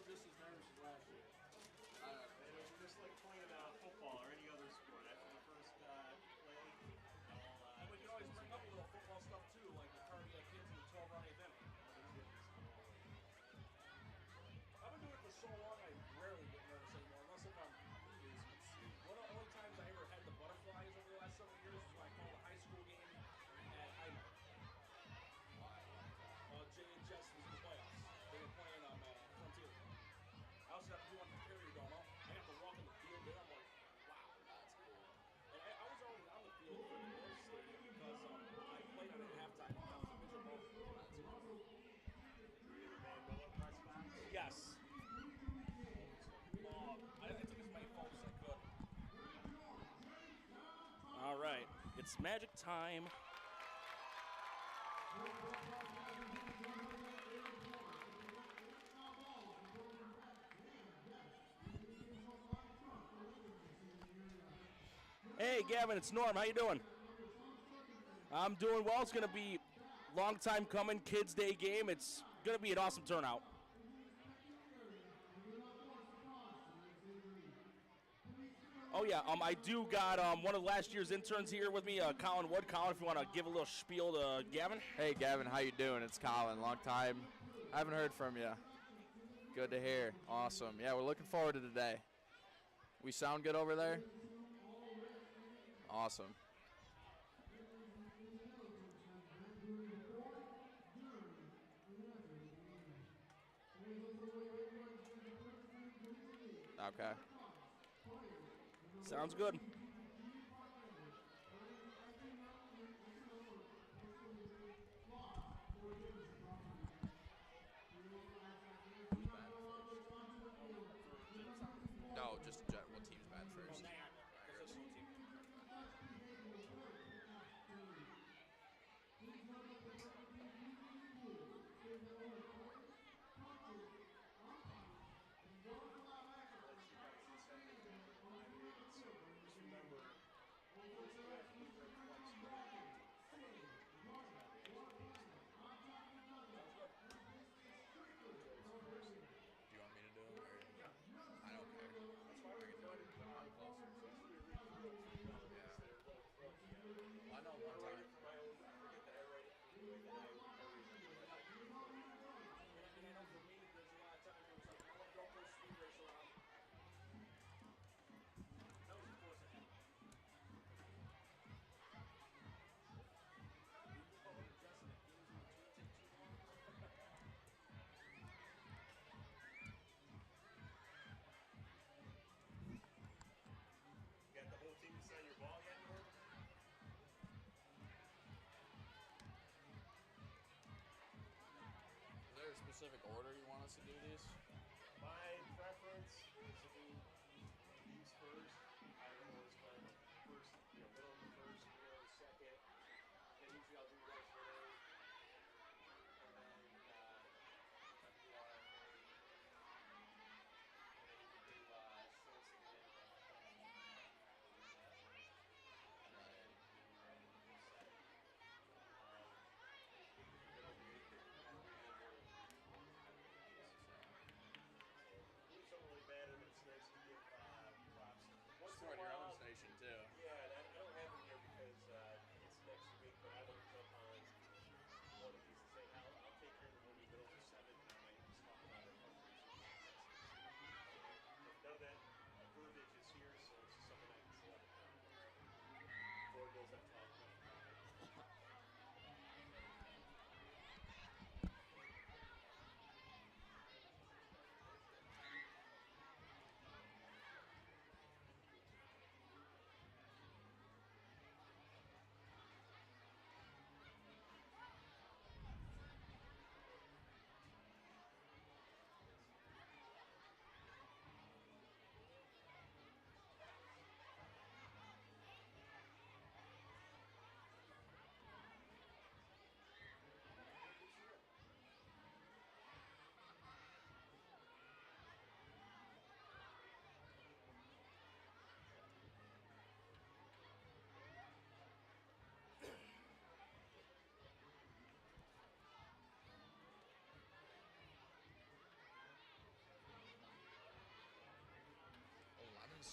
just as nervous as last year. It was just like playing football or any other sport. After the first play, And we can always bring up a little football stuff too, like the cardiac kids in the 12-run event. I've been doing it for so long, I rarely get nervous anymore, unless if I'm one of the only times I ever had the butterflies over the last several years was when I called a high school game at Highmark. J&J's was in the playoffs. They were playing on Frontier. I also got to do one for Perry Dome. I have to walk in the field there. I'm like, wow, that's cool. And I was already on the field for the North Stadium because I played on it at halftime when I was a Mitchell Ball. That's cool. Yes. I took as many photos as I could. All right, it's magic time. Hey, Gavin, it's Norm. How you doing? I'm doing well. It's going to be a long time coming, Kids Day game. It's going to be an awesome turnout. Oh, yeah, I do got one of last year's interns here with me, Colin Wood. Colin, if you want to give a little spiel to Gavin. Hey, Gavin, how you doing? It's Colin. Long time. I haven't heard from you. Good to hear. Awesome. Yeah, we're looking forward to today. We sound good over there? Awesome. Okay. Sounds good. No, just what team's bad first? Niagara, because it's a team. just remember, Do you want me to do them? Or? I don't care. that's why we're doing it closer. I know one time. And I know for me, there's a lot of times where it's like, don't go speed race around. That was the course I had. You got the whole team to sign your ball yet, Norm? Is there a specific order you want us to do these? My preference is to do these first. I don't know what's going first, middle of the first, middle of the second. And usually I'll do right for those. And then do RFA. And then you can do sensitive. Something really bad and it's nice to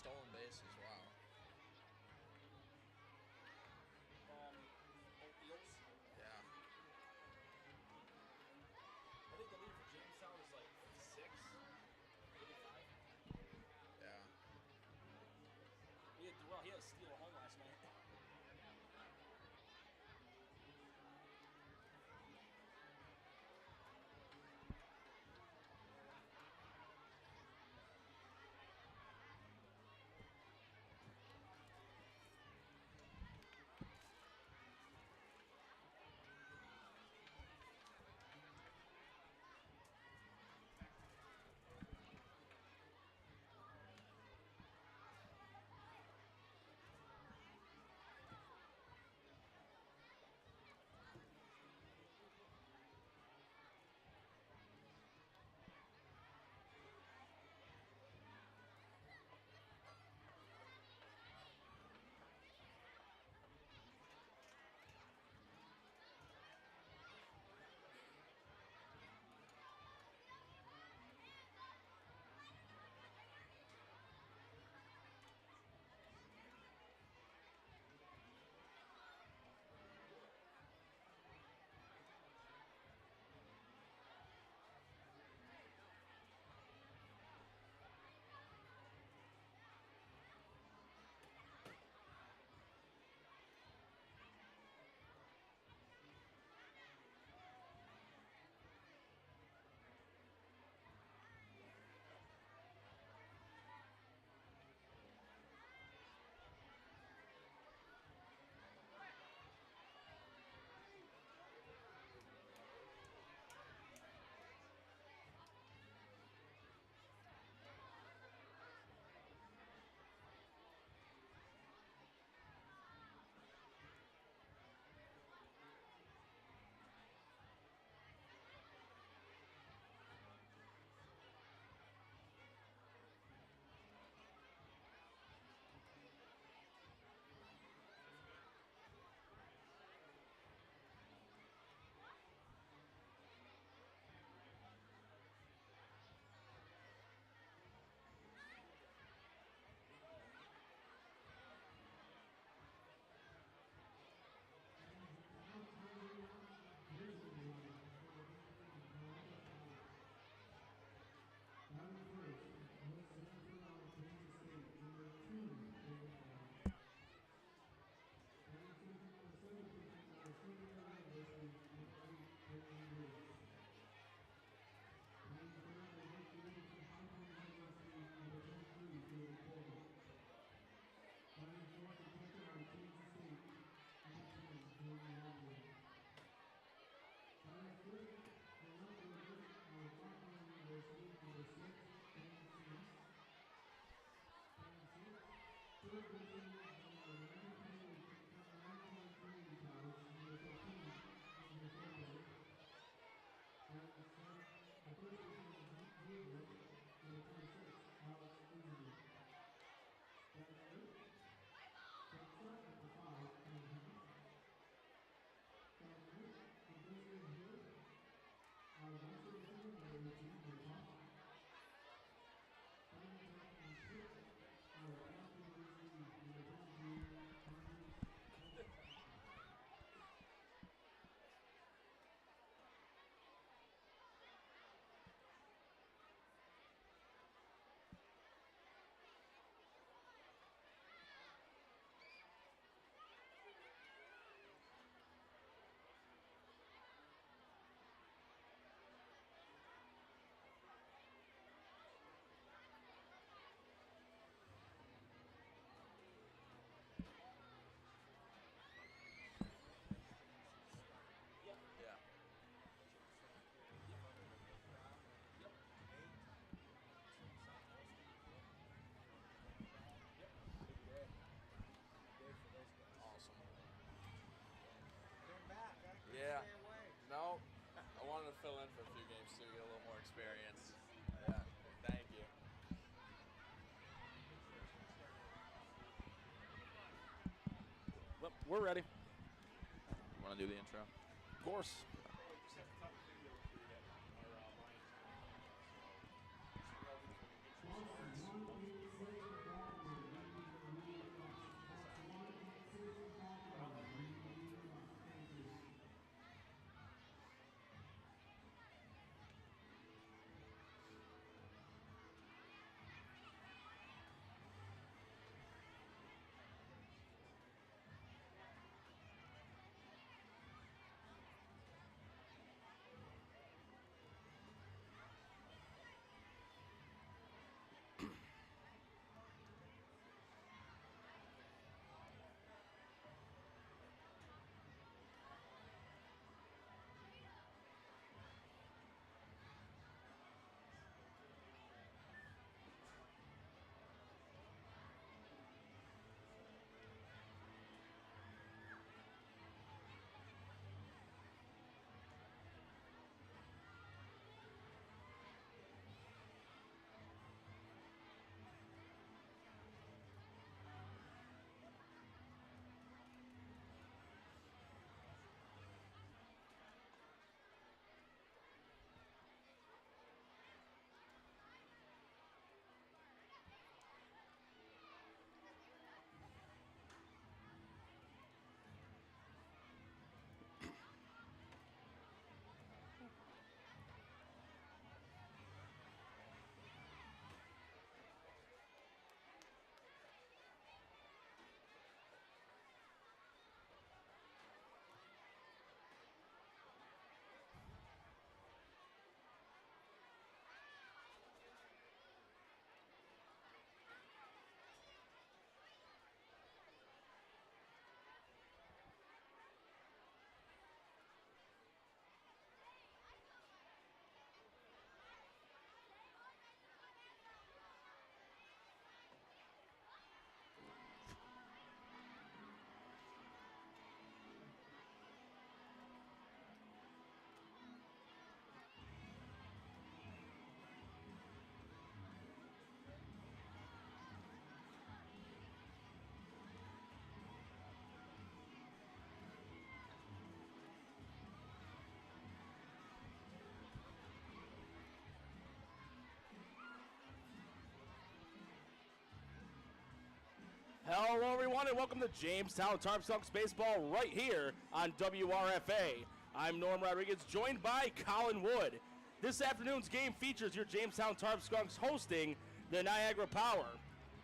stolen bases. Wow. Eels. Yeah. I think the lead for Jamestown is like 6, maybe 5. Yeah. He had a steal at home last night. Yeah. Yep. Yep. Big day. Big day for those guys. Awesome. Came back. I couldn't Yeah. stay away. No, I wanted to fill in for a few games too, get a little more experience. Yeah. Thank you. Well, we're ready. You want to do the intro? Of course. Well, we just have to cut the video crew that are Lions fans. So, just welcome for the intro starts. Hello, everyone, and welcome to Jamestown Tarp Skunks baseball right here on WRFA. I'm Norm Rodriguez, joined by Colin Wood. This afternoon's game features your Jamestown Tarp Skunks hosting the Niagara Power.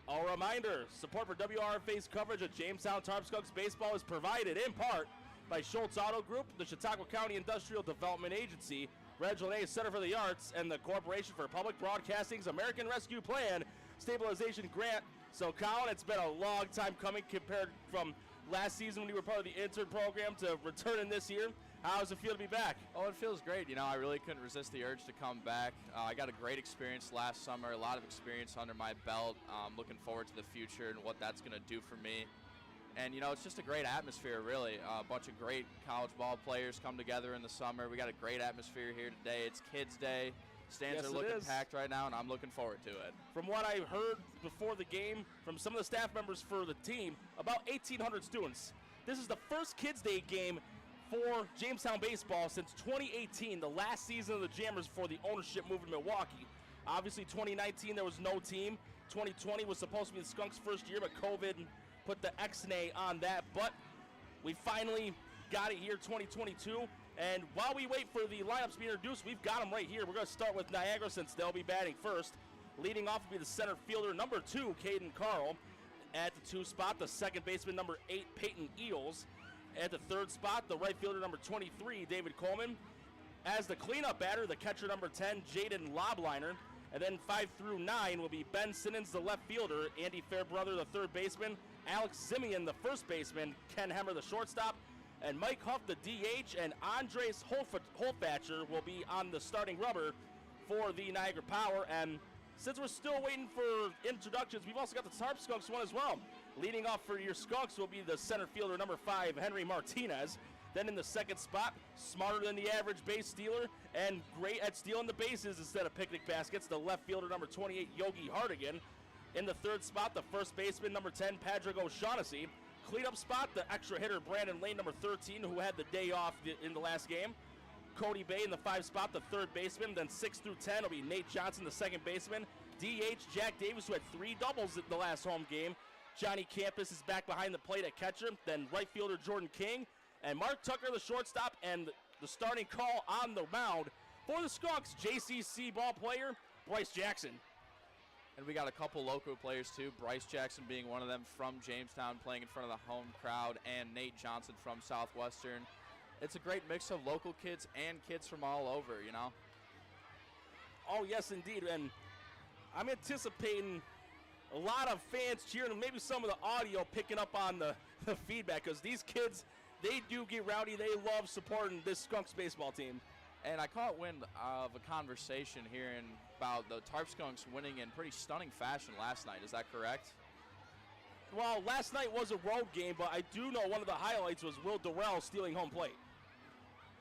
A reminder, support for WRFA's coverage of Jamestown Tarp Skunks baseball is provided in part by Schultz Auto Group, the Chautauqua County Industrial Development Agency, Reginald A. Center for the Arts, and the Corporation for Public Broadcasting's American Rescue Plan Stabilization Grant. So, Colin, it's been a long time coming compared from last season when you were part of the intern program to returning this year. How does it feel to be back? Oh, it feels great. You know, I really couldn't resist the urge to come back. I got a great experience last summer, a lot of experience under my belt. Looking forward to the future and what that's going to do for me. And, you know, it's just a great atmosphere, really. A bunch of great college ball players come together in the summer. We got a great atmosphere here today. It's Kids Day. Stands are looking packed right now, and I'm looking forward to it. From what I heard before the game from some of the staff members for the team, about 1,800 students. This is the first Kids Day game for Jamestown baseball since 2018, the last season of the Jammers for the ownership move in Milwaukee. Obviously, 2019, there was no team. 2020 was supposed to be the Skunks' first year, but COVID put the X-nay on that. But we finally got it here, 2022. And while we wait for the lineups to be introduced, we've got them right here. We're going to start with Niagara since they'll be batting first. Leading off will be the center fielder, number 2, Caden Carl. At the 2 spot, the second baseman, number 8, Peyton Eels. At the 3rd spot, the right fielder, number 23, David Coleman. As the cleanup batter, the catcher, number 10, Jaden Lobliner. And then 5 through 9 will be Ben Simmons, the left fielder, Andy Fairbrother, the third baseman, Alex Simeon, the first baseman, Ken Hemmer, the shortstop, and Mike Huff, the DH, and Andres Holfatcher will be on the starting rubber for the Niagara Power. And since we're still waiting for introductions, we've also got the Tarp Skunks one as well. Leading off for your Skunks will be the center fielder, number 5, Henry Martinez. Then in the second spot, smarter than the average base stealer and great at stealing the bases instead of picnic baskets, the left fielder, number 28, Yogi Hardigan. In the 3rd spot, the first baseman, number 10, Patrick O'Shaughnessy. Cleanup spot, the extra hitter, Brandon Lane, number 13, who had the day off in the last game. Cody Bay in the 5 spot, the third baseman. Then 6 through 10 will be Nate Johnson, the second baseman. DH, Jack Davis, who had 3 doubles in the last home game. Johnny Campus is back behind the plate at catcher. Then right fielder, Jordan King. And Mark Tucker, the shortstop, and the starting call on the mound for the Skunks, JCC ball player, Bryce Jackson. And we got a couple local players, too. Bryce Jackson being one of them from Jamestown, playing in front of the home crowd, and Nate Johnson from Southwestern. It's a great mix of local kids and kids from all over, you know? Oh, yes, indeed. And I'm anticipating a lot of fans cheering, and maybe some of the audio picking up on the feedback, because these kids, they do get rowdy. They love supporting this Skunks baseball team. And I caught wind of a conversation hearing about the Tarp Skunks winning in pretty stunning fashion last night. Is that correct? Well, last night was a road game, but I do know one of the highlights was Will Durrell stealing home plate.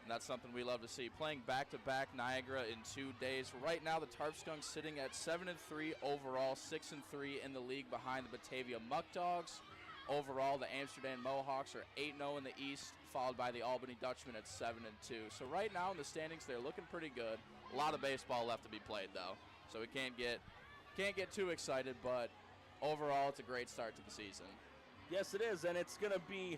And that's something we love to see. Playing back-to-back Niagara in 2 days. Right now, the Tarp Skunks sitting at 7-3 overall, 6-3 in the league behind the Batavia Muck Dogs. Overall, the Amsterdam Mohawks are 8-0 in the East, followed by the Albany Dutchmen at 7-2. So right now in the standings, they're looking pretty good. A lot of baseball left to be played, though, so we can't get too excited. But overall, it's a great start to the season. Yes, it is, and it's going to be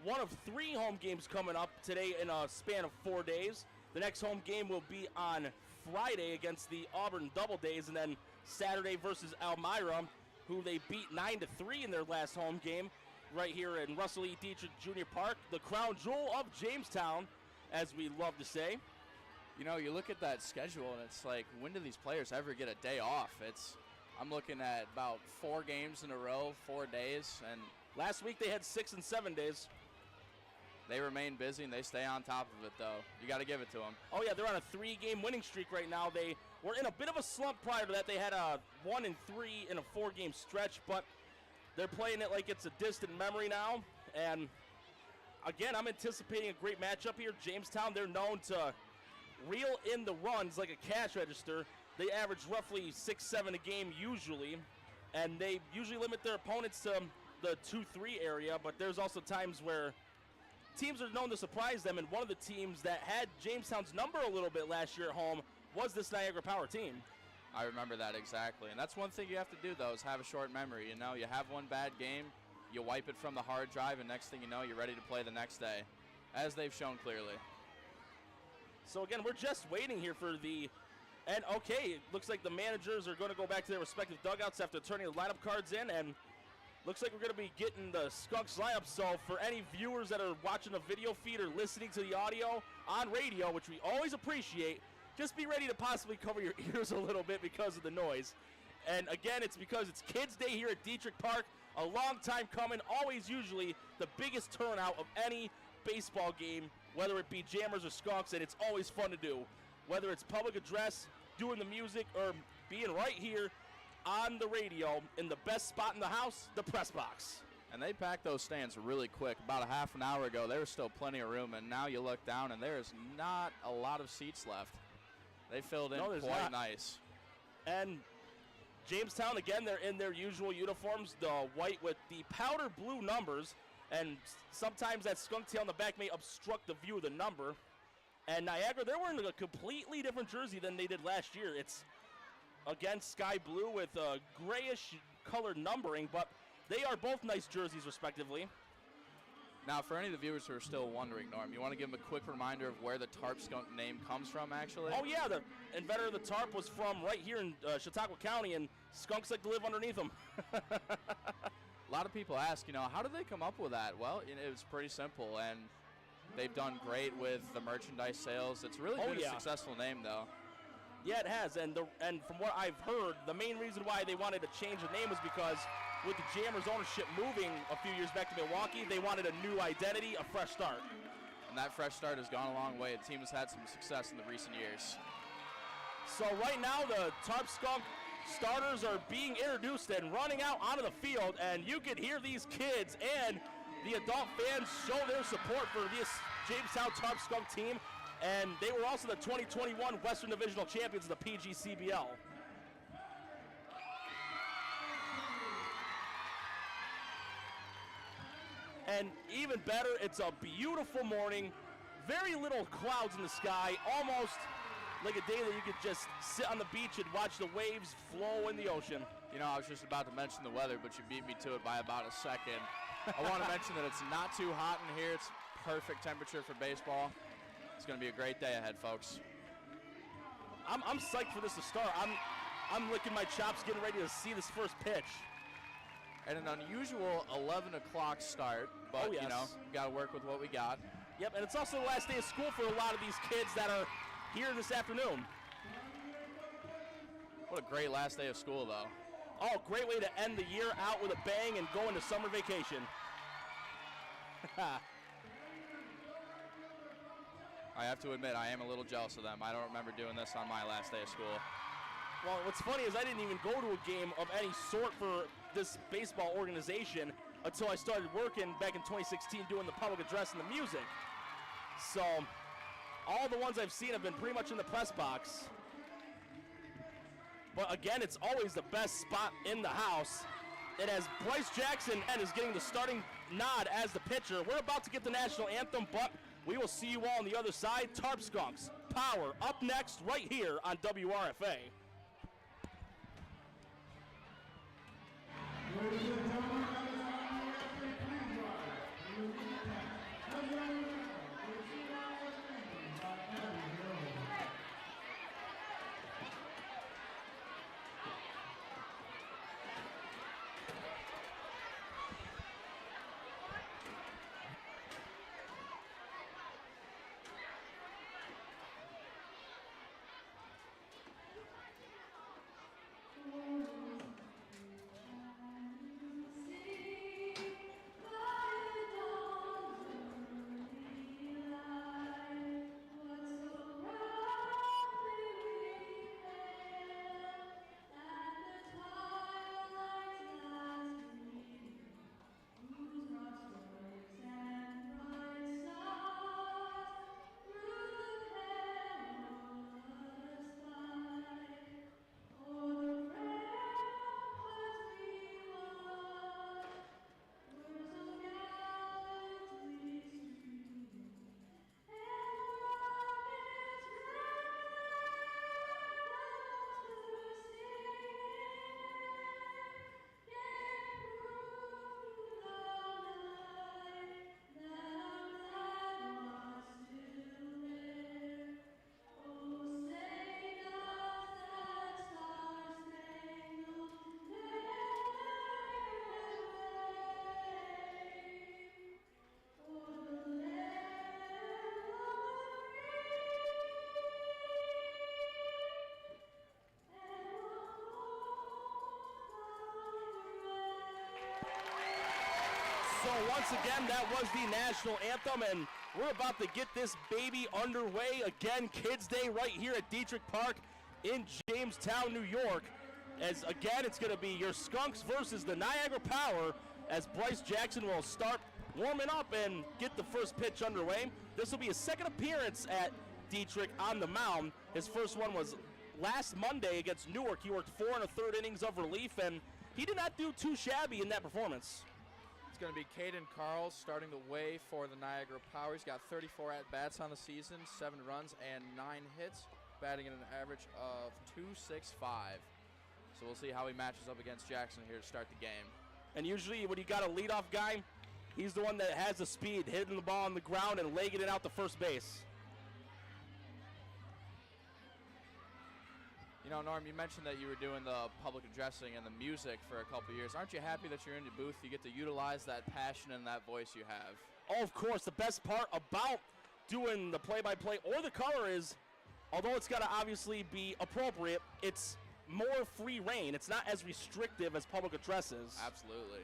one of 3 home games coming up today in a span of 4 days. The next home game will be on Friday against the Auburn Doubledays, and then Saturday versus Elmira, who they beat 9-3 in their last home game right here in Russell E. Dietrich Jr. Park, the crown jewel of Jamestown, as we love to say. You know, you look at that schedule, and it's like, when do these players ever get a day off? I'm looking at about 4 games in a row, 4 days, and last week they had 6 and 7 days. They remain busy, and they stay on top of it, though. You got to give it to them. Oh, yeah, they're on a 3-game winning streak right now. They were in a bit of a slump prior to that. They had a 1-3 in a 4-game stretch, but they're playing it like it's a distant memory now. And, again, I'm anticipating a great matchup here. Jamestown, they're known to reel in the runs like a cash register. They average roughly 6-7 a game usually, and they usually limit their opponents to the 2-3 area, but there's also times where teams are known to surprise them, and one of the teams that had Jamestown's number a little bit last year at home was this Niagara Power team. I remember that exactly. And that's one thing you have to do, though, is have a short memory. You know, you have one bad game, you wipe it from the hard drive, and next thing you know, you're ready to play the next day, as they've shown clearly. So, again, we're just waiting here for the – and, okay, it looks like the managers are going to go back to their respective dugouts after turning the lineup cards in, and looks like we're going to be getting the Skunks lineup. So, for any viewers that are watching the video feed or listening to the audio on radio, which we always appreciate, just be ready to possibly cover your ears a little bit because of the noise. And again, it's because it's Kids Day here at Dietrich Park. A long time coming, always usually the biggest turnout of any baseball game, whether it be Jammers or Skunks, and it's always fun to do. Whether it's public address, doing the music, or being right here on the radio in the best spot in the house, the press box. And they packed those stands really quick. About a half an hour ago, there was still plenty of room, and now you look down, and there is not a lot of seats left. They filled in quite nice. And Jamestown, again, they're in their usual uniforms, the white with the powder blue numbers, and sometimes that skunk tail on the back may obstruct the view of the number. And Niagara, they're wearing a completely different jersey than they did last year. It's, again, sky blue with grayish colored numbering, but they are both nice jerseys, respectively. Now, for any of the viewers who are still wondering, Norm, you want to give them a quick reminder of where the Tarp Skunk name comes from, actually? Oh, yeah, the inventor of the tarp was from right here in Chautauqua County, and skunks like to live underneath them. A lot of people ask, you know, how did they come up with that? Well, it was pretty simple, and they've done great with the merchandise sales. It's really been a successful name, though. Yeah, it has, and from what I've heard, the main reason why they wanted to change the name was because with the Jammers ownership moving a few years back to Milwaukee, they wanted a new identity, a fresh start. And that fresh start has gone a long way. The team has had some success in the recent years. So right now, the Tarp Skunk starters are being introduced and running out onto the field, and you can hear these kids and the adult fans show their support for this Jamestown Tarp Skunk team, and they were also the 2021 Western Divisional Champions of the PGCBL. And even better, it's a beautiful morning, very little clouds in the sky, almost like a day that you could just sit on the beach and watch the waves flow in the ocean. You know, I was just about to mention the weather, but you beat me to it by about a second. I want to mention that it's not too hot in here. It's perfect temperature for baseball. It's going to be a great day ahead, folks. I'm psyched for this to start. I'm licking my chops, getting ready to see this first pitch. And an unusual 11 o'clock start, but, you know, got to work with what we got. Yep, and it's also the last day of school for a lot of these kids that are here this afternoon. What a great last day of school, though. Oh, great way to end the year out with a bang and go into summer vacation. I have to admit, I am a little jealous of them. I don't remember doing this on my last day of school. Well, what's funny is I didn't even go to a game of any sort for this baseball organization until I started working back in 2016 doing the public address and the music. So all the ones I've seen have been pretty much in the press box. But again, it's always the best spot in the house. It has Bryce Jackson and is getting the starting nod as the pitcher. We're about to get the national anthem, but we will see you all on the other side. Tarp Skunks, Power, up next right here on WRFA. So once again, that was the national anthem, and we're about to get this baby underway again. Kids Day right here at Dietrich Park in Jamestown, New York. As again, it's going to be your Skunks versus the Niagara Power, as Bryce Jackson will start warming up and get the first pitch underway. This will be his second appearance at Dietrich on the mound. His first one was last Monday against Newark. He worked 4 1/3 innings of relief, and he did not do too shabby in that performance. It's going to be Caden Carls starting the way for the Niagara Power. He's got 34 at-bats on the season, 7 runs and 9 hits, batting at an average of .265. So we'll see how he matches up against Jackson here to start the game. And usually when you got a leadoff guy, he's the one that has the speed, hitting the ball on the ground and legging it out to first base. You know, Norm, you mentioned that you were doing the public addressing and the music for a couple years. Aren't you happy that you're in the booth? You get to utilize that passion and that voice you have. Oh, of course. The best part about doing the play-by-play or the color is, although it's got to obviously be appropriate, it's more free reign. It's not as restrictive as public addresses. Absolutely.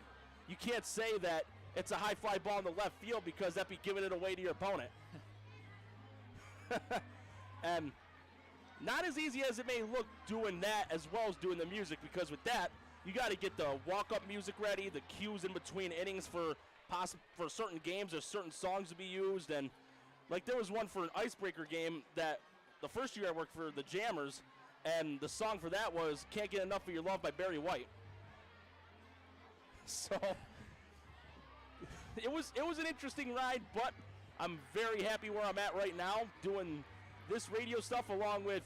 You can't say that it's a high fly ball in the left field because that'd be giving it away to your opponent. And not as easy as it may look doing that as well as doing the music, because with that, you got to get the walk-up music ready, the cues in between innings for certain games or certain songs to be used. And like there was one for an icebreaker game that the first year I worked for the Jammers, and the song for that was Can't Get Enough of Your Love by Barry White. So it was an interesting ride, but I'm very happy where I'm at right now doing this radio stuff along with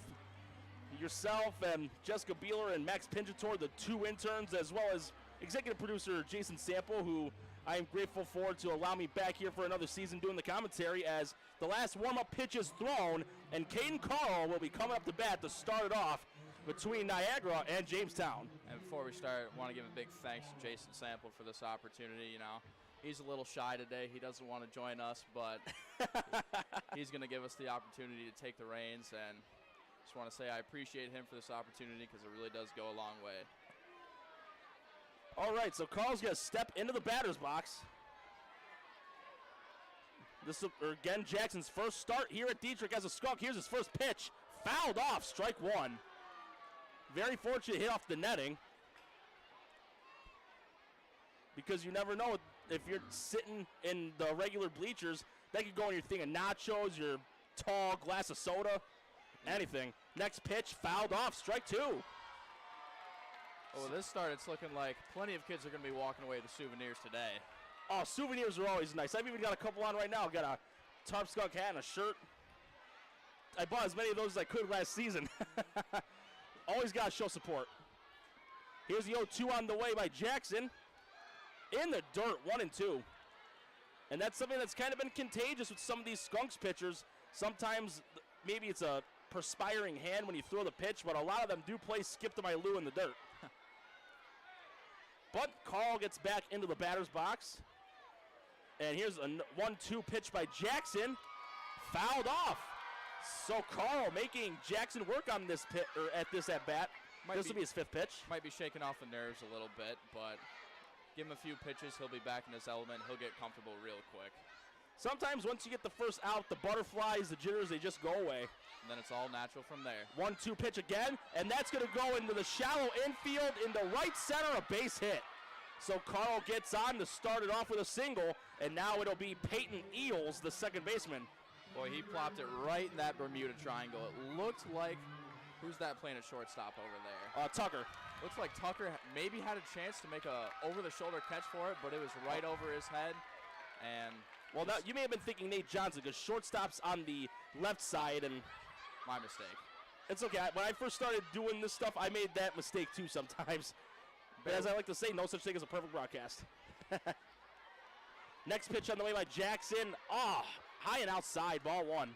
yourself and Jessica Beeler and Max Pinjator, the 2 interns, as well as executive producer Jason Sample, who I am grateful for to allow me back here for another season doing the commentary, as the last warm-up pitch is thrown, and Caden Carl will be coming up to bat to start it off between Niagara and Jamestown. And before we start, I want to give a big thanks to Jason Sample for this opportunity. You know, he's a little shy today. He doesn't want to join us, but he's going to give us the opportunity to take the reins, and just want to say I appreciate him for this opportunity because it really does go a long way. All right, so Carl's going to step into the batter's box. This is, again, Jackson's first start here at Dietrich as a Skunk. Here's his first pitch. Fouled off, strike 1. Very fortunate hit off the netting, because you never know if you're sitting in the regular bleachers, that could go in your thing of nachos, your tall glass of soda, anything. Next pitch, fouled off, strike 2. Well, this start, it's looking like plenty of kids are going to be walking away with souvenirs today. Oh, souvenirs are always nice. I've even got a couple on right now. I've got a Tarp Skunk hat and a shirt. I bought as many of those as I could last season. Always got to show support. Here's the 0-2 on the way by Jackson. In the dirt, 1-2. And that's something that's kind of been contagious with some of these Skunks pitchers. Sometimes maybe it's a perspiring hand when you throw the pitch, but a lot of them do play skip to my Lou in the dirt. But Carl gets back into the batter's box. And here's a 1-2 pitch by Jackson. Fouled off. So Carl making Jackson work on this at bat. This will be his 5th pitch. Might be shaking off the nerves a little bit, but give him a few pitches, he'll be back in his element. He'll get comfortable real quick. Sometimes once you get the first out, the butterflies, the jitters, they just go away. And then it's all natural from there. 1-2 pitch again, and that's going to go into the shallow infield into right center, a base hit. So Carl gets on to start it off with a single, and now it'll be Peyton Eels, the second baseman. Boy, he plopped it right in that Bermuda Triangle. It looked like, who's that playing at shortstop over there? Tucker. Looks like Tucker maybe had a chance to make a over-the-shoulder catch for it, but it was right over his head. And well, now you may have been thinking Nate Johnson, because shortstop's on the left side, and my mistake. It's okay. When I first started doing this stuff, I made that mistake too sometimes. But as I like to say, no such thing as a perfect broadcast. Next pitch on the way by Jackson. High and outside, ball 1.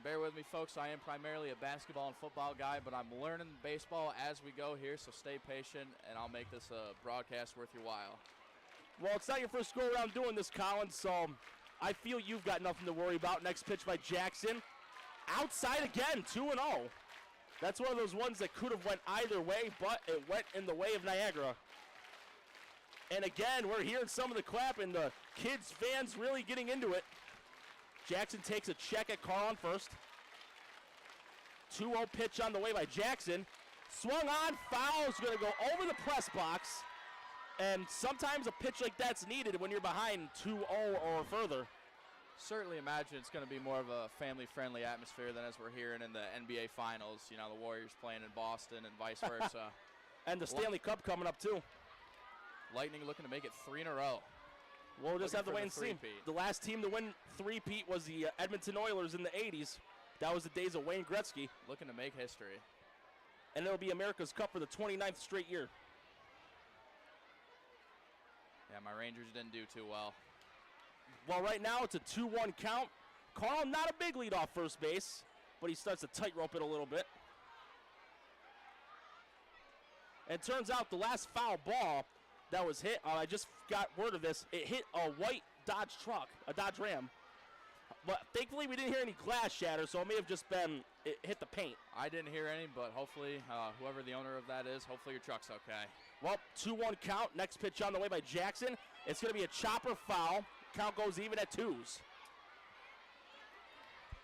Bear with me, folks. I am primarily a basketball and football guy, but I'm learning baseball as we go here, so stay patient, and I'll make this a broadcast worth your while. Well, it's not your first go-around doing this, Colin, so I feel you've got nothing to worry about. Next pitch by Jackson. Outside again, 2-0. That's one of those ones that could have went either way, but it went in the way of Niagara. And again, we're hearing some of the clapping. The kids, fans really getting into it. Jackson takes a check at Carl first. 2-0 pitch on the way by Jackson. Swung on, foul's going to go over the press box. And sometimes a pitch like that's needed when you're behind 2-0 or further. Certainly imagine it's going to be more of a family-friendly atmosphere than as we're hearing in the NBA Finals. You know, the Warriors playing in Boston and vice versa. And the Stanley Cup coming up, too. Lightning looking to make it 3 in a row. We'll just have to wait and see. three-peat. The last team to win three-peat was the Edmonton Oilers in the 80s. That was the days of Wayne Gretzky. Looking to make history. And it'll be America's Cup for the 29th straight year. Yeah, my Rangers didn't do too well. Well, right now it's a 2-1 count. Carl, not a big lead off first base, but he starts to tightrope it a little bit. And it turns out the last foul ball that was hit, I just got word of this, it hit a white Dodge truck, a Dodge Ram. But thankfully we didn't hear any glass shatter, so it may have just been, it hit the paint. I didn't hear any, but hopefully, whoever the owner of that is, hopefully your truck's okay. Well, 2-1 count. Next pitch on the way by Jackson. It's going to be a chopper foul. Count goes even at 2s.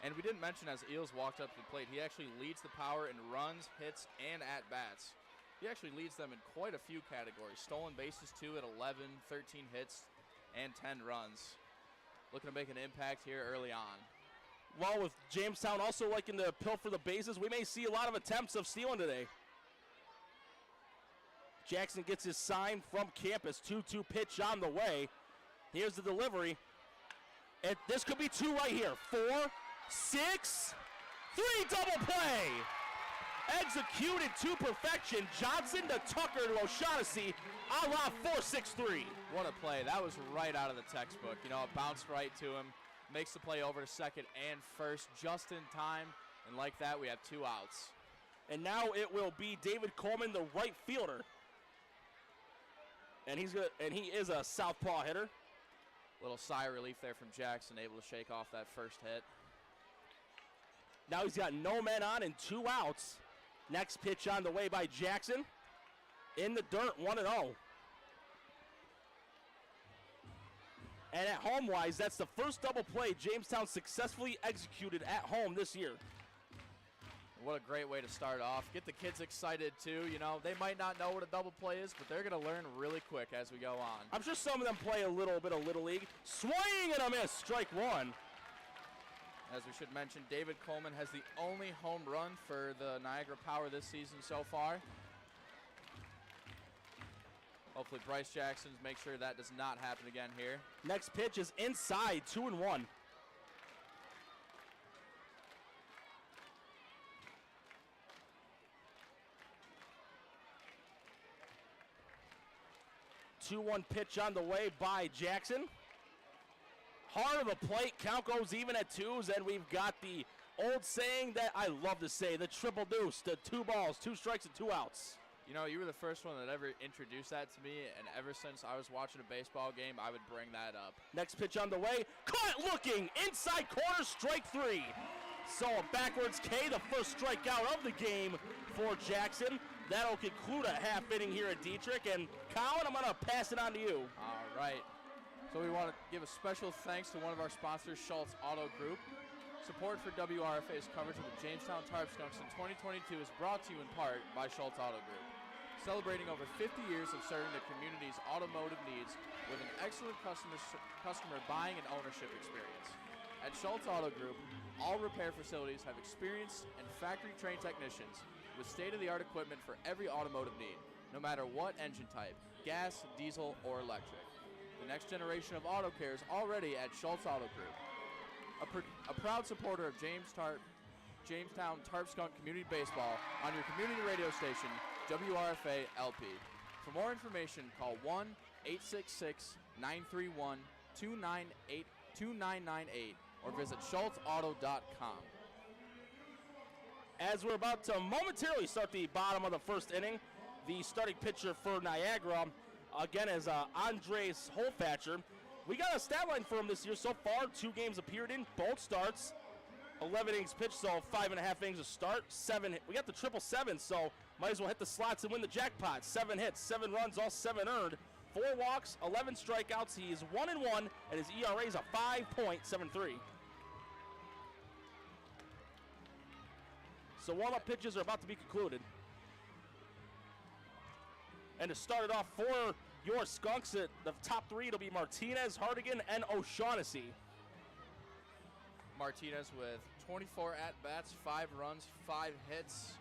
And we didn't mention as Eels walked up to the plate, he actually leads the power in runs, hits, and at-bats. He actually leads them in quite a few categories. Stolen bases, 2 at 11, 13 hits, and 10 runs. Looking to make an impact here early on. Well, with Jamestown also liking to pilfer the bases, we may see a lot of attempts of stealing today. Jackson gets his sign from campus. 2-2 pitch on the way. Here's the delivery. And this could be 2 right here. 4, 6, 3 double play. Executed to perfection. Johnson to Tucker to O'Shaughnessy, a la 4-6-3. What a play. That was right out of the textbook. You know, it bounced right to him. Makes the play over to second and first just in time. And like that, we have 2 outs. And now it will be David Coleman, the right fielder. And he is a southpaw hitter. Little sigh of relief there from Jackson, able to shake off that first hit. Now he's got no men on and 2 outs. Next pitch on the way by Jackson. In the dirt, 1-0. And at home-wise, that's the first double play Jamestown successfully executed at home this year. What a great way to start off. Get the kids excited, too. You know, they might not know what a double play is, but they're going to learn really quick as we go on. I'm sure some of them play a little bit of Little League. Swing and a miss, strike 1. As we should mention, David Coleman has the only home run for the Niagara Power this season so far. Hopefully Bryce Jackson make sure that does not happen again here. Next pitch is inside, 2-1. Two-one pitch on the way by Jackson. Hard of a plate, count goes even at 2s, and we've got the old saying that I love to say, the triple deuce, the 2 balls, 2 strikes, and 2 outs. You know, you were the first one that ever introduced that to me, and ever since I was watching a baseball game, I would bring that up. Next pitch on the way, caught looking, inside corner, strike 3. So a backwards K, the first strikeout of the game for Jackson. That'll conclude a half inning here at Dietrich, and Colin, I'm gonna pass it on to you. All right. So we want to give a special thanks to one of our sponsors, Schultz Auto Group. Support for WRFA's coverage of the Jamestown Tarp Skunks in 2022 is brought to you in part by Schultz Auto Group. Celebrating over 50 years of serving the community's automotive needs with an excellent customer buying and ownership experience. At Schultz Auto Group, all repair facilities have experienced and factory-trained technicians with state-of-the-art equipment for every automotive need, no matter what engine type, gas, diesel, or electric. The next generation of auto care is already at Schultz Auto Group. A proud supporter of Jamestown Tarp Skunk Community Baseball on your community radio station, WRFA LP. For more information, call 1-866-931-2998 or visit schultzauto.com. As we're about to momentarily start the bottom of the first inning, the starting pitcher for Niagara, again, is Andres Holfatcher. We got a stat line for him this year so far. 2 games appeared in, both starts. 11 innings pitched, so 5.5 innings a start. 7. We got the 777, so might as well hit the slots and win the jackpot. 7 hits, 7 runs, all 7 earned. 4 walks, 11 strikeouts. He is 1-1, and his ERA is a 5.73. So warm-up pitches are about to be concluded. And to start it off for your Skunks, the top 3, it'll be Martinez, Hardigan, and O'Shaughnessy. Martinez with 24 at-bats, 5 runs, 5 hits,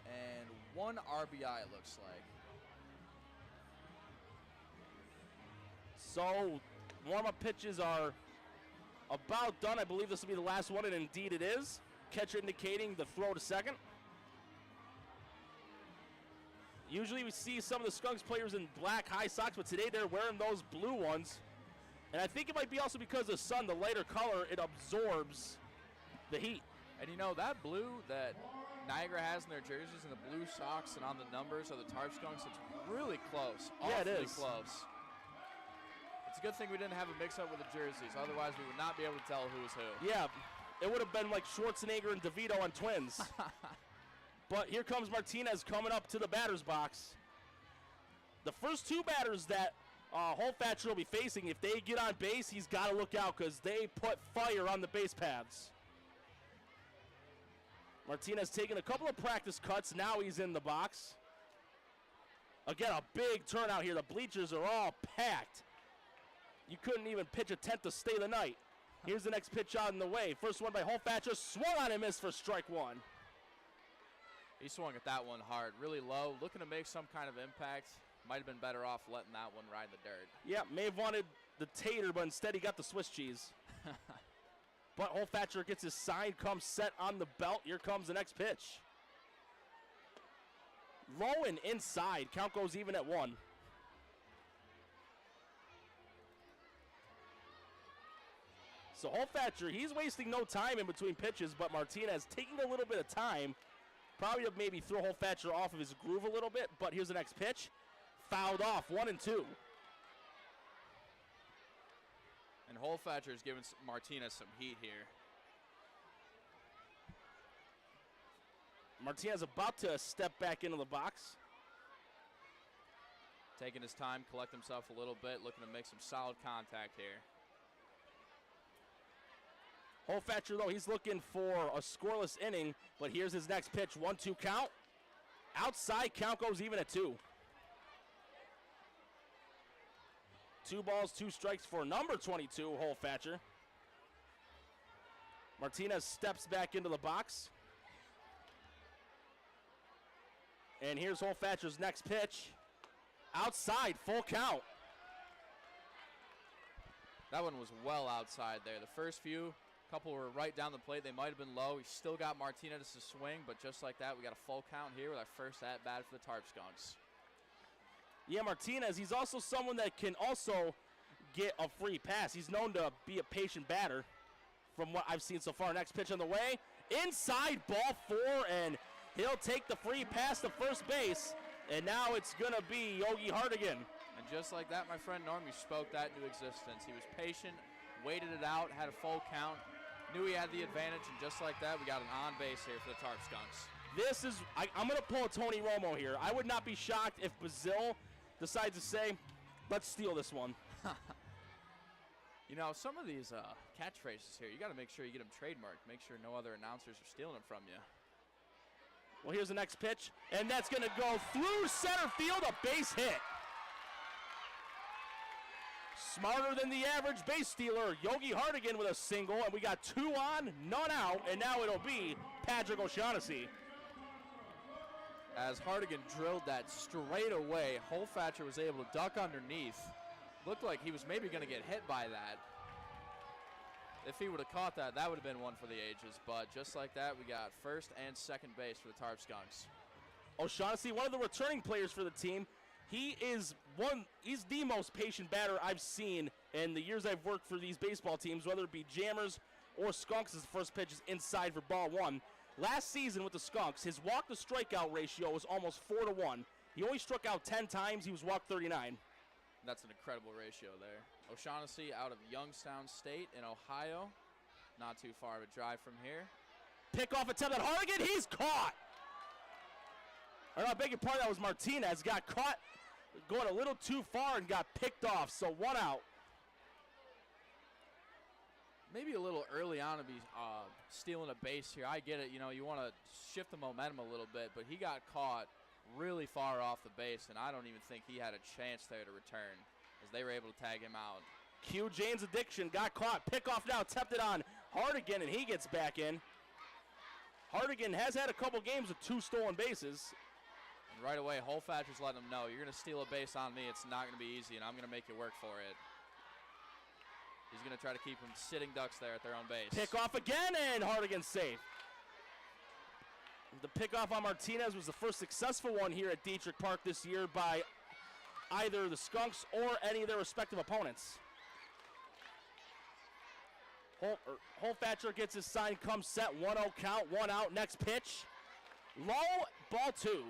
and 1 RBI, it looks like. So warm-up pitches are about done. I believe this will be the last one, and indeed it is. Catcher indicating the throw to second. Usually we see some of the Skunks players in black high socks, but today they're wearing those blue ones. And I think it might be also because the sun, the lighter color, it absorbs the heat. And you know, that blue that Niagara has in their jerseys and the blue socks and on the numbers of the Tarp Skunks, it's really close. Yeah, it is. Close. It's a good thing we didn't have a mix-up with the jerseys. Otherwise, we would not be able to tell who is who. Yeah, it would have been like Schwarzenegger and DeVito on Twins. But here comes Martinez coming up to the batter's box. The first 2 batters that Holfatcher will be facing, if they get on base, he's got to look out because they put fire on the base paths. Martinez taking a couple of practice cuts. Now he's in the box. Again, a big turnout here. The bleachers are all packed. You couldn't even pitch a tent to stay the night. Here's the next pitch on the way. First one by Holfatcher. Swung on and missed for strike 1. He swung at that one hard, really low, looking to make some kind of impact. Might have been better off letting that one ride the dirt. Yeah, may have wanted the tater, but instead he got the Swiss cheese. But Holfatcher gets his sign, comes set on the belt. Here comes the next pitch. Low and inside. Count goes even at 1. So Holfatcher, he's wasting no time in between pitches, but Martinez taking a little bit of time. Probably to maybe throw Holfatcher off of his groove a little bit, but here's the next pitch. Fouled off, 1-2. And Holfatcher is giving Martinez some heat here. Martinez about to step back into the box. Taking his time, collect himself a little bit, looking to make some solid contact here. Holfatcher, though, he's looking for a scoreless inning, but here's his next pitch. 1-2 count. Outside, count goes even at 2. 2 balls, 2 strikes for number 22, Holfatcher. Martinez steps back into the box. And here's Holfatcher's next pitch. Outside, full count. That one was well outside there. The first few, couple were right down the plate. They might have been low. He still got Martinez to swing, but just like that, we got a full count here with our first at-bat for the Tarp Skunks. Yeah, Martinez, he's also someone that can also get a free pass. He's known to be a patient batter from what I've seen so far. Next pitch on the way. Inside, ball 4, and he'll take the free pass to first base. And now it's going to be Yogi Hardigan. And just like that, my friend Norm, you spoke that into existence. He was patient, waited it out, had a full count, knew he had the advantage, and just like that, we got an on base here for the Tarp Skunks. This is, I'm going to pull a Tony Romo here. I would not be shocked if Bazil decides to say, let's steal this one. You know, some of these catchphrases here, you got to make sure you get them trademarked. Make sure no other announcers are stealing them from you. Well, here's the next pitch, and that's going to go through center field, a base hit. Smarter than the average base stealer, Yogi Hardigan with a single, and we got 2 on, none out, and now it'll be Patrick O'Shaughnessy. As Hardigan drilled that straight away, Holfatcher was able to duck underneath. Looked like he was maybe going to get hit by that. If he would have caught that, that would have been one for the ages. But just like that, we got first and second base for the Tarp Skunks. O'Shaughnessy, one of the returning players for the team. He's the most patient batter I've seen in the years I've worked for these baseball teams, whether it be Jammers or Skunks, as the first pitch is inside for ball 1. Last season with the Skunks, his walk-to-strikeout ratio was almost 4-1. He only struck out 10 times. He was walked 39. That's an incredible ratio there. O'Shaughnessy out of Youngstown State in Ohio. Not too far of a drive from here. Pickoff attempt at Hardigan. He's caught. Or no, I beg your pardon, that was Martinez. Got caught going a little too far and got picked off, so 1 out. Maybe a little early on to be stealing a base here. I get it. You know, you want to shift the momentum a little bit, but he got caught really far off the base, and I don't even think he had a chance there to return as they were able to tag him out. Q Jane's addiction got caught. Pickoff now attempted on Hardigan, and he gets back in. Hardigan has had a couple games with 2 stolen bases. And right away, Holfatcher's letting him know, you're going to steal a base on me. It's not going to be easy, and I'm going to make you work for it. He's going to try to keep them sitting ducks there at their own base. Pickoff again, and Hardigan's safe. The pickoff on Martinez was the first successful one here at Dietrich Park this year by either the Skunks or any of their respective opponents. Holfatcher gets his sign, comes set, 1-0 count, 1 out, next pitch. Low, ball 2.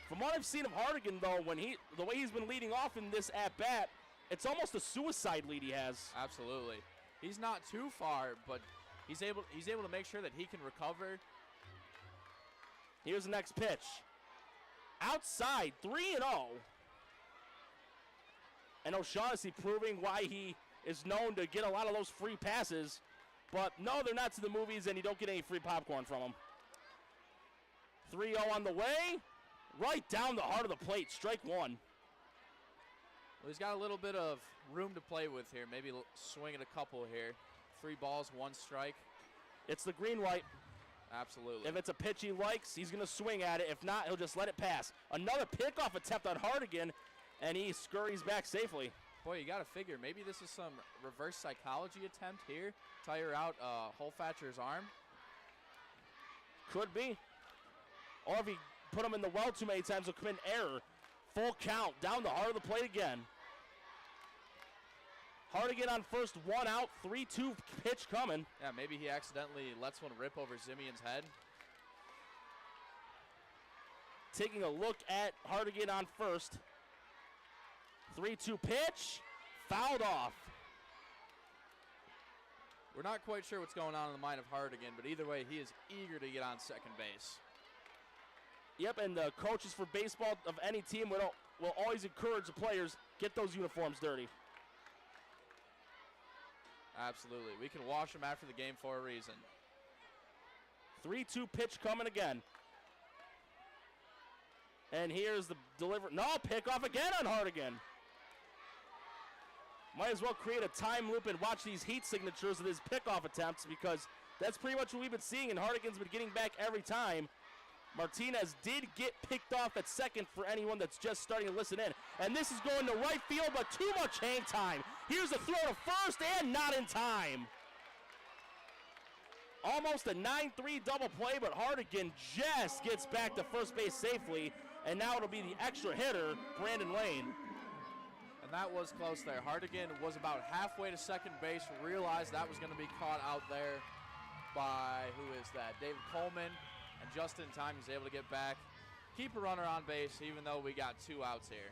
From what I've seen of Hardigan, though, the way he's been leading off in this at-bat, it's almost a suicide lead he has. Absolutely. He's not too far, but he's able to make sure that he can recover. Here's the next pitch. Outside, 3-0. And O'Shaughnessy proving why he is known to get a lot of those free passes. But no, they're not to the movies, and you don't get any free popcorn from them. 3-0 on the way. Right down the heart of the plate, strike 1. Well, he's got a little bit of room to play with here. Maybe swing at a couple here. 3 balls, 1 strike. It's the green light. Absolutely. If it's a pitch he likes, he's going to swing at it. If not, he'll just let it pass. Another pickoff attempt on Hardigan, and he scurries back safely. Boy, you got to figure, maybe this is some reverse psychology attempt here. Tire out Holfatcher's arm. Could be. Or if he put him in the well too many times, he'll commit error. Full count, down the heart of the plate again. Hardigan on first, 1 out, 3-2 pitch coming. Yeah, maybe he accidentally lets one rip over Zimian's head. Taking a look at Hardigan on first. 3-2 pitch, fouled off. We're not quite sure what's going on in the mind of Hardigan, but either way, he is eager to get on second base. Yep, and the coaches for baseball of any team will always encourage the players, get those uniforms dirty. Absolutely. We can wash them after the game for a reason. 3-2 pitch coming again. And here's the delivery. No, pickoff again on Hardigan. Might as well create a time loop and watch these heat signatures of his pickoff attempts, because that's pretty much what we've been seeing, and Hardigan's been getting back every time. Martinez did get picked off at second for anyone that's just starting to listen in. And this is going to right field, but too much hang time. Here's a throw to first, and not in time. Almost a 9-3 double play, but Hardigan just gets back to first base safely. And now it'll be the extra hitter, Brandon Lane. And that was close there. Hardigan was about halfway to second base, realized that was going to be caught out there by, who is that, David Coleman. And just in time, he's able to get back, keep a runner on base, even though we got 2 outs here.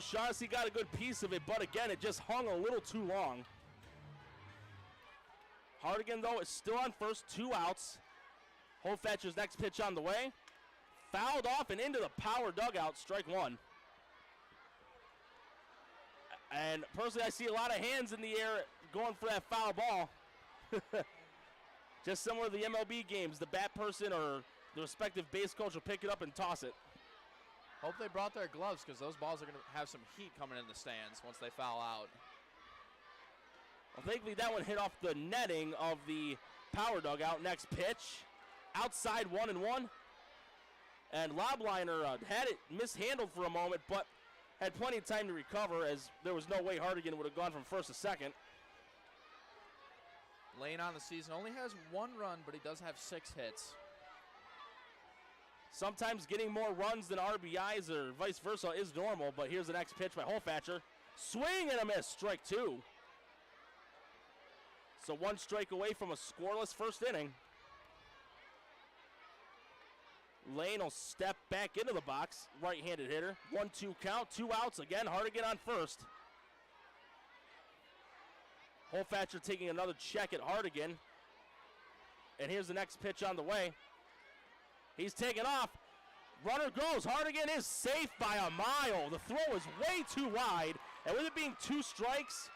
Shaughnessy got a good piece of it, but again, it just hung a little too long. Hardigan, though, is still on first, 2 outs. Holfatcher's next pitch on the way. Fouled off and into the power dugout, strike 1. And personally, I see a lot of hands in the air going for that foul ball. Just similar to the MLB games, the bat person or the respective base coach will pick it up and toss it. Hope they brought their gloves, because those balls are going to have some heat coming in the stands once they foul out. Well, thankfully that one hit off the netting of the power dugout. Next pitch, outside 1-1. And Lobliner had it mishandled for a moment, but had plenty of time to recover, as there was no way Hardigan would have gone from first to second. Lane on the season only has 1 run, but he does have 6 hits. Sometimes getting more runs than RBIs or vice versa is normal, but here's the next pitch by Holfatcher. Swing and a miss, strike 2. So 1 strike away from a scoreless first inning. Lane will step back into the box, right-handed hitter. 1-2 count, 2 outs again. Hardigan on first. Holfatcher taking another check at Hardigan. And here's the next pitch on the way. He's taken off. Runner goes. Hardigan is safe by a mile. The throw is way too wide. And with it being 2 strikes,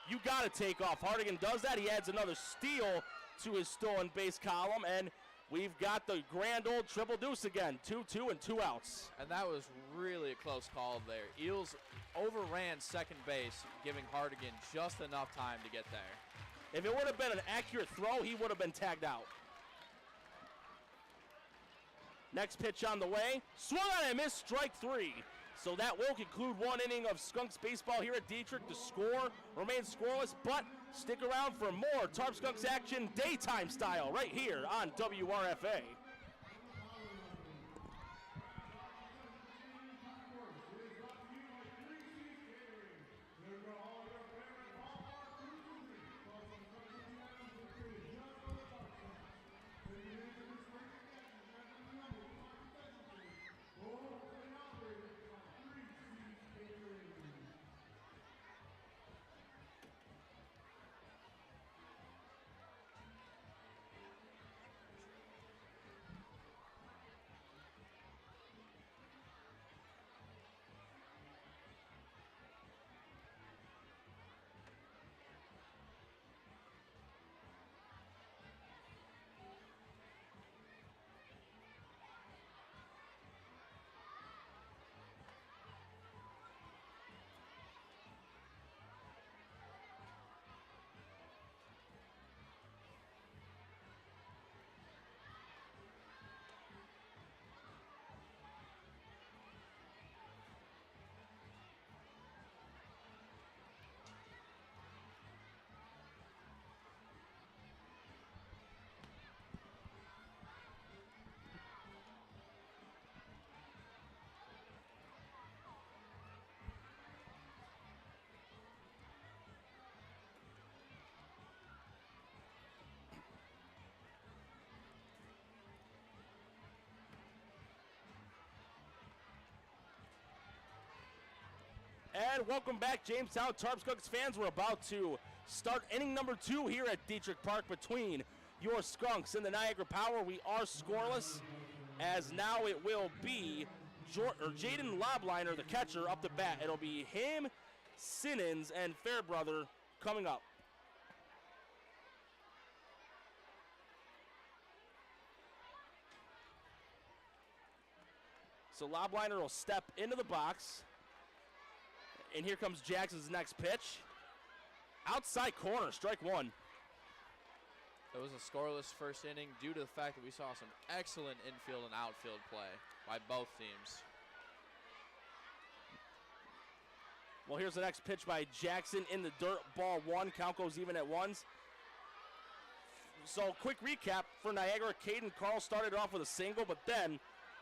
you got to take off. Hardigan does that. He adds another steal to his stolen base column. And we've got the grand old triple deuce again. 2-2 and 2 outs. And that was really a close call there. Eels overran second base, giving Hardigan just enough time to get there. If it would have been an accurate throw, he would have been tagged out. Next pitch on the way. Swung on and missed, strike 3. So that will conclude 1 inning of Skunks baseball here at Dietrich. The score remains scoreless, but stick around for more Tarp Skunks action daytime style right here on WRFA. And welcome back, Jamestown Tarp Skunks fans. We're about to start inning number 2 here at Dietrich Park between your Skunks and the Niagara Power. We are scoreless, as now it will be Jaden Lobliner, the catcher, up to bat. It'll be him, Sinnons, and Fairbrother coming up. So Lobliner will step into the box. And here comes Jackson's next pitch. Outside corner, strike 1. It was a scoreless first inning due to the fact that we saw some excellent infield and outfield play by both teams. Well, here's the next pitch by Jackson in the dirt, ball 1. Count goes even at 1s. So quick recap for Niagara. Caden Carl started off with a single, but then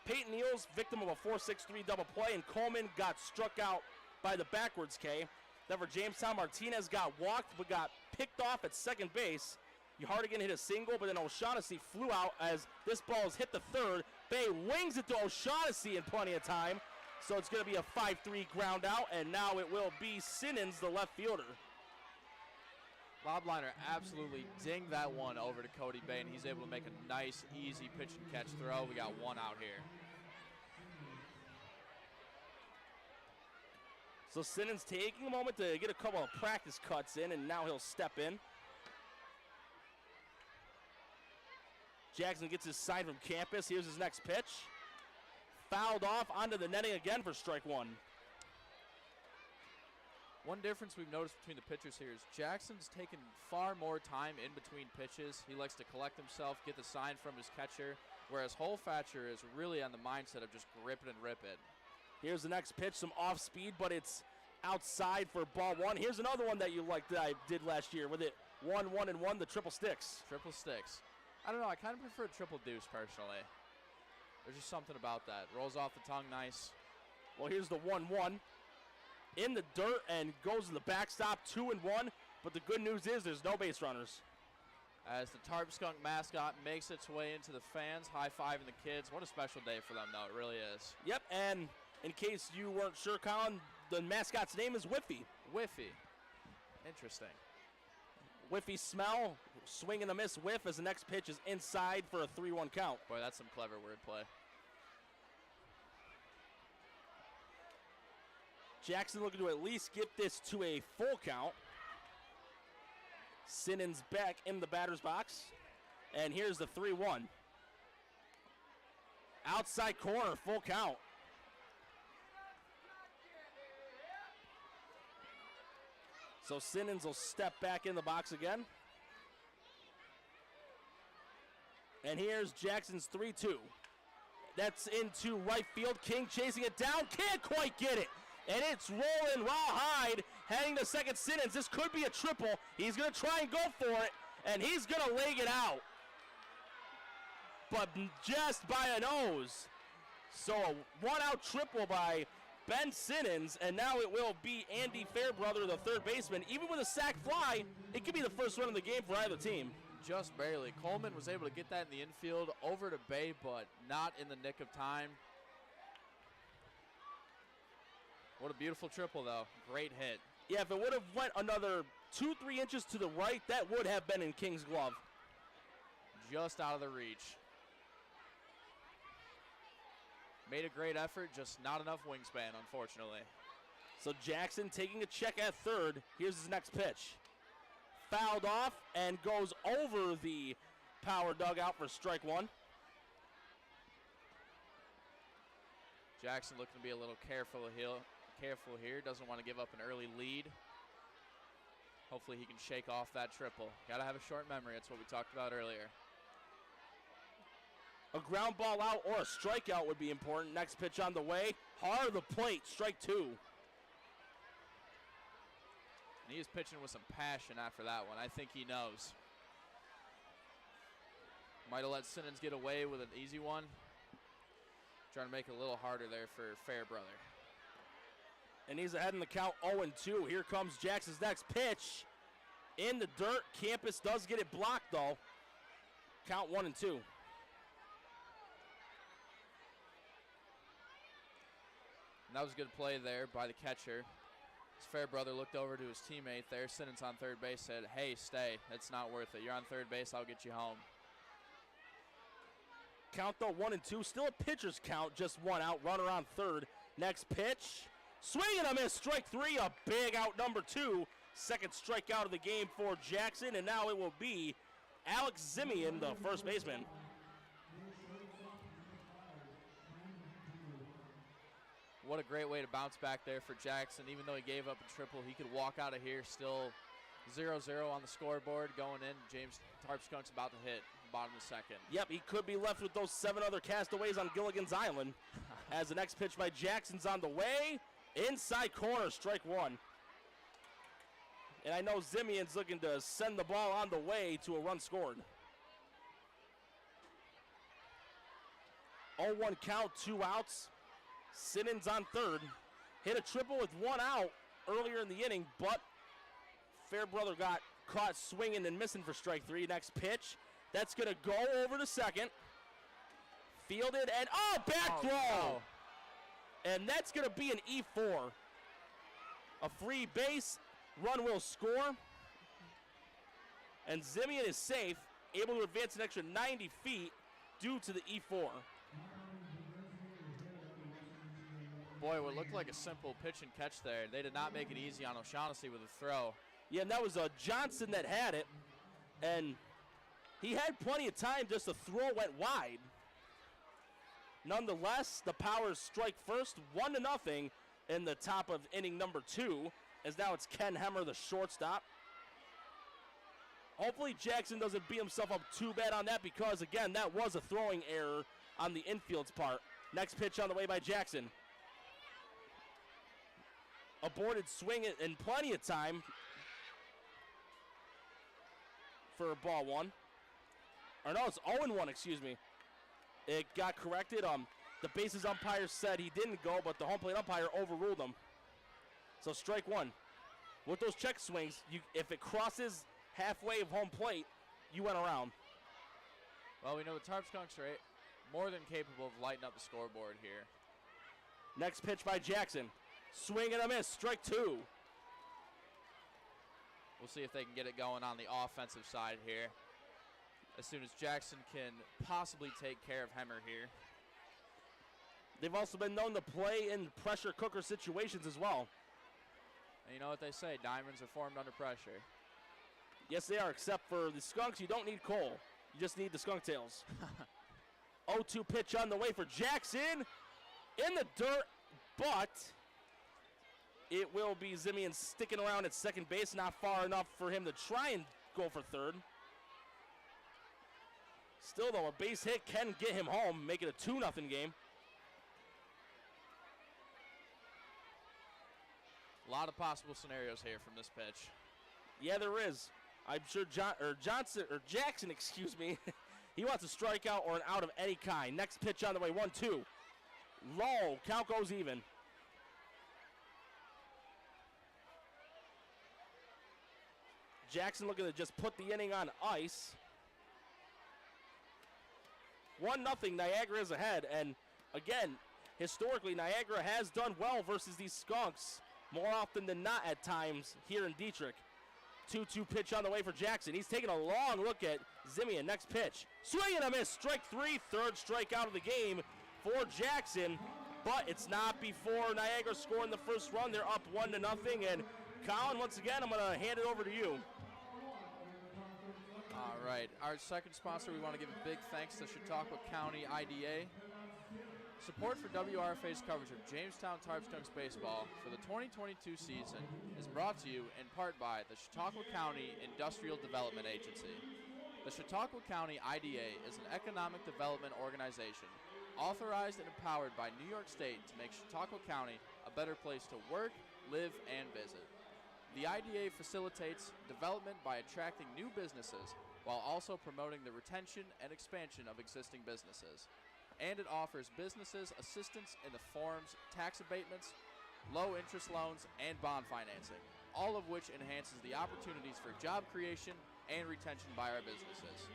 Peyton Eels, victim of a 4-6-3 double play, and Coleman got struck out by the backwards K. Then for Jamestown, Martinez got walked but got picked off at second base. Hardigan hit a single, but then O'Shaughnessy flew out as this ball has hit the third. Bay wings it to O'Shaughnessy in plenty of time. So it's going to be a 5-3 ground out, and now it will be Sinnons, the left fielder. Lobliner absolutely dinged that one over to Cody Bay, and he's able to make a nice, easy pitch and catch throw. We got 1 out here. So Sinnons taking a moment to get a couple of practice cuts in, and now he'll step in. Jackson gets his sign from campus. Here's his next pitch. Fouled off onto the netting again for strike 1. One difference we've noticed between the pitchers here is Jackson's taken far more time in between pitches. He likes to collect himself, get the sign from his catcher, whereas Holfatcher is really on the mindset of just grip it and rip it. Here's the next pitch, some off speed, but it's outside for ball 1. Here's another one that you liked that I did last year with it 1, 1, and 1, the triple sticks. Triple sticks. I don't know, I kind of prefer triple deuce personally. There's just something about that. Rolls off the tongue nice. Well, here's the 1-1 in the dirt and goes to the backstop, 2-1. But the good news is there's no base runners. As the Tarp Skunk mascot makes its way into the fans, high-fiving the kids. What a special day for them, though. It really is. Yep, and in case you weren't sure, Colin, the mascot's name is Whiffy. Whiffy. Interesting. Whiffy smell, swing and a miss whiff as the next pitch is inside for a 3-1 count. Boy, that's some clever wordplay. Jackson looking to at least get this to a full count. Sinnons back in the batter's box. And here's the 3-1. Outside corner, full count. So Sinnons will step back in the box again. And here's Jackson's 3-2. That's into right field. King chasing it down. Can't quite get it. And it's rolling rawhide, heading to second. Sinnons. This could be a triple. He's going to try and go for it, and he's going to leg it out. But just by a nose. So a one-out triple by Ben Sinnons, and now it will be Andy Fairbrother, the third baseman. Even with a sac fly, it could be the first run of the game for either team. Just barely. Coleman was able to get that in the infield over to Bay, but not in the nick of time. What a beautiful triple, though. Great hit. Yeah, if it would have went another 2-3 inches to the right, that would have been in King's glove. Just out of the reach. Made a great effort, just not enough wingspan, unfortunately. So Jackson taking a check at third. Here's his next pitch. Fouled off and goes over the power dugout for strike one. Jackson looking to be a little careful here. Doesn't want to give up an early lead. Hopefully he can shake off that triple. Got to have a short memory. That's what we talked about earlier. A ground ball out or a strikeout would be important. Next pitch on the way. Hard of the plate, strike two. And he is pitching with some passion after that one. I think he knows. Might have let Sinnons get away with an easy one. Trying to make it a little harder there for Fairbrother. And he's ahead in the count 0-2. Here comes Jackson's next pitch. In the dirt. Campus does get it blocked, though. Count 1-2. And that was a good play there by the catcher. His Fairbrother looked over to his teammate there. Sinnons on third base said, hey, stay. It's not worth it. You're on third base. I'll get you home. Count, though, 1-2. Still a pitcher's count. Just one out. Runner on third. Next pitch. Swing and a miss. Strike three. A big out, number two. Second strikeout of the game for Jackson. And now it will be Alex Zimian, the first baseman. What a great way to bounce back there for Jackson. Even though he gave up a triple, he could walk out of here still 0-0 on the scoreboard going in. James Tarp Skunks about to hit bottom of the second. Yep, he could be left with those 7 other castaways on Gilligan's Island. As the next pitch by Jackson's on the way. Inside corner, strike one. And I know Zimian's looking to send the ball on the way to a run scored. 0-1 count, 2 outs. Sinnons on third. Hit a triple with 1 out earlier in the inning, but Fairbrother got caught swinging and missing for strike three. Next pitch. That's going to go over to second. Fielded and, back throw. No. And that's going to be an E4. A free base. Run will score. And Zimian is safe, able to advance an extra 90 feet due to the E4. Boy, what looked like a simple pitch and catch there. They did not make it easy on O'Shaughnessy with a throw. Yeah, and that was Johnson that had it. And he had plenty of time, just the throw went wide. Nonetheless, the Powers strike first, 1-0 in the top of inning number 2, as now it's Ken Hemmer, the shortstop. Hopefully Jackson doesn't beat himself up too bad on that because, again, that was a throwing error on the infield's part. Next pitch on the way by Jackson. Aborted swing in plenty of time for ball one. Or no, it's 0-1, excuse me. It got corrected. The bases umpire said he didn't go, but the home plate umpire overruled him. So strike one. With those check swings, if it crosses halfway of home plate, you went around. Well, we know the Tarp Skunks are more than capable of lighting up the scoreboard here. Next pitch by Jackson. Swing and a miss, strike two. We'll see if they can get it going on the offensive side here. As soon as Jackson can possibly take care of Hemmer here. They've also been known to play in pressure cooker situations as well. And you know what they say, diamonds are formed under pressure. Yes, they are, except for the Skunks, you don't need coal. You just need the skunk tails. 0-2 pitch on the way for Jackson. In the dirt, but it will be Simeon sticking around at second base, not far enough for him to try and go for third. Still, though, a base hit can get him home, make it a 2-0 game. A lot of possible scenarios here from this pitch. Yeah, there is. I'm sure Jackson, excuse me, he wants a strikeout or an out of any kind. Next pitch on the way, 1-2. Low, count goes even. Jackson looking to just put the inning on ice. 1-0, Niagara is ahead. And again, historically, Niagara has done well versus these Skunks more often than not at times here in Dietrich. 2-2 pitch on the way for Jackson. He's taking a long look at Simeon. Next pitch. Swing and a miss. Strike 3. Third strikeout of the game for Jackson. But it's not before Niagara scoring the first run. They're up 1-0. And Colin, once again, I'm going to hand it over to you. All right. Our second sponsor, we want to give a big thanks to Chautauqua County IDA. Support for WRFA's coverage of Jamestown Tarp Skunks baseball for the 2022 season is brought to you in part by the Chautauqua County Industrial Development Agency. The Chautauqua County IDA is an economic development organization authorized and empowered by New York State to make Chautauqua County a better place to work, live, and visit. The IDA facilitates development by attracting new businesses while also promoting the retention and expansion of existing businesses. And it offers businesses assistance in the forms, tax abatements, low interest loans, and bond financing, all of which enhances the opportunities for job creation and retention by our businesses.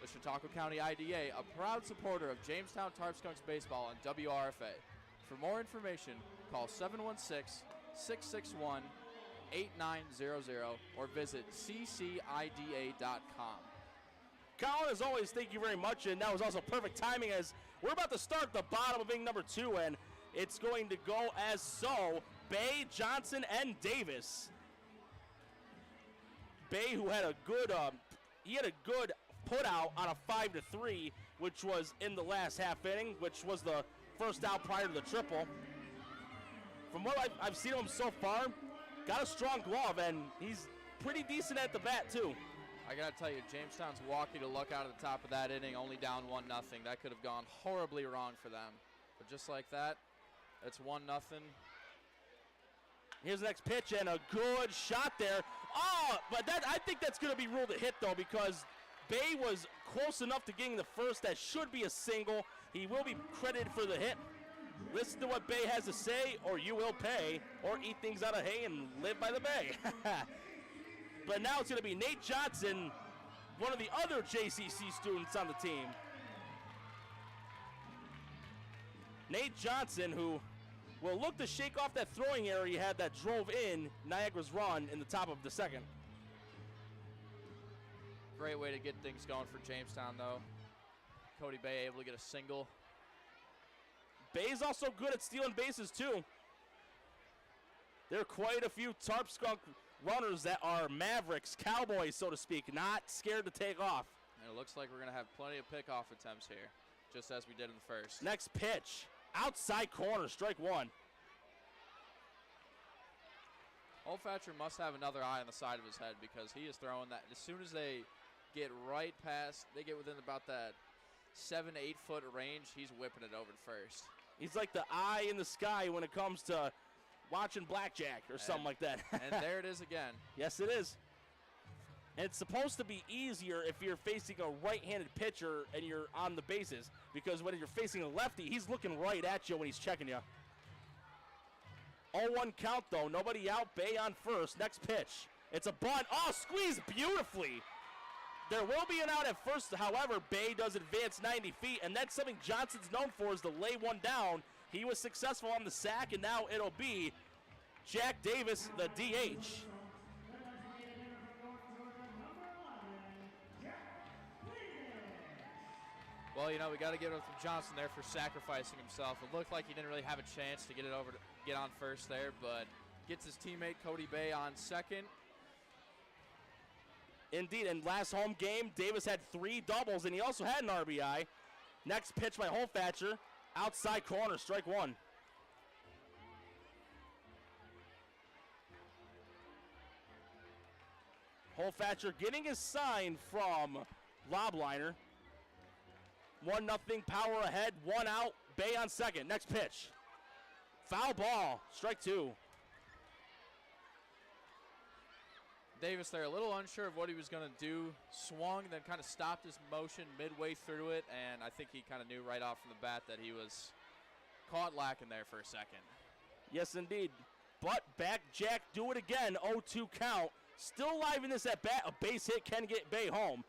The Chautauqua County IDA, a proud supporter of Jamestown Tarp Skunks baseball and WRFA. For more information, call 716-661-8900 or visit ccida.com. Colin, as always, thank you very much, and that was also perfect timing as we're about to start the bottom of inning number 2, and it's going to go as so. Bay, Johnson, and Davis. Bay, who had a good, put out on a 5-3, which was in the last half inning, which was the first out prior to the triple. From what I've seen him so far, got a strong glove, and he's pretty decent at the bat, too. I got to tell you, Jamestown's walking to luck out of the top of that inning, only down 1-0. That could have gone horribly wrong for them. But just like that, it's 1-0. Here's the next pitch, and a good shot there. Oh, but I think that's going to be ruled a hit, though, because Bay was close enough to getting the first. That should be a single. He will be credited for the hit. Listen to what Bay has to say, or you will pay, or eat things out of hay and live by the Bay. But now it's going to be Nate Johnson, one of the other JCC students on the team. Nate Johnson, who will look to shake off that throwing error he had that drove in Niagara's run in the top of the second. Great way to get things going for Jamestown, though. Cody Bay able to get a single. Bay's also good at stealing bases, too. There are quite a few Tarp Skunk runners that are Mavericks, Cowboys, so to speak, not scared to take off. And it looks like we're going to have plenty of pickoff attempts here, just as we did in the first. Next pitch, outside corner, strike 1. Olfatcher must have another eye on the side of his head because he is throwing that. As soon as they get right past, they get within about that 7-8 foot range, he's whipping it over to first. He's like the eye in the sky when it comes to watching blackjack or something like that. And there it is again. Yes, it is. And it's supposed to be easier if you're facing a right-handed pitcher and you're on the bases, because when you're facing a lefty, he's looking right at you when he's checking you. 0-1 count, though. Nobody out. Bay on first. Next pitch. It's a bunt. Oh, squeezed beautifully. There will be an out at first. However, Bay does advance 90 feet, and that's something Johnson's known for, is to lay one down. He was successful on the sack, and now it'll be Jack Davis, the DH. Well, you know, we got to give it up to Johnson there for sacrificing himself. It looked like he didn't really have a chance to get on first there, but gets his teammate Cody Bay on second. Indeed, and last home game, Davis had 3 doubles, and he also had an RBI. Next pitch by Holfatcher, outside corner, strike 1. Holfatcher getting his sign from Lobliner. 1-0, Power ahead, 1 out, Bay on second. Next pitch. Foul ball, strike 2. Davis there a little unsure of what he was going to do. Swung, then kind of stopped his motion midway through it, and I think he kind of knew right off from the bat that he was caught lacking there for a second. Yes, indeed. But back Jack, do it again, 0-2 count. Still alive in this at bat. A base hit can get Bay home.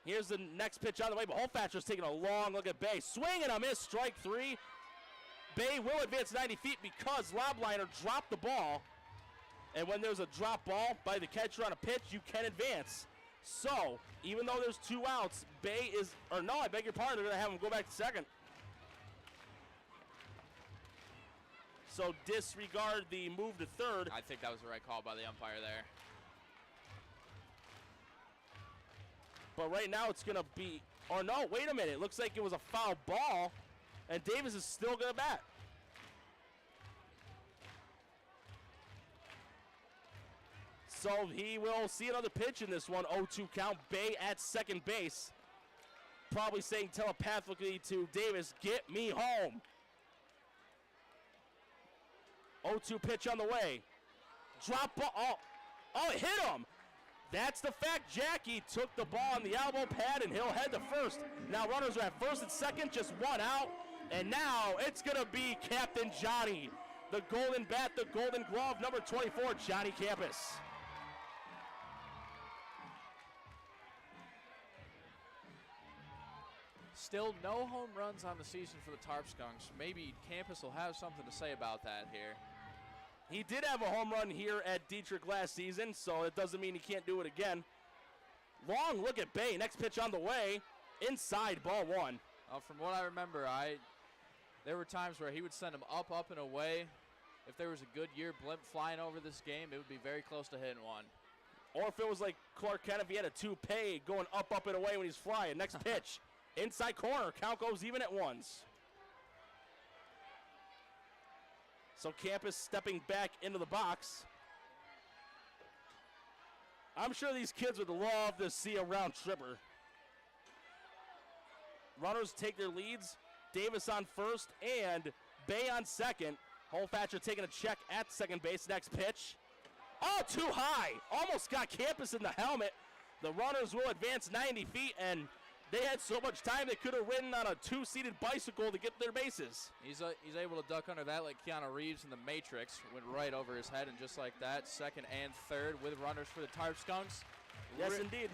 Here's the next pitch on the way, but Holfatcher's taking a long look at Bay. Swing and a miss, strike 3. Bay will advance 90 feet because Lobliner dropped the ball. And when there's a drop ball by the catcher on a pitch, you can advance. So, even though there's 2 outs, Bay is, or no, I beg your pardon, they're going to have him go back to second. So disregard the move to third. I think that was the right call by the umpire there. But right now it's going to be, or no, wait a minute. Looks like it was a foul ball, and Davis is still going to bat. So he will see another pitch in this one, 0-2 count. Bay at second base. Probably saying telepathically to Davis, get me home. 0-2 pitch on the way. Drop ball. Oh, it hit him. That's the fact. Jackie took the ball on the elbow pad, and he'll head to first. Now runners are at first and second, just 1 out. And now it's going to be Captain Johnny. The golden bat, the golden glove, number 24, Johnny Campus. Still no home runs on the season for the Tarp Skunks. Maybe Campus will have something to say about that here. He did have a home run here at Dietrich last season, so it doesn't mean he can't do it again. Long look at Bay. Next pitch on the way. Inside, ball 1. From what I remember, there were times where he would send him up, and away. If there was a good year blimp flying over this game, it would be very close to hitting one. Or if it was like Clark Kent, if he had a toupee going up, and away when he's flying. Next pitch. Inside corner. Count goes even at 1s. So Campus stepping back into the box. I'm sure these kids would love to see a round tripper. Runners take their leads. Davis on first and Bay on second. Holfatcher taking a check at second base. Next pitch. Oh, too high. Almost got Campus in the helmet. The runners will advance 90 feet, and they had so much time they could have ridden on a 2-seated bicycle to get their bases. He's able to duck under that like Keanu Reeves in The Matrix. Went right over his head, and just like that, second and third with runners for the Tarp Skunks. Yes, indeed.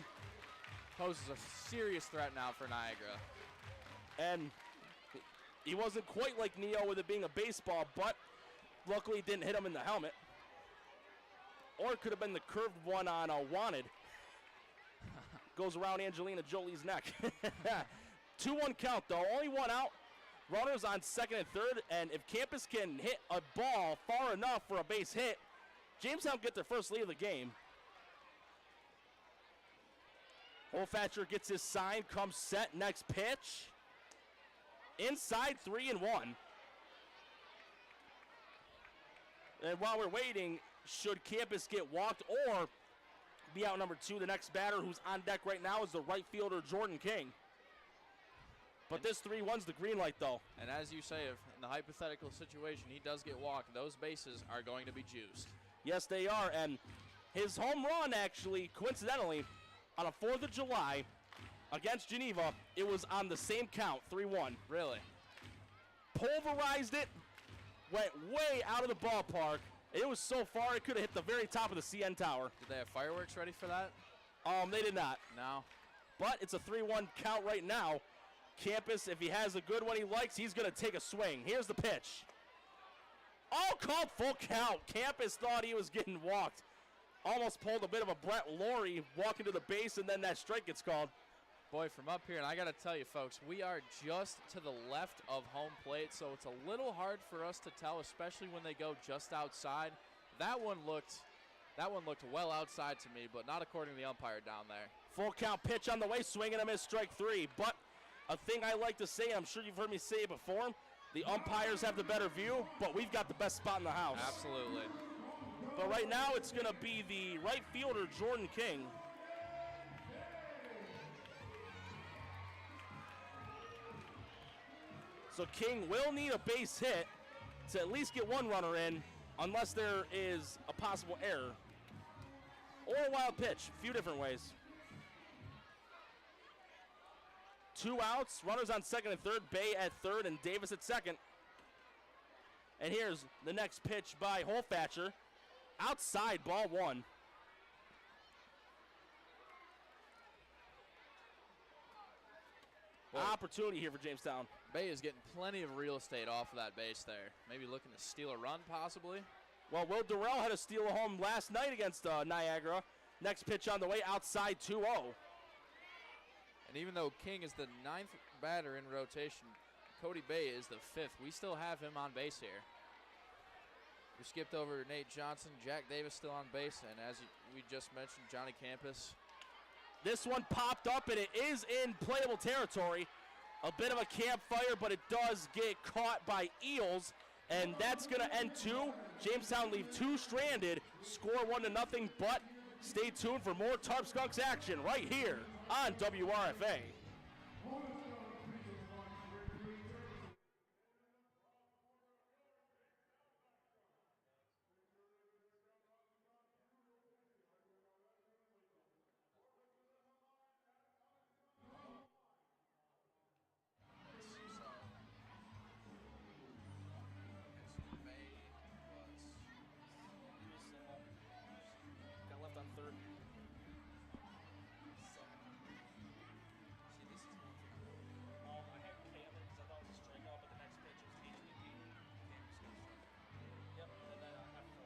Poses a serious threat now for Niagara. And he wasn't quite like Neo with it being a baseball, but luckily it didn't hit him in the helmet. Or it could have been the curved one on Wanted. Goes around Angelina Jolie's neck. 2-1 count, though. Only 1 out. Runners on second and third. And if Campus can hit a ball far enough for a base hit, Jamestown get their first lead of the game. Holfatcher gets his sign, comes set, next pitch. Inside, 3-1. And while we're waiting, should Campus get walked or be out number 2, the next batter who's on deck right now is the right fielder, Jordan King. But this 3-1's the green light, though. And as you say, if in the hypothetical situation he does get walked, those bases are going to be juiced. Yes, they are. And his home run, actually, coincidentally, on a 4th of July against Geneva, it was on the same count, 3-1. Really? Pulverized it, went way out of the ballpark. It was so far it could have hit the very top of the CN Tower. Did they have fireworks ready for that? They did not. No. But it's a 3-1 count right now. Campus, if he has a good one he likes, he's going to take a swing. Here's the pitch. Oh, called full count. Campus thought he was getting walked. Almost pulled a bit of a Brett Laurie walking to the base, and then that strike gets called. Boy, from up here, and I got to tell you, folks, we are just to the left of home plate, so it's a little hard for us to tell, especially when they go just outside. That one looked well outside to me, but not according to the umpire down there. Full count pitch on the way, swing and a miss, strike 3. But a thing I like to say, I'm sure you've heard me say it before, the umpires have the better view, but we've got the best spot in the house. Absolutely. But right now it's going to be the right fielder, Jordan King. So King will need a base hit to at least get one runner in, unless there is a possible error. Or a wild pitch, a few different ways. 2 outs, runners on second and third, Bay at third and Davis at second. And here's the next pitch by Holfatcher. Outside, ball 1. Boy. Opportunity here for Jamestown. Bay is getting plenty of real estate off of that base there. Maybe looking to steal a run, possibly. Well, Will Durrell had a steal a home last night against Niagara. Next pitch on the way, outside 2-0. And even though King is the 9th batter in rotation, Cody Bay is the 5th. We still have him on base here. We skipped over Nate Johnson, Jack Davis still on base, and as we just mentioned, Johnny Campus. This one popped up, and it is in playable territory. A bit of a campfire, but it does get caught by Eels, and that's going to end 2. Jamestown leave 2 stranded, score 1-0, but stay tuned for more Tarp Skunks action right here on WRFA. Got left on third. I had Cam because I thought it was a strikeout, but the next pitch was HBP. Yep, and then after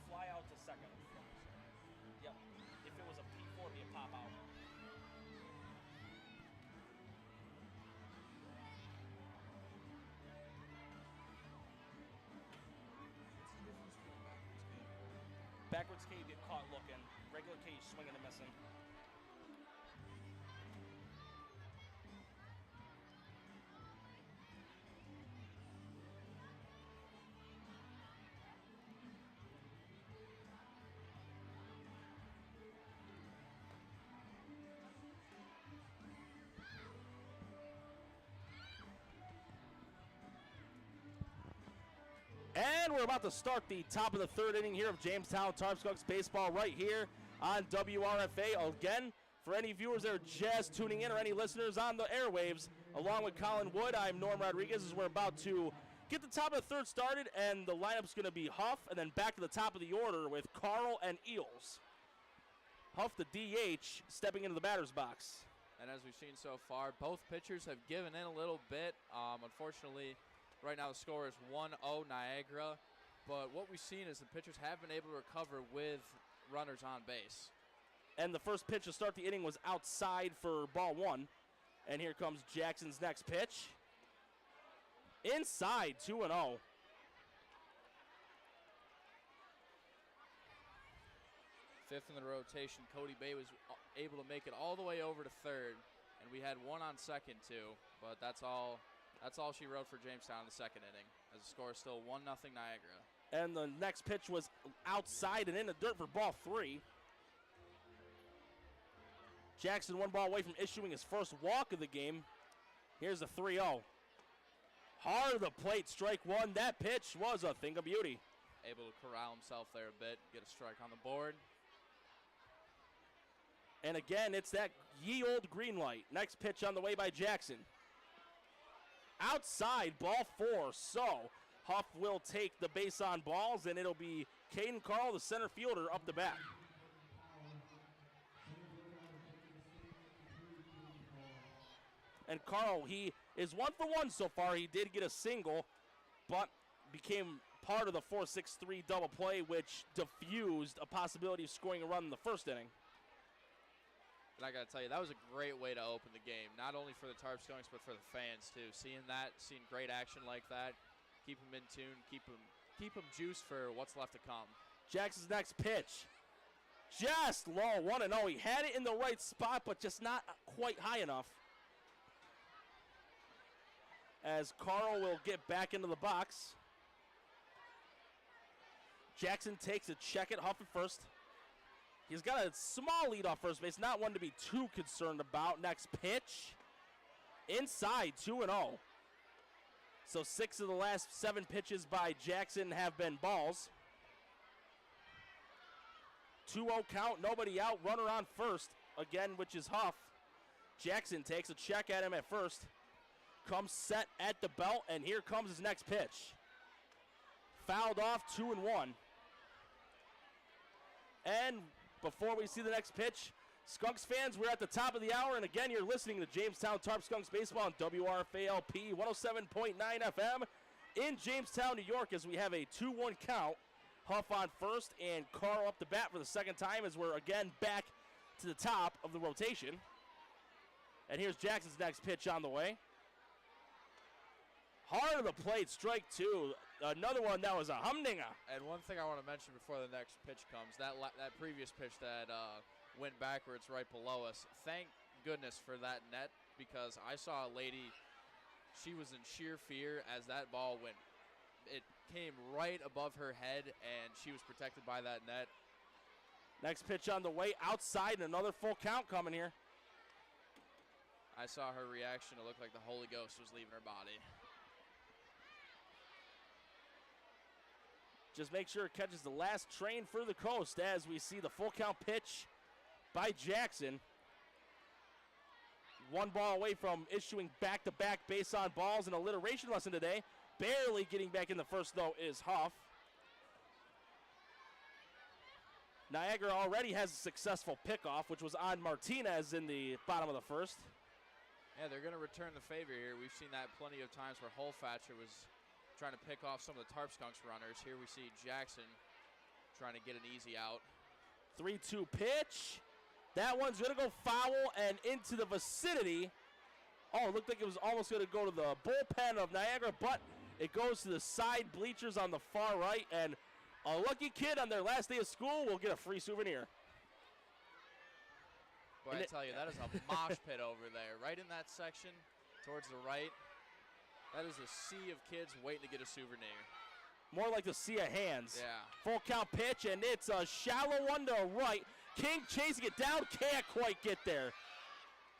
fly out to second. Yep. If it was a P4, it'd be a pop out. Backwards K, you get caught looking. Regular K, you swinging and missing. And we're about to start the top of the 3rd inning here of Jamestown Tarp Skunks baseball right here on WRFA. Again, for any viewers that are just tuning in or any listeners on the airwaves, along with Colin Wood, I'm Norm Rodriguez as we're about to get the top of the 3rd started, and the lineup's going to be Huff, and then back to the top of the order with Carl and Eels. Huff, the DH, stepping into the batter's box. And as we've seen so far, both pitchers have given in a little bit. Unfortunately, right now the score is 1-0 Niagara, but what we've seen is the pitchers have been able to recover with runners on base. And the first pitch to start the inning was outside for ball 1. And here comes Jackson's next pitch. Inside, 2-0. Fifth in the rotation, Cody Bay was able to make it all the way over to third, and we had one on second too, but that's all she wrote for Jamestown in the second inning, as the score is still 1-0 Niagara. And the next pitch was outside and in the dirt for ball 3. Jackson 1 ball away from issuing his first walk of the game. Here's the 3-0. Hard of the plate, strike 1. That pitch was a thing of beauty. Able to corral himself there a bit, get a strike on the board. And again, it's that ye old green light. Next pitch on the way by Jackson. Outside, ball 4. So Huff will take the base on balls, and it'll be Caden Carl, the center fielder, up the bat. And Carl, he is 1 for 1 so far. He did get a single, but became part of the 4-6-3 double play, which diffused a possibility of scoring a run in the first inning. And I got to tell you, that was a great way to open the game, not only for the Tarp Skunks, but for the fans, too. Seeing great action like that, keep them in tune, keep them juiced for what's left to come. Jackson's next pitch. Just low, 1-0. He had it in the right spot, but just not quite high enough. As Carl will get back into the box. Jackson takes a check at Huff at first. He's got a small lead off first base, not one to be too concerned about. Next pitch, inside, 2-0. So 6 of the last 7 pitches by Jackson have been balls. 2-0 count, nobody out, runner on first, again, which is Huff. Jackson takes a check at him at first, comes set at the belt, and here comes his next pitch. Fouled off, 2-1. And before we see the next pitch, Skunks fans, we're at the top of the hour, and again, you're listening to Jamestown Tarp Skunks Baseball on WRFALP 107.9 FM in Jamestown, New York, as we have a 2-1 count. Huff on first, and Carl up the bat for the second time as we're again back to the top of the rotation. And here's Jackson's next pitch on the way. Hard of the plate, strike 2. Another one that was a humdinger. And one thing I want to mention before the next pitch comes, that previous pitch that went backwards right below us, thank goodness for that net, because I saw a lady, she was in sheer fear as that ball went. It came right above her head, and she was protected by that net. Next pitch on the way, outside, and another full count coming here. I saw her reaction. It looked like the Holy Ghost was leaving her body. Just make sure it catches the last train for the coast as we see the full count pitch by Jackson. 1 ball away from issuing back-to-back base on balls. An alliteration lesson today. Barely getting back in the first, though, is Huff. Niagara already has a successful pickoff, which was on Martinez in the bottom of the first. Yeah, they're going to return the favor here. We've seen that plenty of times where Holfatcher was trying to pick off some of the Tarp Skunks runners. Here we see Jackson trying to get an easy out. 3-2 pitch. That one's going to go foul and into the vicinity. Oh, it looked like it was almost going to go to the bullpen of Niagara, but it goes to the side bleachers on the far right, and a lucky kid on their last day of school will get a free souvenir. Boy, I tell you, that is a mosh pit over there. Right in that section, towards the right, that is a sea of kids waiting to get a souvenir. More like the sea of hands. Yeah. Full count pitch, and it's a shallow one to right. King chasing it down, can't quite get there.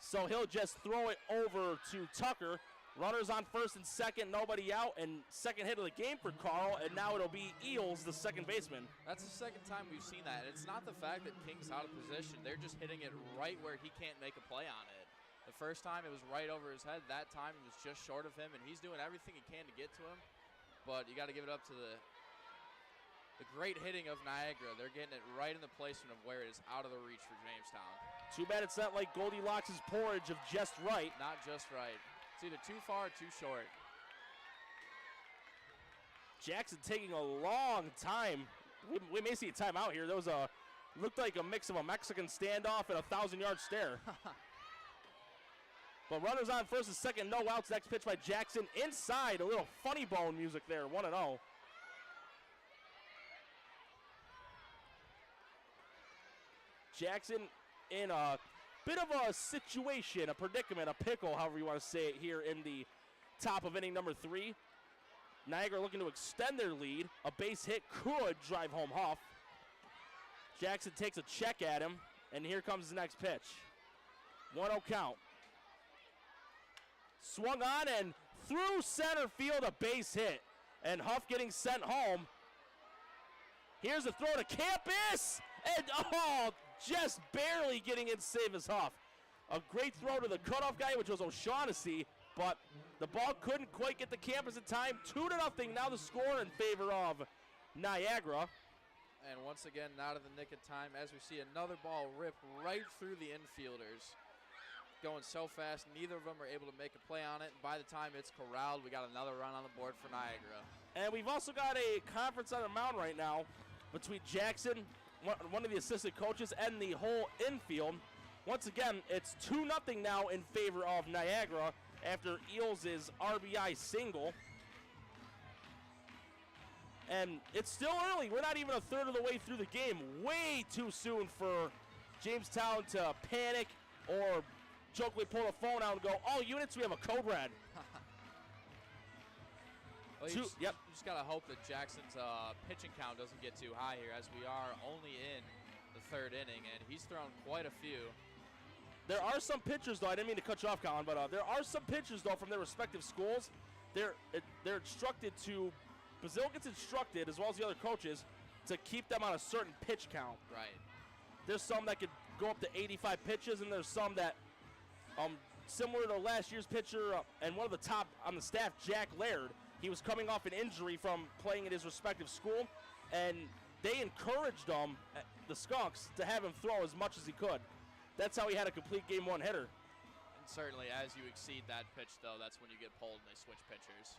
So he'll just throw it over to Tucker. Runners on first and second, nobody out, and second hit of the game for Carl, and now it'll be Eels, the second baseman. That's the second time we've seen that. It's not the fact that King's out of position. They're just hitting it right where he can't make a play on it. The first time it was right over his head. That time it was just short of him, and he's doing everything he can to get to him. But you got to give it up to the great hitting of Niagara. They're getting it right in the placement of where it is out of the reach for Jamestown. Too bad it's not like Goldilocks' porridge of just right. Not just right. It's either too far or too short. Jackson taking a long time. We may see a timeout here. There was looked like a mix of a Mexican standoff and a 1,000-yard stare. But runners on first and second, no outs. Next pitch by Jackson inside. A little funny bone music there, 1-0. Jackson in a bit of a situation, a predicament, a pickle, however you want to say it, here in the top of inning number 3. Niagara looking to extend their lead. A base hit could drive home Huff. Jackson takes a check at him, and here comes the next pitch. 1-0 count. Swung on and through center field, a base hit. And Huff getting sent home. Here's a throw to Campus, and just barely getting in save as Huff. A great throw to the cutoff guy, which was O'Shaughnessy, but the ball couldn't quite get the Campus in time. 2-0 now the score in favor of Niagara. And once again, out of the nick of time, as we see another ball rip right through the infielders. Going so fast, neither of them are able to make a play on it. And by the time it's corralled, we got another run on the board for Niagara. And we've also got a conference on the mound right now between Jackson, one of the assistant coaches, and the whole infield. Once again, it's 2-0 now in favor of Niagara after Eels' RBI single. And it's still early. We're not even a third of the way through the game. Way too soon for Jamestown to panic or jokingly pull the phone out and go, all units, we have a code red. Well, you just got to hope that Jackson's pitching count doesn't get too high here, as we are only in the third inning, and he's thrown quite a few. There are some pitchers, though. I didn't mean to cut you off, Colin, but there are some pitchers, though, from their respective schools. They're instructed to, Brazil gets instructed, as well as the other coaches, to keep them on a certain pitch count. Right. There's some that could go up to 85 pitches, and there's some that, similar to last year's pitcher, and one of the top on the staff, Jack Laird, he was coming off an injury from playing at his respective school, and they encouraged him, the Skunks, to have him throw as much as he could. That's how he had a complete game one hitter. And certainly, as you exceed that pitch, though, that's when you get pulled and they switch pitchers.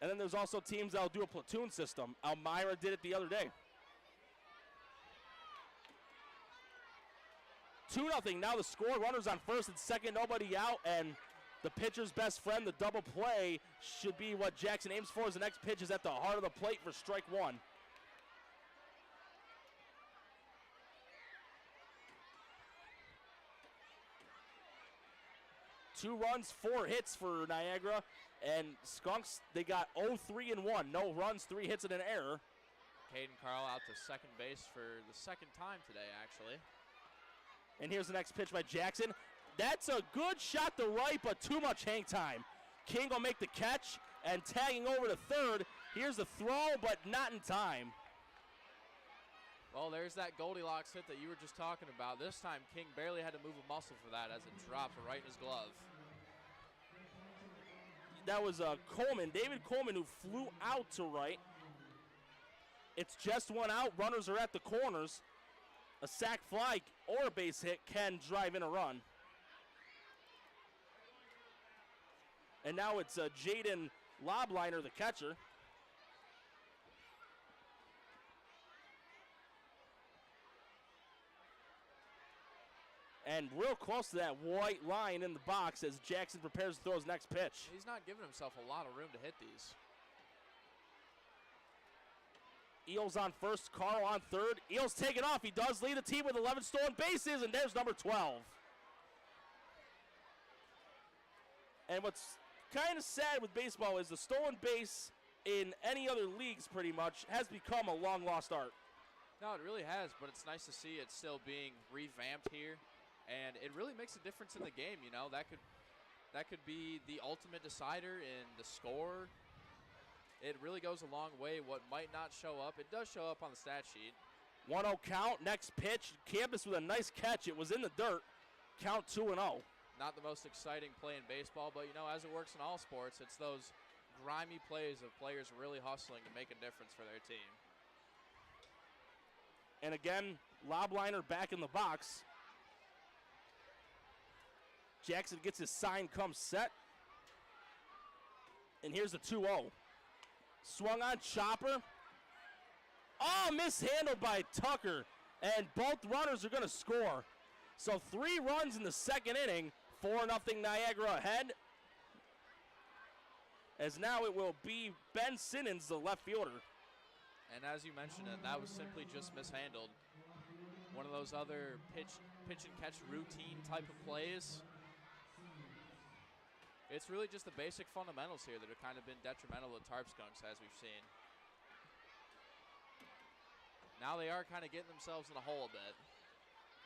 And then there's also teams that'll do a platoon system. Elmira did it the other day. 2-0. Now the score. Runners on first and second, nobody out, and the pitcher's best friend, the double play, should be what Jackson aims for as the next pitch is at the heart of the plate for strike one. Two runs, 4 hits for Niagara, and Skunks, they got 0-3-1. No runs, 3 hits, and an error. Caden Carl out to second base for the second time today, actually. And here's the next pitch by Jackson. That's a good shot to right, but too much hang time. King will make the catch, and tagging over to third. Here's the throw, but not in time. Well, there's that Goldilocks hit that you were just talking about. This time, King barely had to move a muscle for that as it dropped right in his glove. That was Coleman, David Coleman, who flew out to right. It's just one out. Runners are at the corners. A sac fly or a base hit can drive in a run. And now it's Jaden Lobliner, the catcher. And real close to that white line in the box as Jackson prepares to throw his next pitch. He's not giving himself a lot of room to hit these. Eels on first, Carl on third. Eels taking off. He does lead the team with 11 stolen bases, and there's number 12. And what's kind of sad with baseball is the stolen base in any other leagues pretty much has become a long-lost art. No, it really has, but it's nice to see it still being revamped here. And it really makes a difference in the game, you know. That could be the ultimate decider in the score. It really goes a long way. What might not show up, it does show up on the stat sheet. 1-0 count, next pitch. Campus with a nice catch. It was in the dirt. Count 2-0. Not the most exciting play in baseball, but, you know, as it works in all sports, it's those grimy plays of players really hustling to make a difference for their team. And again, Lobliner back in the box. Jackson gets his sign, comes set. And here's the 2-0. Swung on, chopper. Oh, mishandled by Tucker. And both runners are going to score. So 3 runs in the second inning. 4-0 Niagara ahead. As now it will be Ben Simmons, the left fielder. And as you mentioned it, that was simply just mishandled. One of those other pitch and catch routine type of plays. It's really just the basic fundamentals here that have kind of been detrimental to Tarp Skunks, as we've seen. Now they are kind of getting themselves in a hole a bit.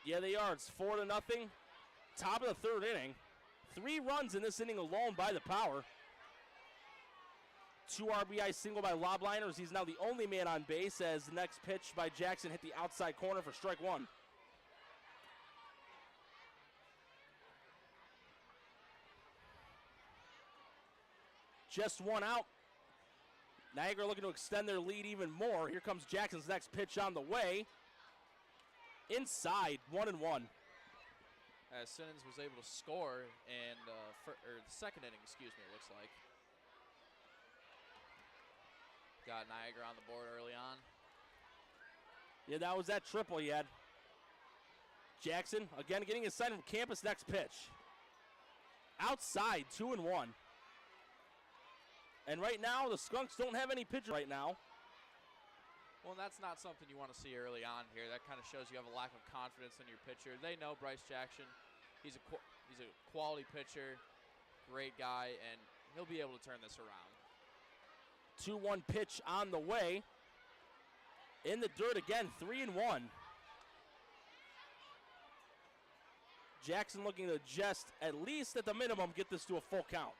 Yeah, they are. It's 4-0. Top of the third inning. 3 runs in this inning alone by the power. 2 RBI single by Lobliner as he's now the only man on base as the next pitch by Jackson hit the outside corner for strike 1. Just 1 out. Niagara looking to extend their lead even more. Here comes Jackson's next pitch on the way. Inside, 1-1. As Simmons was able to score in the second inning, excuse me, it looks like. got Niagara on the board early on. Yeah, that was that triple he had. Jackson, again, getting his sign from campus. Next pitch. Outside, 2-1. And right now, the Skunks don't have any pitcher right now. Well, that's not something you want to see early on here. That kind of shows you have a lack of confidence in your pitcher. They know Bryce Jackson. He's a quality pitcher, great guy, and he'll be able to turn this around. 2-1 pitch on the way. In the dirt again, 3-1. Jackson looking to just, at least at the minimum, get this to a full count.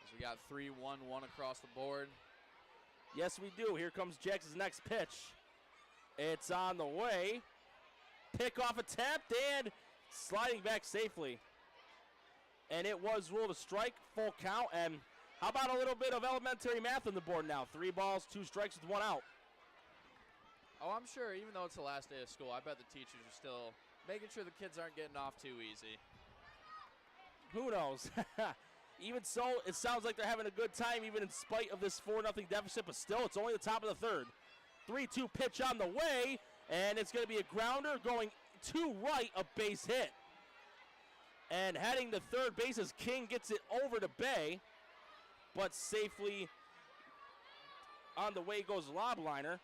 As we got 3-1-1 across the board. Yes, we do. Here comes Jackson's next pitch. It's on the way. Pickoff attempt and sliding back safely. And it was ruled a strike, full count. And how about a little bit of elementary math on the board now? 3 balls, 2 strikes with 1 out. Oh, I'm sure even though it's the last day of school, I bet the teachers are still making sure the kids aren't getting off too easy. Who knows? Even so, it sounds like they're having a good time even in spite of this 4-0 deficit, but still, it's only the top of the third. 3-2 pitch on the way, and it's going to be a grounder going to right, a base hit. And heading to third base as King gets it over to Bay, but safely on the way goes Lobliner.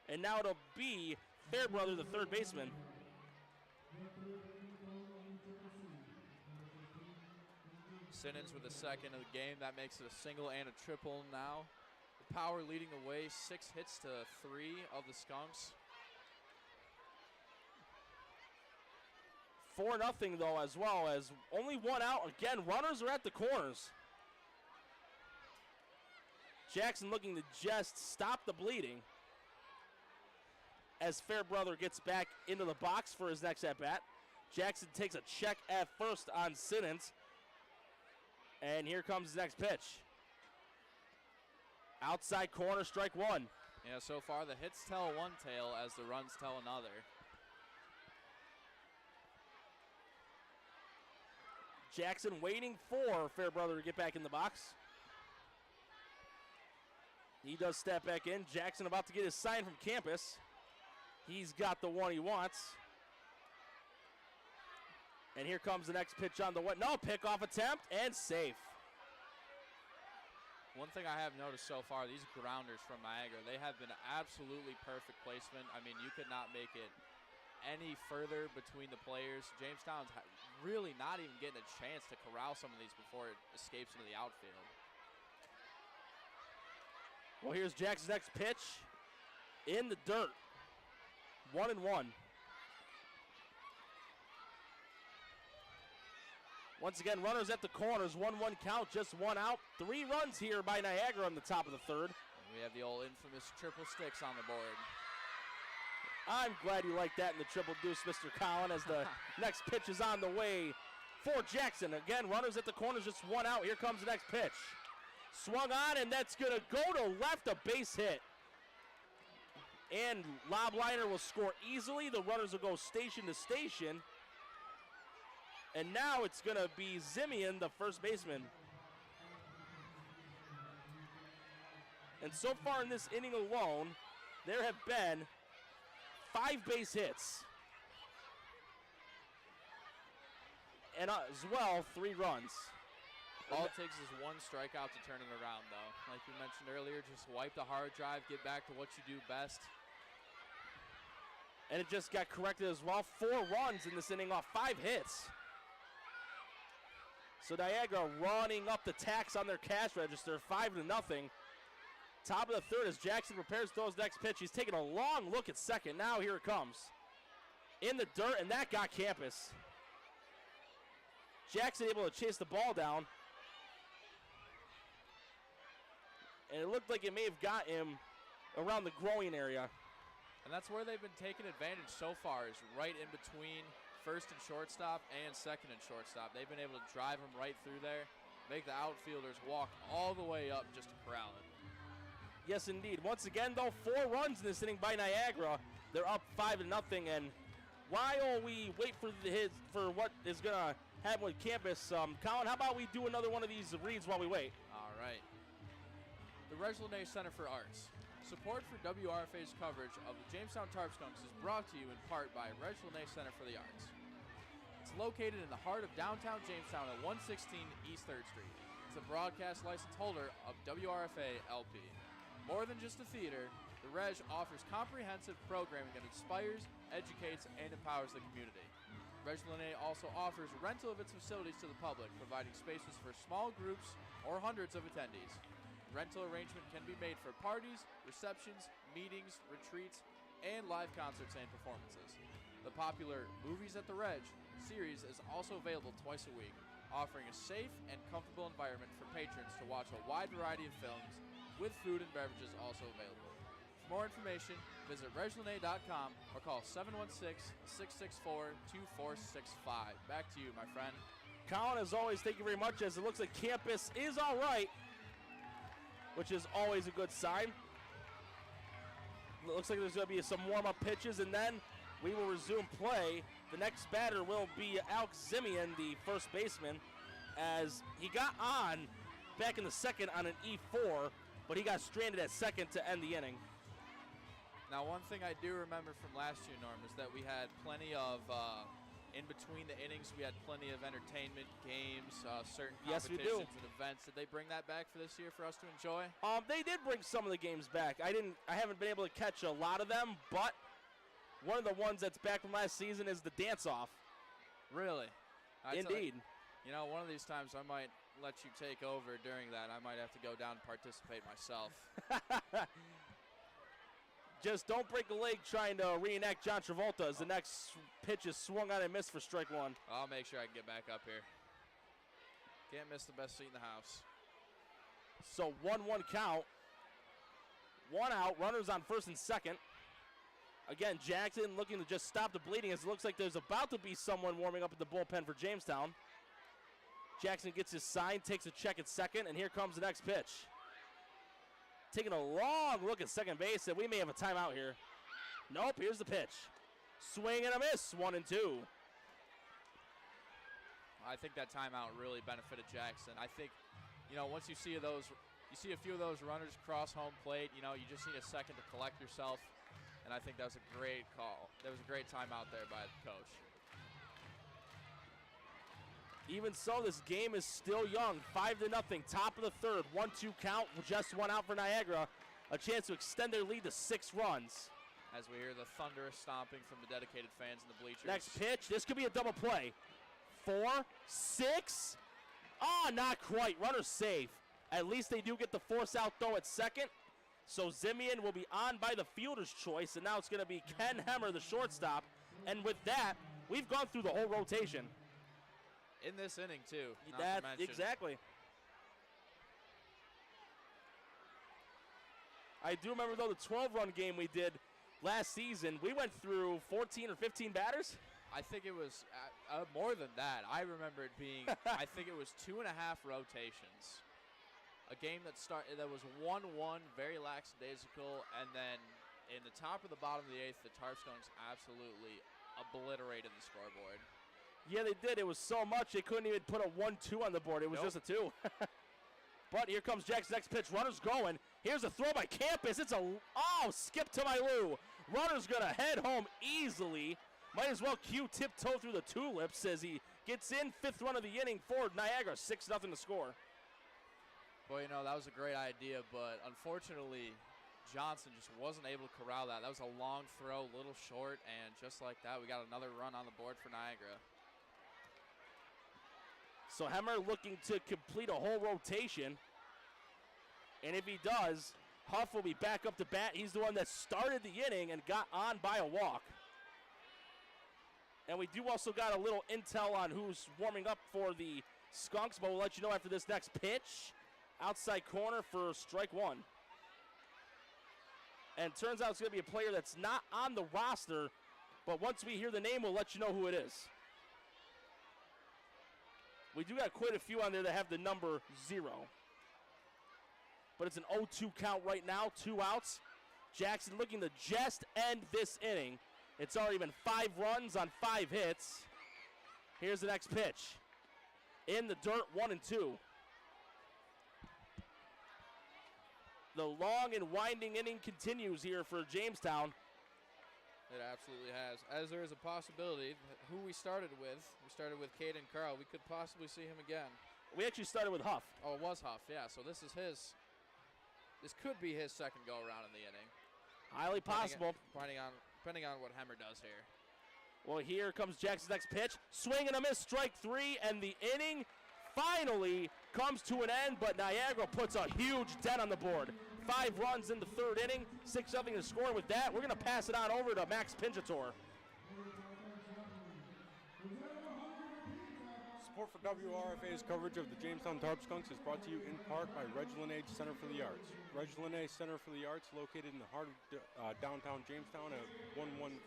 And now it'll be Fairbrother, the third baseman. Simmons with the second of the game. That makes it a single and a triple now. The Power leading the way, 6 hits to 3 of the Skunks. 4-0 though, as well, as only 1 out. Again, runners are at the corners. Jackson looking to just stop the bleeding as Fairbrother gets back into the box for his next at-bat. Jackson takes a check at first on Simmons. And here comes the next pitch. Outside corner, strike 1. Yeah, so far the hits tell one tale as the runs tell another. Jackson waiting for Fairbrother to get back in the box. He does step back in. Jackson about to get his sign from campus. He's got the one he wants. And here comes the next pitch on the way. No, pickoff attempt and safe. One thing I have noticed so far, these grounders from Niagara, they have been absolutely perfect placement. I mean, you could not make it any further between the players. Jamestown's really not even getting a chance to corral some of these before it escapes into the outfield. Well, here's Jackson's next pitch in the dirt. 1-1. Once again, runners at the corners, 1-1 count, just 1 out. 3 runs here by Niagara on the top of the third. And we have the old infamous triple sticks on the board. I'm glad you like that in the triple deuce, Mr. Collin, as the next pitch is on the way for Jackson. Again, runners at the corners, just 1 out. Here comes the next pitch. Swung on, and that's going to go to left, a base hit. And Lobliner will score easily. The runners will go station to station. And now it's going to be Zimian, the first baseman. And so far in this inning alone, there have been 5 base hits. And as well, 3 runs. All it takes is 1 strikeout to turn it around, though. Like we mentioned earlier, just wipe the hard drive, get back to what you do best. And it just got corrected as well. 4 runs in this inning off 5 hits. So Niagara running up the tax on their cash register, 5-0. Top of the third as Jackson prepares to throw his next pitch. He's taking a long look at second. Now here it comes. In the dirt, and that got campus. Jackson able to chase the ball down. And it looked like it may have got him around the groin area. And that's where they've been taking advantage so far, is right in between first and shortstop and second and shortstop. They've been able to drive them right through there, make the outfielders walk all the way up just to corral it. Yes, indeed. Once again, though, 4 runs in this inning by Niagara. They're up 5-0, and while we wait for what is going to having with campus. Colin, how about we do another one of these reads while we wait? All right. The Reginald A. Center for Arts. Support for WRFA's coverage of the Jamestown Tarp Skunks is brought to you in part by Reginald A. Center for the Arts. It's located in the heart of downtown Jamestown at 116 East 3rd Street. It's a broadcast license holder of WRFA LP. More than just a theater, the Reg offers comprehensive programming that inspires, educates, and empowers the community. Reginald A. also offers rental of its facilities to the public, providing spaces for small groups or hundreds of attendees. Rental arrangement can be made for parties, receptions, meetings, retreats, and live concerts and performances. The popular Movies at the Reg series is also available twice a week, offering a safe and comfortable environment for patrons to watch a wide variety of films, with food and beverages also available. For more information, visit reginalda.com or call 716-664-2465. Back to you, my friend. Colin, as always, thank you very much, as it looks like campus is all right, which is always a good sign. It looks like there's going to be some warm-up pitches, and then we will resume play. The next batter will be Alex Simeon, the first baseman, as he got on back in the second on an E4, but he got stranded at second to end the inning. Now, one thing I do remember from last year, Norm, is that we had plenty of, in between the innings, we had plenty of entertainment, games, certain Yes, we competitions do. and events. Did they bring that back for this year for us to enjoy? They did bring some of the games back. I haven't been able to catch a lot of them, but one of the ones that's back from last season is the dance-off. Really? Indeed. You know, one of these times I might let you take over during that. I might have to go down and participate myself. Just don't break a leg trying to reenact John Travolta as the next pitch is swung on and missed for strike one. I'll make sure I can get back up here. Can't miss the best seat in the house. So 1-1 count. One out, runners on first and second. Again, Jackson looking to just stop the bleeding, as it looks like there's about to be someone warming up at the bullpen for Jamestown. Jackson gets his sign, takes a check at second, and here comes the next pitch. Taking a long look at second base, and we may have a timeout here. Nope, here's the pitch. Swing and a miss, 1-2. I think that timeout really benefited Jackson. I think, you know, once you see a few of those runners cross home plate, you know, you just need a second to collect yourself. And I think that was a great call. That was a great timeout there by the coach. Even so, this game is still young. 5-0, top of the third. 1-2 count, just one out for Niagara. A chance to extend their lead to 6 runs. As we hear the thunderous stomping from the dedicated fans in the bleachers. Next pitch, this could be a double play. 4, 6. Ah, not quite. Runner's safe. At least they do get the force out, though, at second. So Simeon will be on by the fielder's choice, and now it's going to be Ken Hemmer, the shortstop. And with that, we've gone through the whole rotation. In this inning, too. Exactly. I do remember, though, the 12-run game we did last season. We went through 14 or 15 batters. I think it was more than that. I remember it being, I think it was 2.5 rotations. A game that was 1-1, very lackadaisical, and then in the top or the bottom of the 8th, the Tarp Skunks absolutely obliterated the scoreboard. Yeah, they did. It was so much they couldn't even put a 1-2 on the board. It was just a 2. But here comes Jack's next pitch. Runner's going. Here's a throw by Campus. It's skip to my Lou. Runner's going to head home easily. Might as well cue tiptoe through the tulips as he gets in. 5th run of the inning for Niagara. 6-0 to score. Boy, you know, that was a great idea, but unfortunately, Johnson just wasn't able to corral that. That was a long throw, a little short, and just like that, we got another run on the board for Niagara. So Hemmer looking to complete a whole rotation. And if he does, Huff will be back up to bat. He's the one that started the inning and got on by a walk. And we do also got a little intel on who's warming up for the Skunks, but we'll let you know after this next pitch. Outside corner for strike one. And turns out it's going to be a player that's not on the roster, but once we hear the name, we'll let you know who it is. We do got quite a few on there that have the number 0. But it's an 0-2 count right now, 2 outs. Jackson looking to just end this inning. It's already been 5 runs on 5 hits. Here's the next pitch. in the dirt, 1-2. The long and winding inning continues here for Jamestown. It absolutely has. As there is a possibility, who we started with Caden Carl. We could possibly see him again. We actually started with Huff. Oh, it was Huff, yeah. So this is his. This could be his second go-around in the inning. Highly possible. Depending on what Hemmer does here. Well, here comes Jackson's next pitch. Swing and a miss, strike 3, and the inning finally comes to an end, but Niagara puts a huge dent on the board. 5 runs in the third inning, 6-0 to score. With that, we're going to pass it on over to Max Pinchator. Support for WRFA's coverage of the Jamestown Tarp Skunks is brought to you in part by Reg Linnaeus Center for the Arts. Reg Linnaeus Center for the Arts, located in the heart of downtown Jamestown at 113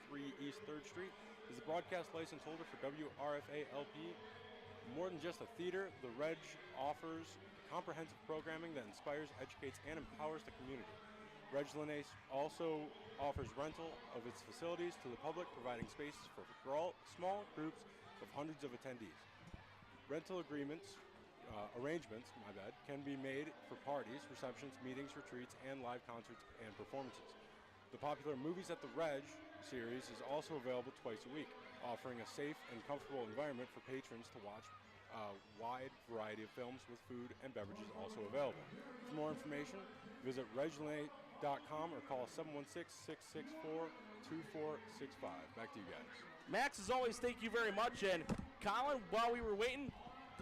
East 3rd Street, is the broadcast license holder for WRFA LP. More than just a theater, the Reg offers comprehensive programming that inspires, educates, and empowers the community. Reg Linnaeus also offers rental of its facilities to the public, providing spaces for small groups of hundreds of attendees. Rental arrangements can be made for parties, receptions, meetings, retreats, and live concerts and performances. The popular Movies at the Reg series is also available twice a week, offering a safe and comfortable environment for patrons to watch a wide variety of films with food and beverages also available. For more information, visit reglinnaeus.com or call 716-664-2465. Back to you guys. Max, as always, thank you very much. And Colin, while we were waiting,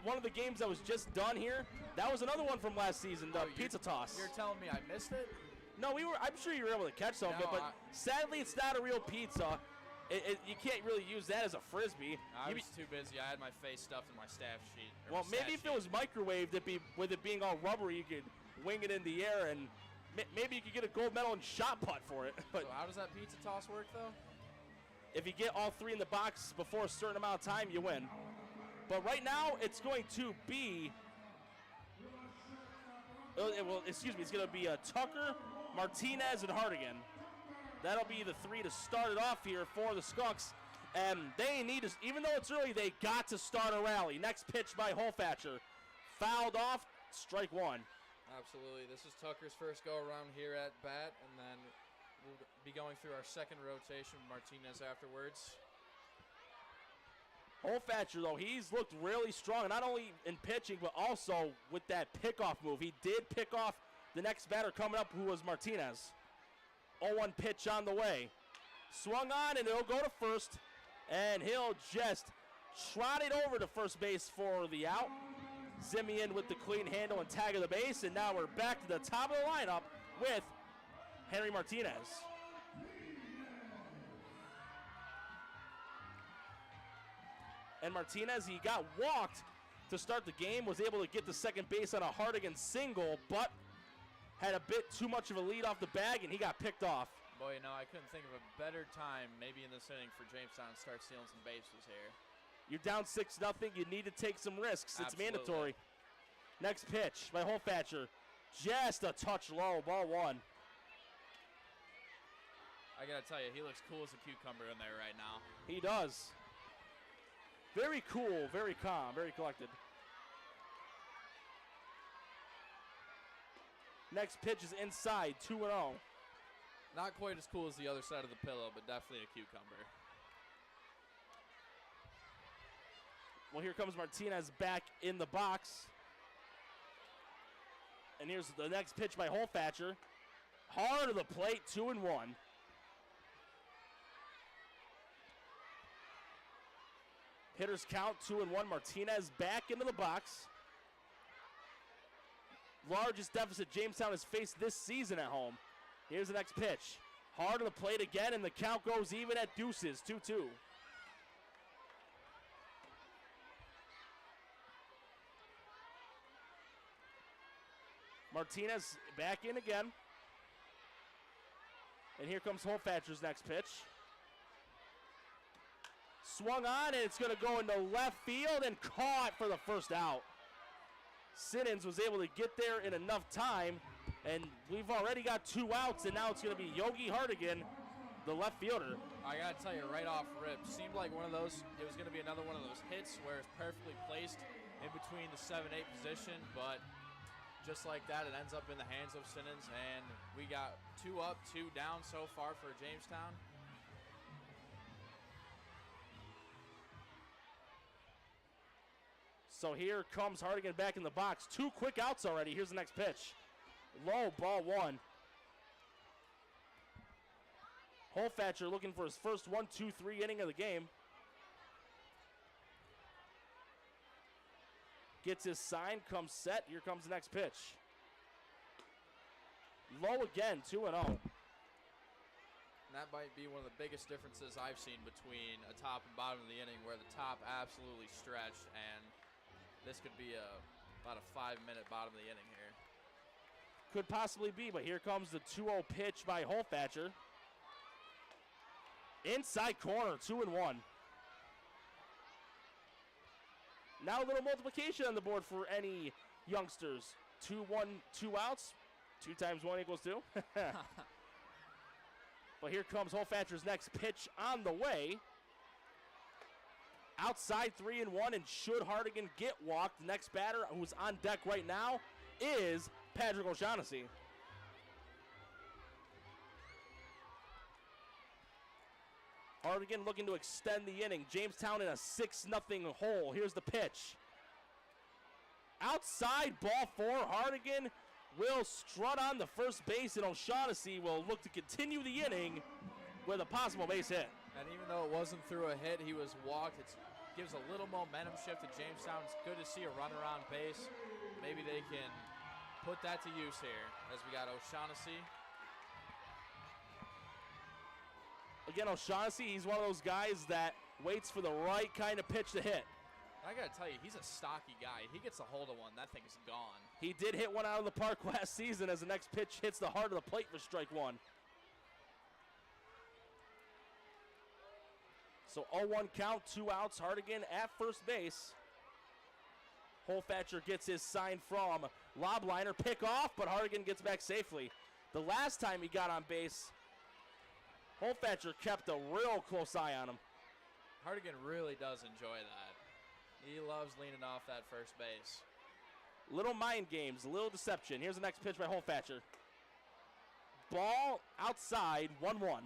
one of the games that was just done here, that was another one from last season, the pizza toss. You're telling me I missed it? No, I'm sure you were able to catch some of it, but sadly it's not a real pizza. You can't really use that as a Frisbee. I was too busy. I had my face stuffed in my staff sheet. Well, maybe if it was microwaved, with it being all rubbery, you could wing it in the air, and maybe you could get a gold medal in shot put for it. But so how does that pizza toss work, though? If you get all 3 in the box before a certain amount of time, you win. But right now, it's going to be, it's going to be Tucker, Martinez, and Hardigan. That'll be the 3 to start it off here for the Skunks. And they need to, even though it's early, they got to start a rally. Next pitch by Holfatcher. Fouled off, strike 1. Absolutely. This is Tucker's first go-around here at bat, and then we'll be going through our second rotation with Martinez afterwards. Holfatcher, though, he's looked really strong, not only in pitching, but also with that pickoff move. He did pick off the next batter coming up, who was Martinez. 0-1 pitch on the way. Swung on, and it'll go to first, and he'll just trot it over to first base for the out. Simeon with the clean handle and tag of the base, and now we're back to the top of the lineup with Henry Martinez. And Martinez, he got walked to start the game, was able to get to second base on a Hardigan single, but had a bit too much of a lead off the bag, and he got picked off. Boy, I couldn't think of a better time maybe in this inning for Jamestown to start stealing some bases here. You're down 6-0. You need to take some risks. It's Absolutely. mandatory. Next pitch by Holfatcher. Just a touch low, ball 1. I got to tell you, he looks cool as a cucumber in there right now. He does. Very cool, very calm, very collected. Next pitch is inside, 2-0. Not quite as cool as the other side of the pillow, but definitely a cucumber. Well, here comes Martinez back in the box. And here's the next pitch by Holfatcher. Hard to the plate, 2-1. Hitters count 2-1. Martinez back into the box. Largest deficit Jamestown has faced this season at home. Here's the next pitch. Hard to the plate again, and the count goes even at deuces, 2-2. Martinez back in again. And here comes Holfatcher's next pitch. Swung on, and it's going to go into left field and caught for the first out. Siddons was able to get there in enough time, and we've already got 2 outs, and now it's going to be Yogi Hardigan, the left fielder. I got to tell you, right off rip, seemed like one of those, it was going to be another one of those hits where it's perfectly placed, in between the 7-8 position, but just like that, it ends up in the hands of Simmons, and we got 2 up, 2 down so far for Jamestown. So here comes Hardigan back in the box. 2 quick outs already. Here's the next pitch. Low, ball 1. Holfatcher looking for his first 1-2-3 inning of the game. Gets his sign, comes set. Here comes the next pitch. Low again, 2-0. And that might be one of the biggest differences I've seen between a top and bottom of the inning, where the top absolutely stretched, and this could be about a 5-minute bottom of the inning here. Could possibly be, but here comes the 2-0 pitch by Holfatcher. Inside corner, 2-1. Now a little multiplication on the board for any youngsters. 2-1, 2 outs. 2 times 1 equals 2. But here comes Holfatcher's next pitch on the way. Outside 3-1, and should Hardigan get walked, the next batter who's on deck right now is Patrick O'Shaughnessy. Hardigan looking to extend the inning. Jamestown in a 6-0 hole. Here's the pitch. Outside, ball 4. Hardigan will strut on the first base, and O'Shaughnessy will look to continue the inning with a possible base hit. And even though it wasn't through a hit, he was walked. It gives a little momentum shift to Jamestown. It's good to see a runner on base. Maybe they can put that to use here as we got O'Shaughnessy. Again, O'Shaughnessy, he's one of those guys that waits for the right kind of pitch to hit. I got to tell you, he's a stocky guy. He gets a hold of one, that thing is gone. He did hit one out of the park last season as the next pitch hits the heart of the plate for strike 1. So 0-1 count, 2 outs. Hardigan at first base. Holfatcher gets his sign from Lobliner. Pick off, but Hardigan gets back safely. The last time he got on base, Holfatcher kept a real close eye on him. Hardigan really does enjoy that. He loves leaning off that first base. Little mind games, a little deception. Here's the next pitch by Holfatcher. Ball outside, 1-1. Boy,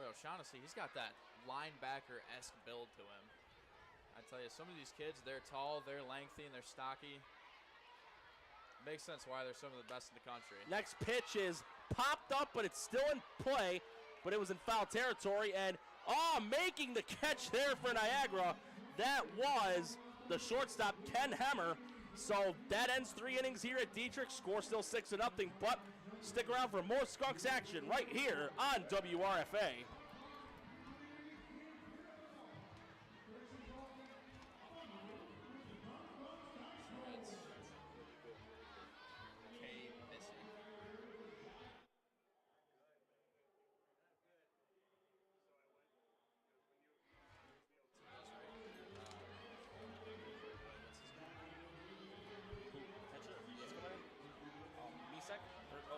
O'Shaughnessy, he's got that linebacker-esque build to him. I tell you, some of these kids, they're tall, they're lengthy, and they're stocky. Makes sense why they're some of the best in the country. Next pitch is popped up, but it's still in play, but it was in foul territory, and making the catch there for Niagara. That was the shortstop, Ken Hemmer. So that ends 3 innings here at Dietrich. Score still 6-0, but stick around for more Skunks action right here on WRFA.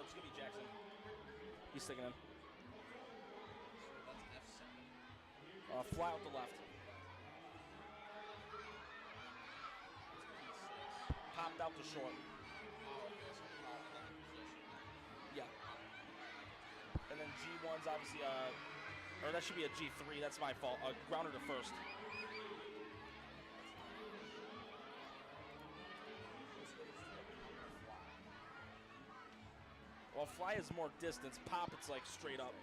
It's going to be Jackson. He's sticking in. Fly out the left. Popped out to short. Yeah. And then G1's obviously, or that should be a G3. That's my fault. Grounder to first. Well, fly is more distance. Pop, it's like straight up.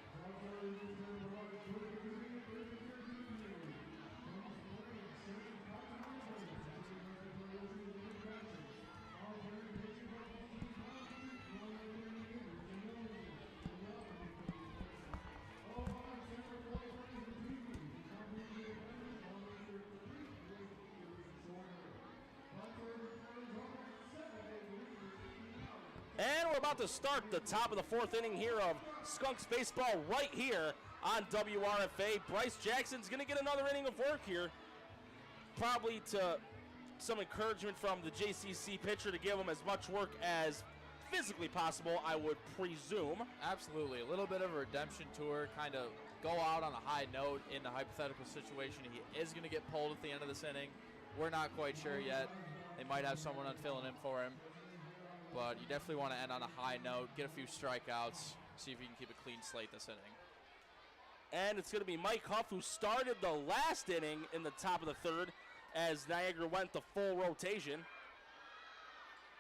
And we're about to start the top of the 4th inning here of Skunks baseball right here on WRFA. Bryce Jackson's going to get another inning of work here. Probably to some encouragement from the JCC pitcher to give him as much work as physically possible, I would presume. Absolutely. A little bit of a redemption tour, kind of go out on a high note in the hypothetical situation. He is going to get pulled at the end of this inning. We're not quite sure yet. They might have someone filling in for him. But you definitely want to end on a high note, get a few strikeouts, see if you can keep a clean slate this inning. And it's going to be Mike Huff, who started the last inning in the top of the third as Niagara went to full rotation.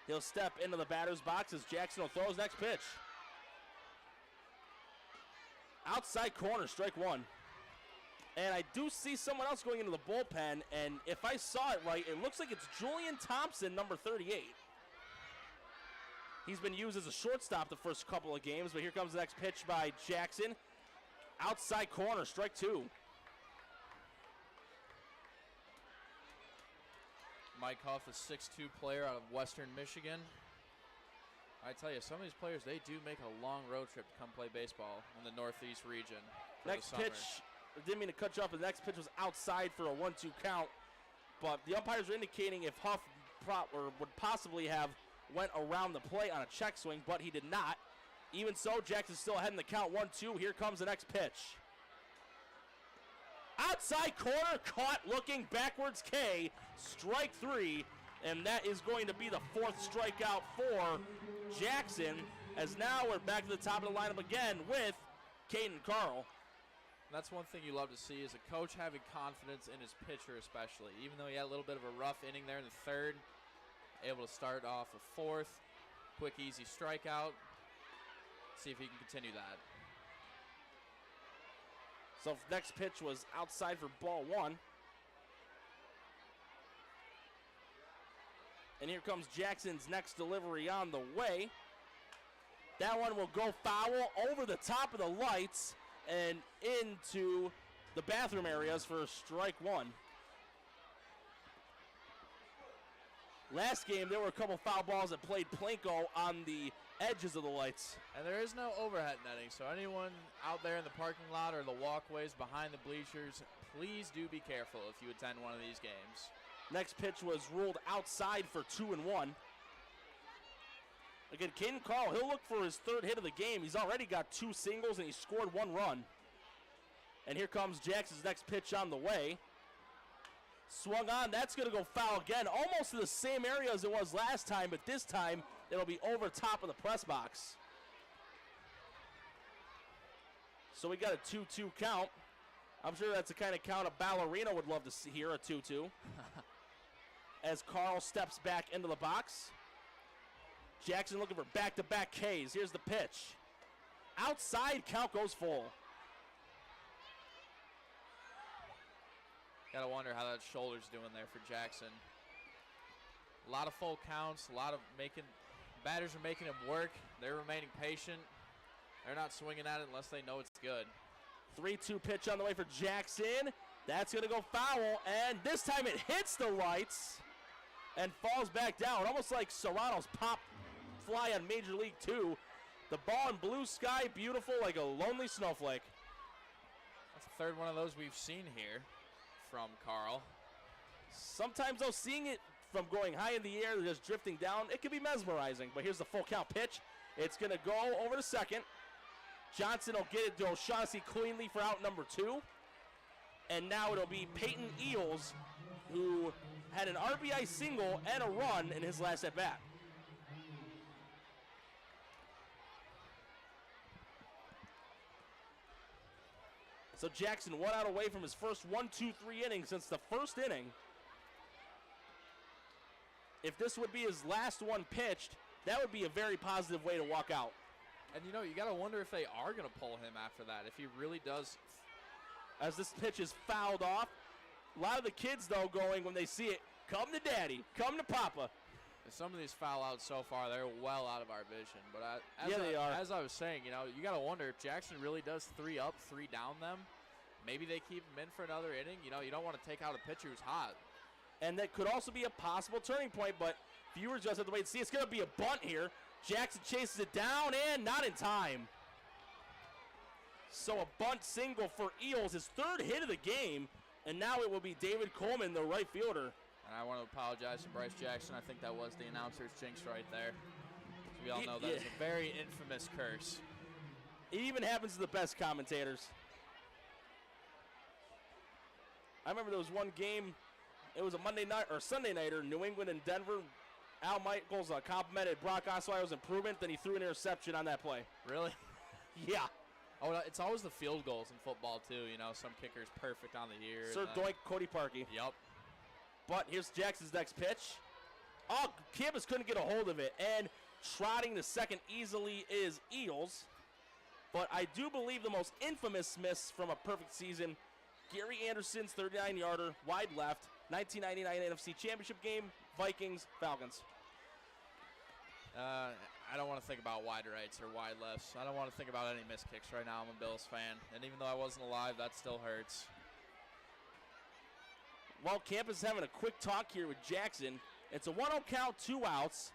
He'll step into the batter's box as Jackson will throw his next pitch. Outside corner, strike one. And I do see someone else going into the bullpen, and if I saw it right, it looks like it's Julian Thompson, number 38. He's been used as a shortstop the first couple of games, but here comes the next pitch by Jackson. Outside corner, strike two. Mike Huff, a 6'2" player out of Western Michigan. I tell you, some of these players, they do make a long road trip to come play baseball in the Northeast region. Next pitch, didn't mean to cut you off, but the next pitch was outside for a 1-2 count. But the umpires are indicating if Huff would possibly have went around the plate on a check swing, but he did not. Even so, Jackson's still ahead in the count, 1-2. Here comes the next pitch. Outside corner, caught, looking backwards K, strike three, and that is going to be the fourth strikeout for Jackson, as now we're back to the top of the lineup again with Caden Carl. That's one thing you love to see, is a coach having confidence in his pitcher especially. Even though he had a little bit of a rough inning there in the third, able to start off a fourth, quick, easy strikeout. See if he can continue that. So next pitch was outside for ball one. And here comes Jackson's next delivery on the way. That one will go foul over the top of the lights and into the bathroom areas for strike one. Last game, there were a couple foul balls that played Plinko on the edges of the lights. And there is no overhead netting, so anyone out there in the parking lot or the walkways behind the bleachers, please do be careful if you attend one of these games. Next pitch was ruled outside for 2-1. Again, Caden Carl, he'll look for his third hit of the game. He's already got 2 singles and he scored 1 run. And here comes Jackson's next pitch on the way. Swung on, that's going to go foul again, almost to the same area as it was last time, but this time it'll be over top of the press box. So we got a 2-2 count. I'm sure that's the kind of count a ballerina would love to see here, a 2-2. As Carl steps back into the box. Jackson looking for back-to-back Ks. Here's the pitch. Outside, count goes full. Gotta wonder how that shoulder's doing there for Jackson. A lot of full counts, a lot of batters are making him work. They're remaining patient. They're not swinging at it unless they know it's good. 3-2 pitch on the way for Jackson. That's going to go foul, and this time it hits the lights and falls back down, almost like Serrano's pop fly on Major League 2. The ball in blue sky, beautiful, like a lonely snowflake. That's the third one of those we've seen here from Carl. Sometimes, though, seeing it from going high in the air, just drifting down, it can be mesmerizing. But here's the full count pitch. It's going to go over to second. Johnson will get it to O'Shaughnessy cleanly for out number 2. And now it'll be Peyton Eels, who had an RBI single and a run in his last at-bat. So Jackson 1 out away from his first 1-2-3 inning since the first inning. If this would be his last one pitched, that would be a very positive way to walk out. And you know, you got to wonder if they are going to pull him after that, if he really does. As this pitch is fouled off, a lot of the kids, though, going when they see it, come to daddy, come to papa. Some of these foul outs so far, they're well out of our vision. But they are. As I was saying, you know, you got to wonder if Jackson really does 3 up, 3 down them. Maybe they keep him in for another inning. You know, you don't want to take out a pitcher who's hot. And that could also be a possible turning point, but viewers just have to wait and see. It's going to be a bunt here. Jackson chases it down and not in time. So a bunt single for Eels, his third hit of the game, and now it will be David Coleman, the right fielder. And I want to apologize to Bryce Jackson. I think that was the announcer's jinx right there. So We all know that is a very infamous curse. It even happens to the best commentators. I remember there was one game, it was a Monday night or Sunday nighter, New England and Denver. Al Michaels complimented Brock Osweiler's improvement, then he threw an interception on that play. Really? Yeah. Oh, it's always the field goals in football, too. You know, some kicker's perfect on the year. Sir Doink, Cody Parkey. Yep. But here's Jackson's next pitch. Oh, Campus couldn't get a hold of it. And trotting the second easily is Eels. But I do believe the most infamous miss from a perfect season, Gary Anderson's 39-yarder, wide left, 1999 NFC Championship game, Vikings, Falcons. I don't want to think about wide rights or wide lefts. I don't want to think about any missed kicks right now. I'm a Bills fan. And even though I wasn't alive, that still hurts. Well, Campus is having a quick talk here with Jackson. It's a 1-0 count, 2 outs.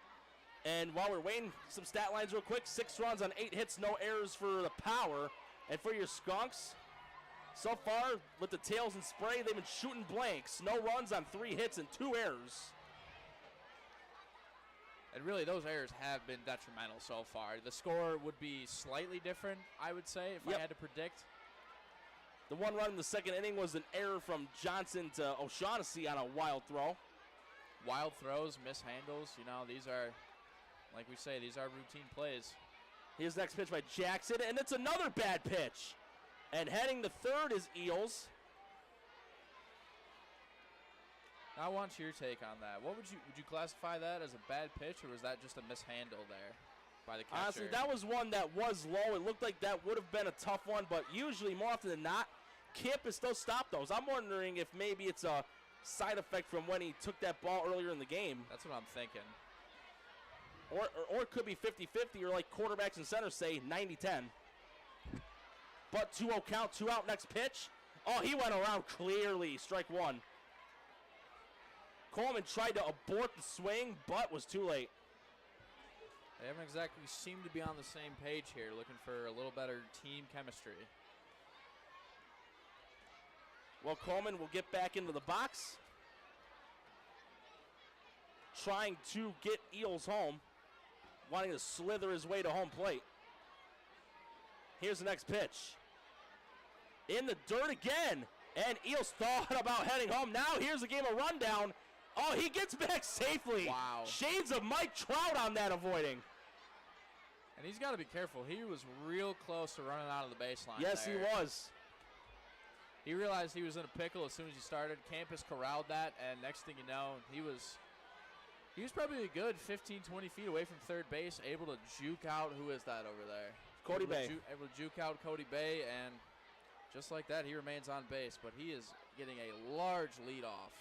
And while we're waiting, some stat lines real quick. 6 runs on 8 hits, no errors for the Power. And for your Skunks, so far with the tails and spray, they've been shooting blanks. No runs on 3 hits and 2 errors. And really, those errors have been detrimental so far. The score would be slightly different, I would say, if I had to predict. The 1 run in the second inning was an error from Johnson to O'Shaughnessy on a wild throw. Wild throws, mishandles, you know, these are, like we say, these are routine plays. Here's the next pitch by Jackson, and it's another bad pitch. And heading to third is Eels. I want your take on that. Would you classify that as a bad pitch, or was that just a mishandle there by the catcher? Honestly, that was one that was low. It looked like that would have been a tough one, but usually, more often than not, Campus does stop those. I'm wondering if maybe it's a side effect from when he took that ball earlier in the game. That's what I'm thinking. Or it could be 50-50, or like quarterbacks and centers say, 90-10. But 2-0 count, 2 out, next pitch. Oh, he went around clearly, strike 1. Coleman tried to abort the swing, but was too late. They haven't exactly seemed to be on the same page here, looking for a little better team chemistry. Well, Coleman will get back into the box, trying to get Eels home, wanting to slither his way to home plate. Here's the next pitch. In the dirt again, and Eels thought about heading home. Now here's the game of rundown. Oh, he gets back safely. Wow. Shades of Mike Trout on that avoiding. And he's got to be careful. He was real close to running out of the baseline. Yes, there. he was. He realized he was in a pickle as soon as he started. Campus corralled that, and next thing you know, he was probably a good 15, 20 feet away from third base, able to juke out. Who is that over there? Cody Bay. Able to juke out Cody Bay, and just like that, he remains on base. But he is getting a large lead off.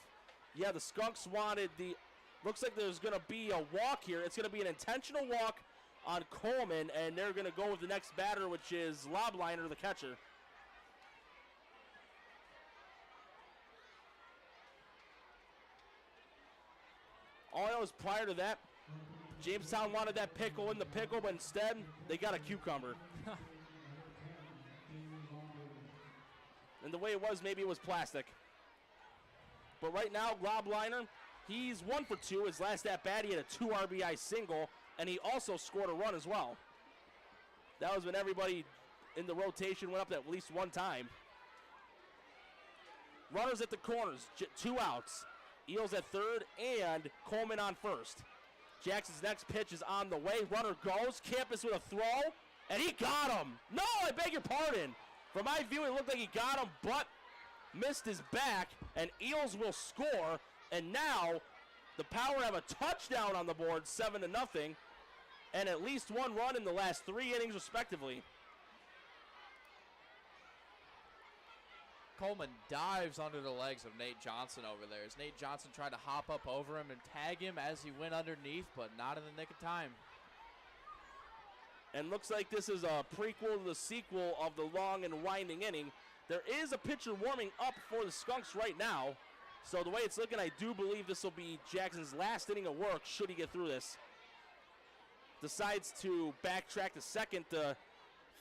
Yeah, the Skunks wanted looks like there's going to be a walk here. It's going to be an intentional walk on Coleman, and they're going to go with the next batter, which is Lobliner, the catcher. All I know is prior to that, Jamestown wanted that pickle in the pickle, but instead they got a cucumber. And the way it was, maybe it was plastic. But right now, Lobliner, he's 1 for 2. His last at-bat, he had a 2 RBI single, and he also scored a run as well. That was when everybody in the rotation went up at least one time. Runners at the corners, 2 outs. Eels at third, and Coleman on first. Jackson's next pitch is on the way. Runner goes. Campus with a throw, and he got him. No, I beg your pardon. From my view, it looked like he got him, but missed his back, and Eels will score. And now the Power have a touchdown on the board, 7-0, and at least 1 run in the last 3 innings, respectively. Coleman dives under the legs of Nate Johnson over there as Nate Johnson tried to hop up over him and tag him as he went underneath, but not in the nick of time. And looks like this is a prequel to the sequel of the long and winding inning. There is a pitcher warming up for the Skunks right now. So the way it's looking, I do believe this will be Jackson's last inning of work should he get through this. Decides to backtrack to second to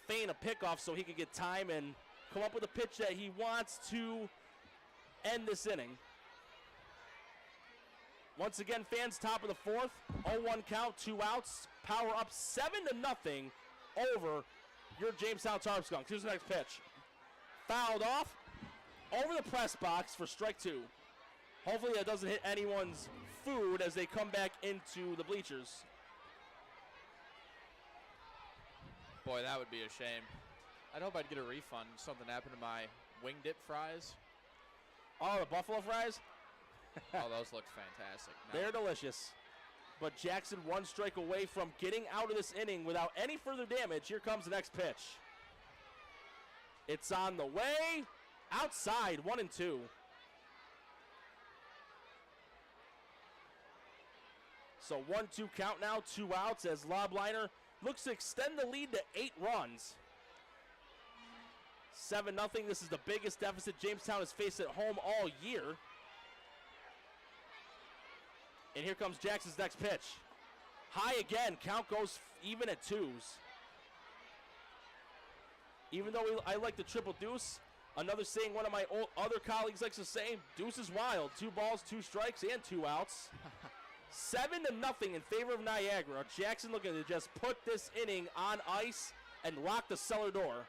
feign a pickoff so he could get time and come up with a pitch that he wants to end this inning. Once again, fans, top of the fourth. 0-1 count, 2 outs. Power up 7-0 over your Jamestown Tarp Skunks. Here's the next pitch. Fouled off over the press box for strike 2. Hopefully that doesn't hit anyone's food as they come back into the bleachers. Boy, that would be a shame. I'd hope I'd get a refund. Something happened to my wing dip fries. Oh, the buffalo fries? Oh, those look fantastic. No. They're delicious. But Jackson 1 strike away from getting out of this inning without any further damage. Here comes the next pitch. It's on the way. Outside, 1-2. So 1-2 count now, 2 outs as Lobliner looks to extend the lead to 8 runs. 7-0. This is the biggest deficit Jamestown has faced at home all year. And here comes Jackson's next pitch. High again. Count goes even at 2s. Even though I like the triple deuce, another saying one of my other colleagues likes to say, deuce is wild. 2 balls, 2 strikes, and 2 outs. 7-0 in favor of Niagara. Jackson looking to just put this inning on ice and lock the cellar door.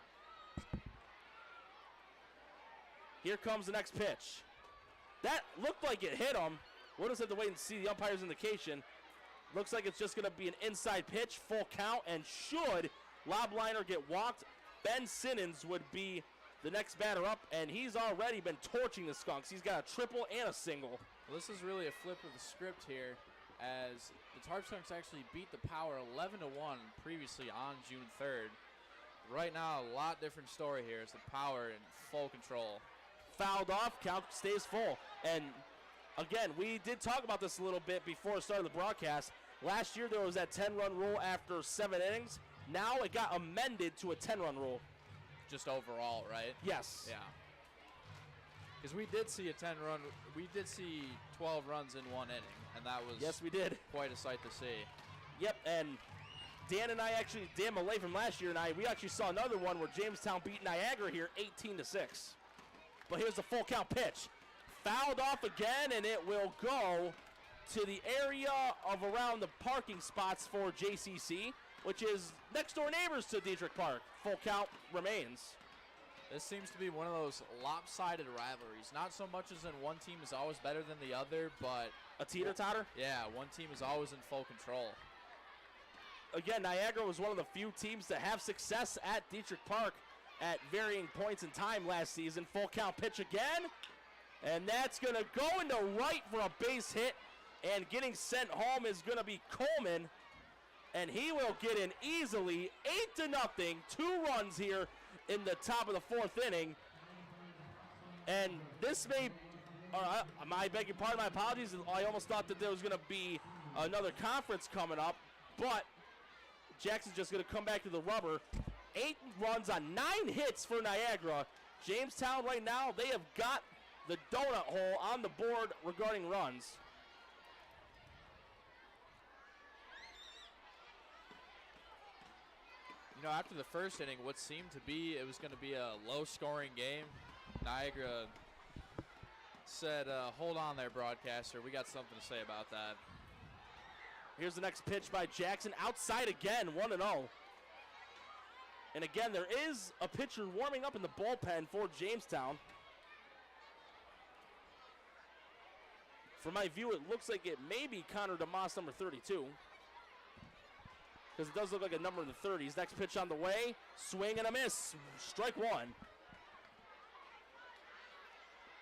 Here comes the next pitch. That looked like it hit him. We'll just have to wait and see the umpire's indication. Looks like it's just going to be an inside pitch, full count, and should Lobliner get walked, Ben Simmons would be the next batter up, and he's already been torching the Skunks. He's got a triple and a single. Well, this is really a flip of the script here, as the Tarp Skunks actually beat the Power 11-1 previously on June 3rd. Right now, a lot different story here. It's the Power in full control. Fouled off, count stays full. And again, we did talk about this a little bit before the start of the broadcast. Last year there was that 10-run rule after 7 innings. Now it got amended to a 10-run rule. Just overall, right? Yes. Yeah. Because we did see a 10-run, we did see 12 runs in 1 inning, and that was yes, we did. Quite a sight to see. Yep, and Dan and I actually, Dan Millay from last year and I, we actually saw another one where Jamestown beat Niagara here 18-6. But here's the full count pitch. Fouled off again, and it will go to the area of around the parking spots for JCC, which is next door neighbors to Dietrich Park. Full count remains. This seems to be one of those lopsided rivalries. Not so much as in one team is always better than the other, but a teeter-totter? Yeah, one team is always in full control. Again, Niagara was one of the few teams to have success at Dietrich Park at varying points in time last season. Full count pitch again. And that's going to go into right for a base hit. And getting sent home is going to be Coleman. And he will get in easily. 8-0. 2 runs here in the top of the 4th inning. And this may, I beg your pardon, my apologies. I almost thought that there was going to be another conference coming up. But Jackson's just going to come back to the rubber. 8 runs on 9 hits for Niagara. Jamestown right now, they have got the donut hole on the board regarding runs. You know, after the first inning, what seemed to be, it was going to be a low-scoring game. Niagara said, hold on there, broadcaster. We got something to say about that. Here's the next pitch by Jackson. Outside again, 1-0. And again, there is a pitcher warming up in the bullpen for Jamestown. From my view, it looks like it may be Connor DeMoss, number 32. Because it does look like a number in the 30s. Next pitch on the way. Swing and a miss. Strike 1.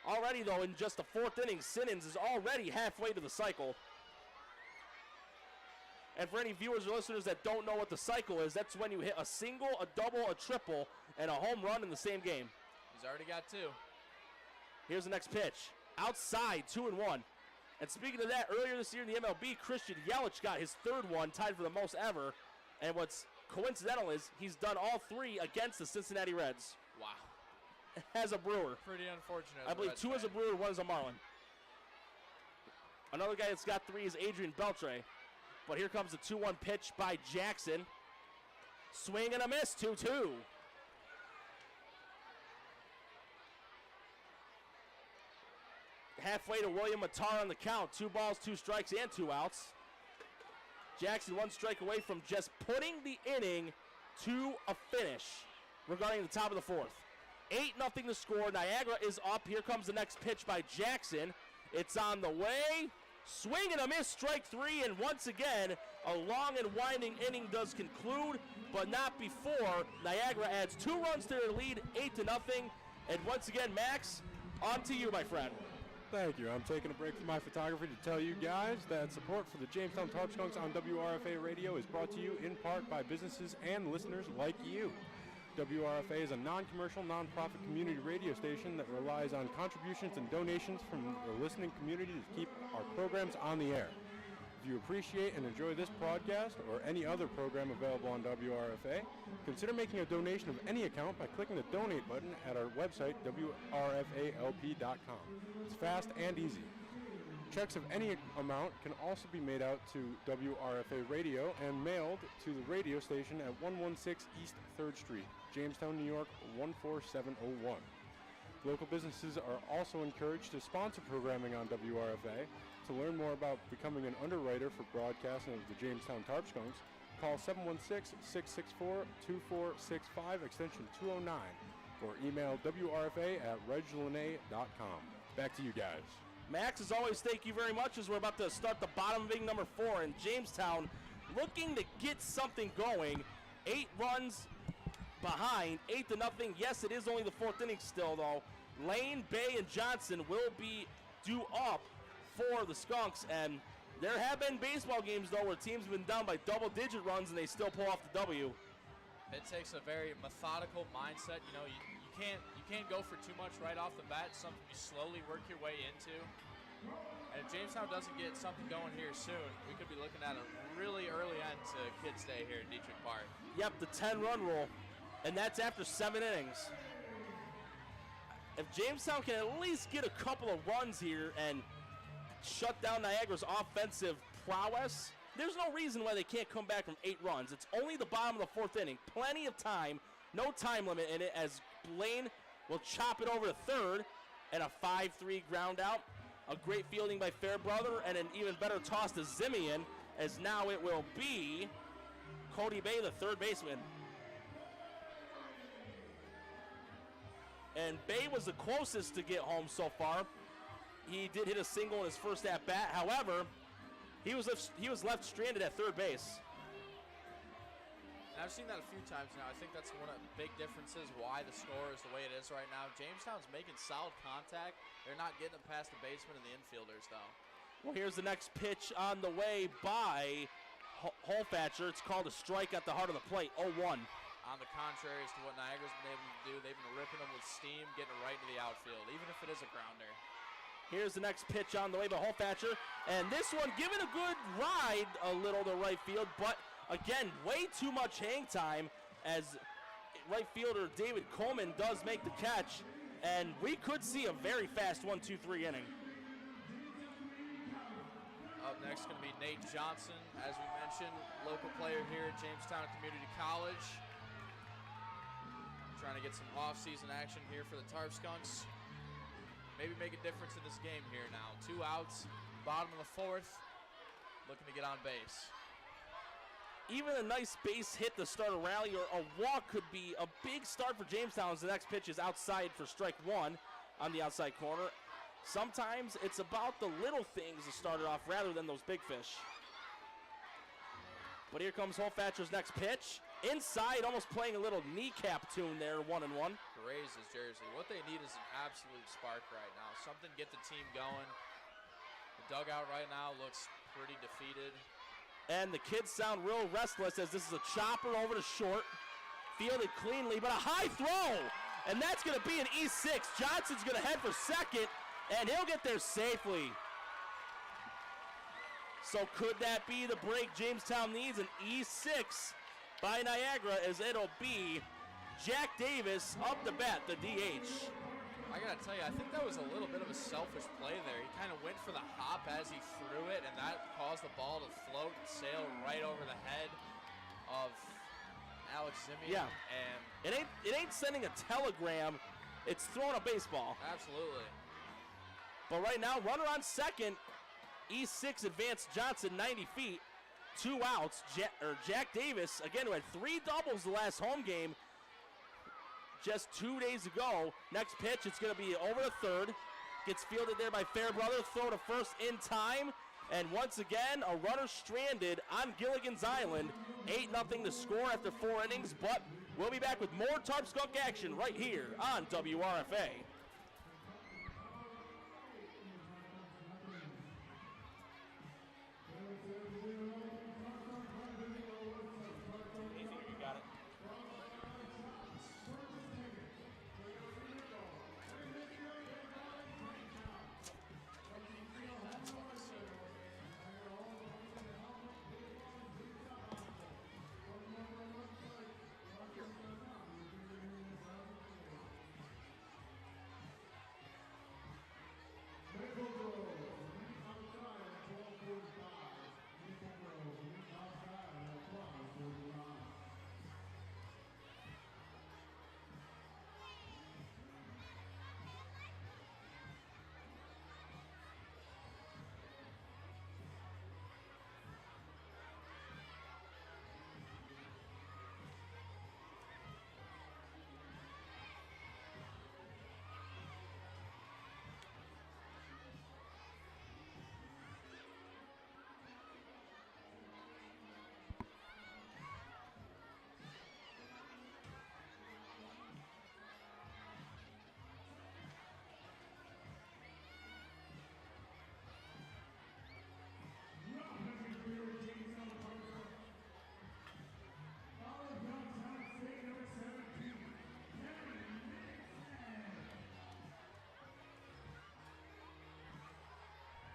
Already, though, in just the 4th inning, Simmons is already halfway to the cycle. And for any viewers or listeners that don't know what the cycle is, that's when you hit a single, a double, a triple, and a home run in the same game. He's already got 2. Here's the next pitch. Outside, 2-1. And speaking of that, earlier this year in the MLB, Christian Yelich got his 3rd one, tied for the most ever. And what's coincidental is he's done all 3 against the Cincinnati Reds. Wow. As a Brewer. Pretty unfortunate. I believe 2 as a Brewer, 1 as a Marlin. Another guy that's got 3 is Adrian Beltre. But here comes the 2-1 pitch by Jackson. Swing and a miss, 2-2. halfway to William Matar on the count. 2 balls, 2 strikes, and 2 outs. Jackson 1 strike away from just putting the inning to a finish regarding the top of the 4th. 8-0 to score. Niagara is up. Here comes the next pitch by Jackson. It's on the way. Swing and a miss, strike 3, and once again, a long and winding inning does conclude, but not before Niagara adds 2 runs to their lead, 8-0. And once again, Max, on to you, my friend. Thank you. I'm taking a break from my photography to tell you guys that support for the Jamestown Tarp Skunks on WRFA Radio is brought to you in part by businesses and listeners like you. WRFA is a non-commercial, non-profit community radio station that relies on contributions and donations from the listening community to keep our programs on the air. If you appreciate and enjoy this podcast or any other program available on WRFA, consider making a donation of any account by clicking the donate button at our website, WRFALP.com. It's fast and easy. Checks of any amount can also be made out to WRFA Radio and mailed to the radio station at 116 East 3rd Street, Jamestown, New York 14701. Local businesses are also encouraged to sponsor programming on WRFA. To learn more about becoming an underwriter for broadcasting of the Jamestown Tarp Skunks, call 716-664-2465 extension 209 or email WRFA@reglanay.com. Back to you guys. Max, as always, thank you very much as we're about to start the bottom of inning number 4, and Jamestown looking to get something going. 8 runs behind, 8-0. Yes, it is only the 4th inning still, though. Lane, Bay, and Johnson will be due up for the Skunks, and there have been baseball games, though, where teams have been down by double-digit runs and they still pull off the W. It takes a very methodical mindset. You know, you can't go for too much right off the bat. It's something you slowly work your way into. And if Jamestown doesn't get something going here soon, we could be looking at a really early end to Kids Day here at Dietrich Park. Yep, the 10-run rule, and that's after 7 innings. If Jamestown can at least get a couple of runs here and shut down Niagara's offensive prowess, there's no reason why they can't come back from 8 runs. It's only the bottom of the 4th inning. Plenty of time, no time limit in it, as Blaine will chop it over to 3rd, and a 5-3 ground out. A great fielding by Fairbrother, and an even better toss to Zimian, as now it will be Cody Bay, the 3rd baseman. And Bay was the closest to get home so far. He did hit a single in his first at-bat. However, he was left stranded at 3rd base. And I've seen that a few times now. I think that's one of the big differences why the score is the way it is right now. Jamestown's making solid contact. They're not getting it past the baseman and the infielders, though. Well, here's the next pitch on the way by Holfatcher. It's called a strike at the heart of the plate, 0-1. On the contrary as to what Niagara's been able to do, they've been ripping them with steam, getting it right into the outfield, even if it is a grounder. Here's the next pitch on the way by Holfatcher. And this one given a good ride a little to right field, but again, way too much hang time as right fielder David Coleman does make the catch. And we could see a very fast 1-2-3 inning. Up next is going to be Nate Johnson, as we mentioned, local player here at Jamestown Community College. Trying to get some off-season action here for the Tarp Skunks. Maybe make a difference in this game here now. 2 outs, bottom of the 4th, looking to get on base. Even a nice base hit to start a rally or a walk could be a big start for Jamestown as the next pitch is outside for strike 1 on the outside corner. Sometimes it's about the little things to start it off rather than those big fish. But here comes Holfatcher's next pitch. Inside, almost playing a little kneecap tune there, 1-1. Raise his jersey. What they need is an absolute spark right now. Something to get the team going. The dugout right now looks pretty defeated. And the kids sound real restless as this is a chopper over to short. Fielded cleanly, but a high throw. And that's going to be an E6. Johnson's going to head for second, and he'll get there safely. So could that be the break Jamestown needs? An E6 by Niagara, as it'll be Jack Davis up to bat, the DH. I gotta tell you, I think that was a little bit of a selfish play there. He kind of went for the hop as he threw it, and that caused the ball to float and sail right over the head of Alex Zimian. Yeah, and it ain't sending a telegram, it's throwing a baseball. Absolutely. But right now, runner on second. E6 advanced Johnson 90 feet. 2 outs. Jack Davis, again, who had 3 doubles the last home game just 2 days ago. Next pitch, it's going to be over to third. Gets fielded there by Fairbrother. Throw to first in time. And once again, a runner stranded on Gilligan's Island. 8-0 to score after 4 innings. But we'll be back with more Tarp Skunk action right here on WRFA.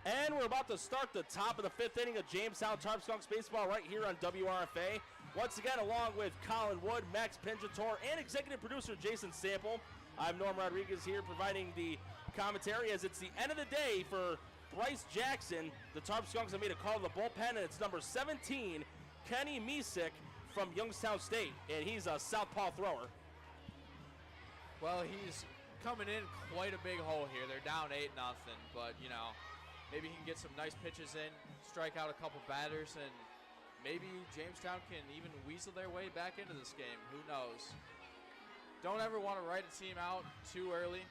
And we're about to start the top of the 5th inning of Jamestown Tarp Skunks baseball right here on WRFA. Once again, along with Colin Wood, Max Pinjator, and executive producer Jason Sample. I'm Norm Rodriguez here providing the commentary as it's the end of the day for Bryce Jackson. The Tarp Skunks have made a call to the bullpen, and it's number 17, Kenny Misek from Youngstown State, and he's a southpaw thrower. Well, he's coming in quite a big hole here. They're down 8-0, but, you know, maybe he can get some nice pitches in, strike out a couple batters, and maybe Jamestown can even weasel their way back into this game. Who knows? Don't ever want to write a team out too early.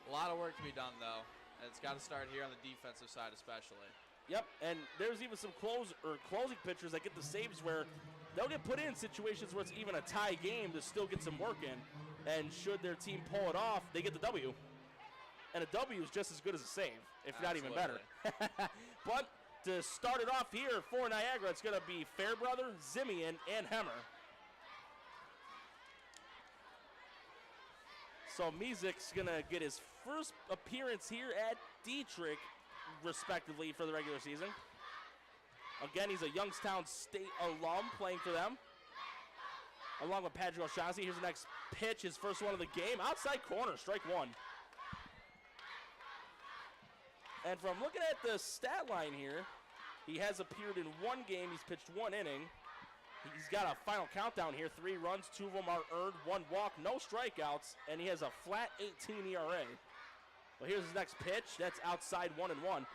A lot of work to be done, though, and it's got to start here on the defensive side especially. Yep, and there's even some closing pitchers that get the saves where they'll get put in situations where it's even a tie game to still get some work in, and should their team pull it off, they get the W. And a W is just as good as a save, if not even better. But to start it off here for Niagara, it's going to be Fairbrother, Zimian, and Hemmer. So Misek's going to get his first appearance here at Dietrich, respectively, for the regular season. Again, he's a Youngstown State alum playing for them, along with Patrick O'Shaughnessy. Here's the next pitch, his first one of the game. Outside corner, strike one. And from looking at the stat line here, he has appeared in 1 game. He's pitched 1 inning. He's got a final countdown here. 3 runs, 2 of them are earned, 1 walk, no strikeouts, and he has a flat 18 ERA. Well, here's his next pitch. That's outside 1-1.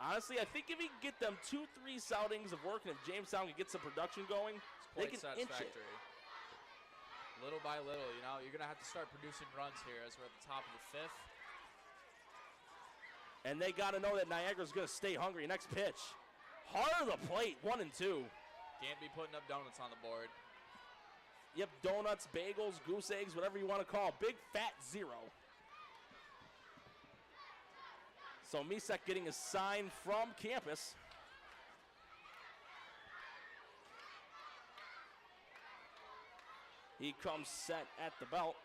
Honestly, I think if he can get them 2-3 outings of work, and if Jamestown can get some production going, they can inch it. Little by little, you know, you're going to have to start producing runs here as we're at the top of the 5th. And they got to know that Niagara's going to stay hungry. Next pitch. Hard of the plate, 1-2. Can't be putting up donuts on the board. Yep, donuts, bagels, goose eggs, whatever you want to call. Big fat 0. So Misek getting a sign from campus. He comes set at the belt.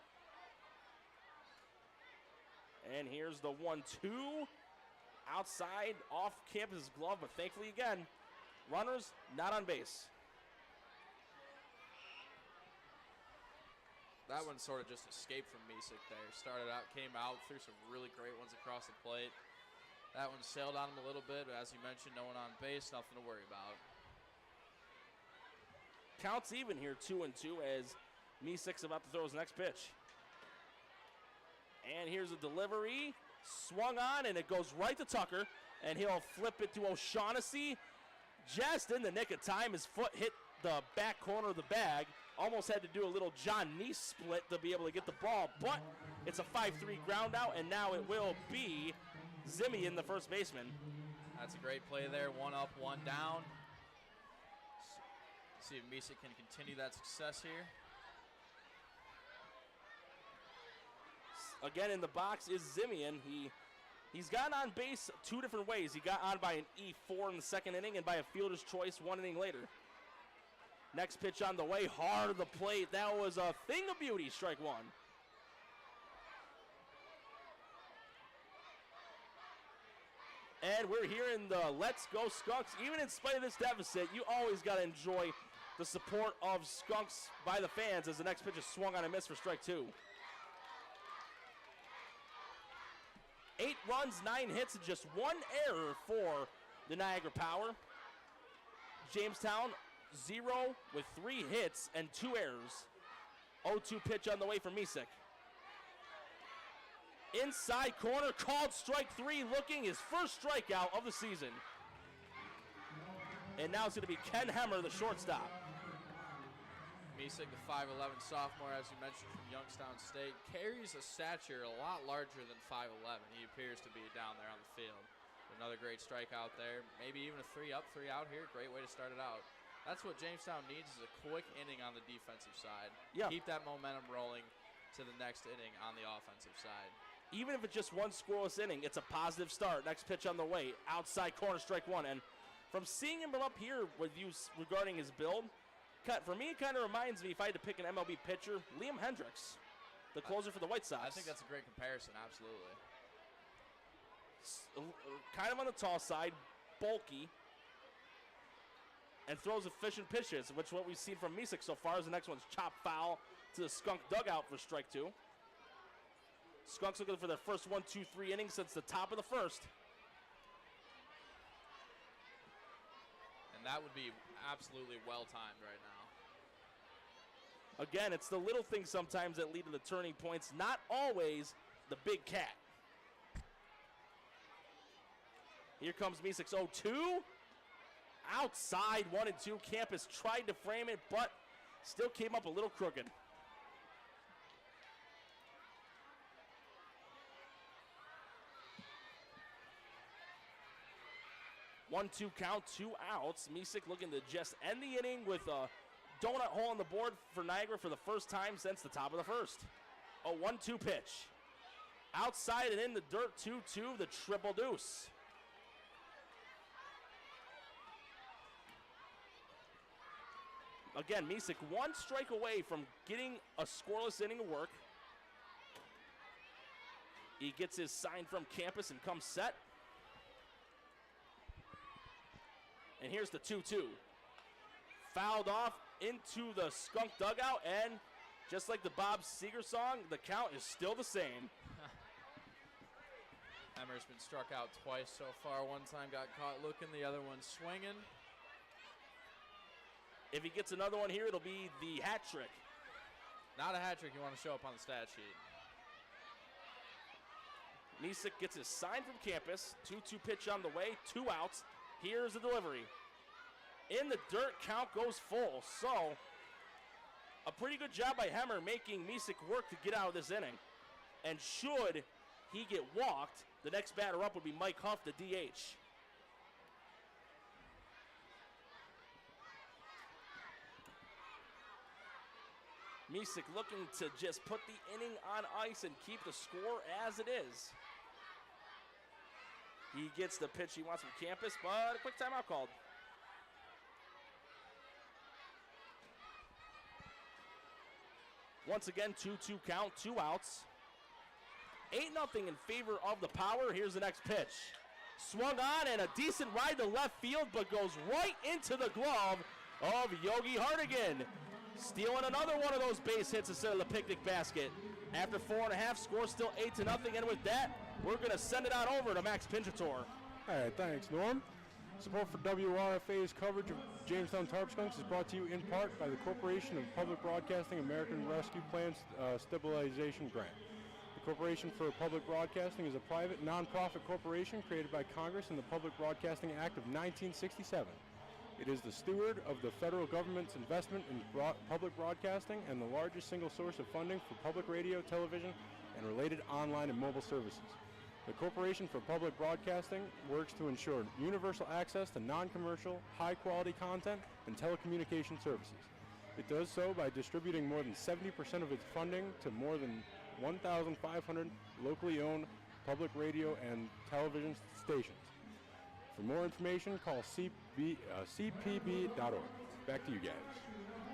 And here's the 1-2. Outside, off campus glove, but thankfully again, runners not on base. That one sort of just escaped from Misek there. Started out, came out, threw some really great ones across the plate. That one sailed on him a little bit, but as you mentioned, no one on base, nothing to worry about. Counts even here, 2-2, as Misek's about to throw his next pitch. And here's a delivery. Swung on, and it goes right to Tucker, and he'll flip it to O'Shaughnessy. Just in the nick of time, his foot hit the back corner of the bag. Almost had to do a little John Neese split to be able to get the ball, but it's a 5-3 ground out, and now it will be Zimian, the first baseman. That's a great play there. 1 up, 1 down. See if Misa can continue that success here. Again in the box is Zimian. He's gotten on base 2 different ways. He got on by an E4 in the second inning and by a fielder's choice 1 inning later. Next pitch on the way, hard to the plate. That was a thing of beauty, strike 1. And we're here in the Let's Go Skunks. Even in spite of this deficit, you always got to enjoy the support of Skunks by the fans as the next pitch is swung on and missed for strike 2. 8 runs, 9 hits, and just 1 error for the Niagara Power. Jamestown, 0 with 3 hits and 2 errors. 0-2 pitch on the way from Misek. Inside corner, called strike 3, looking his first strikeout of the season. And now it's going to be Ken Hemmer, the shortstop. Misek, the 5'11 sophomore, as you mentioned, from Youngstown State, carries a stature a lot larger than 5'11. He appears to be down there on the field. Another great strikeout there. Maybe even a 3 up, 3 out here. Great way to start it out. That's what Jamestown needs, is a quick inning on the defensive side. Yeah. Keep that momentum rolling to the next inning on the offensive side. Even if it's just 1 scoreless inning, it's a positive start. Next pitch on the way, outside corner, strike 1. And from seeing him up here with you regarding his build, for me, it kind of reminds me, if I had to pick an MLB pitcher, Liam Hendricks, the closer for the White Sox. I think that's a great comparison, absolutely. Kind of on the tall side, bulky, and throws efficient pitches, which what we've seen from Misek so far is the next one's chop foul to the Skunk dugout for strike 2. Skunks looking for their first 1-2-3 inning since the top of the first. And that would be absolutely well-timed right now. Again, it's the little things sometimes that lead to the turning points, not always the big cat. Here comes Misek's 0-2. Outside, 1 and 2. Campus tried to frame it, but still came up a little crooked. 1-2 count, 2 outs. Misek looking to just end the inning with a donut hole on the board for Niagara for the first time since the top of the first. A 1-2 pitch. Outside and in the dirt, 2-2, the triple deuce. Again, Misek 1 strike away from getting a scoreless inning of work. He gets his sign from campus and comes set. And here's the 2-2. Fouled off into the Skunk dugout, and just like the Bob Seger song, the count is still the same. Hemmer's been struck out twice so far. One time got caught looking, the other one swinging. If he gets another one here, it'll be the hat trick. Not a hat trick you want to show up on the stat sheet. Misek gets his sign from campus. 2-2 pitch on the way, 2 outs. Here's the delivery. In the dirt, count goes full. So, a pretty good job by Hemmer making Misek work to get out of this inning. And should he get walked, the next batter up would be Mike Huff, the DH. Misek looking to just put the inning on ice and keep the score as it is. He gets the pitch he wants from campus, but a quick timeout called. Once again, 2-2 count, 2 outs. 8-0 in favor of the Power. Here's the next pitch. Swung on and a decent ride to left field, but goes right into the glove of Yogi Hardigan. Stealing another one of those base hits instead of the picnic basket. After 4.5, score still 8-0, and with that, we're going to send it on over to Max Pinchator. All right, thanks, Norm. Support for WRFA's coverage of Jamestown Tarp Skunks is brought to you in part by the Corporation of Public Broadcasting American Rescue Plan Stabilization Grant. The Corporation for Public Broadcasting is a private, non-profit corporation created by Congress in the Public Broadcasting Act of 1967. It is the steward of the federal government's investment in public broadcasting and the largest single source of funding for public radio, television, and related online and mobile services. The Corporation for Public Broadcasting works to ensure universal access to non-commercial, high-quality content and telecommunication services. It does so by distributing more than 70% of its funding to more than 1,500 locally owned public radio and television stations. For more information, call cpb.org. Back to you guys.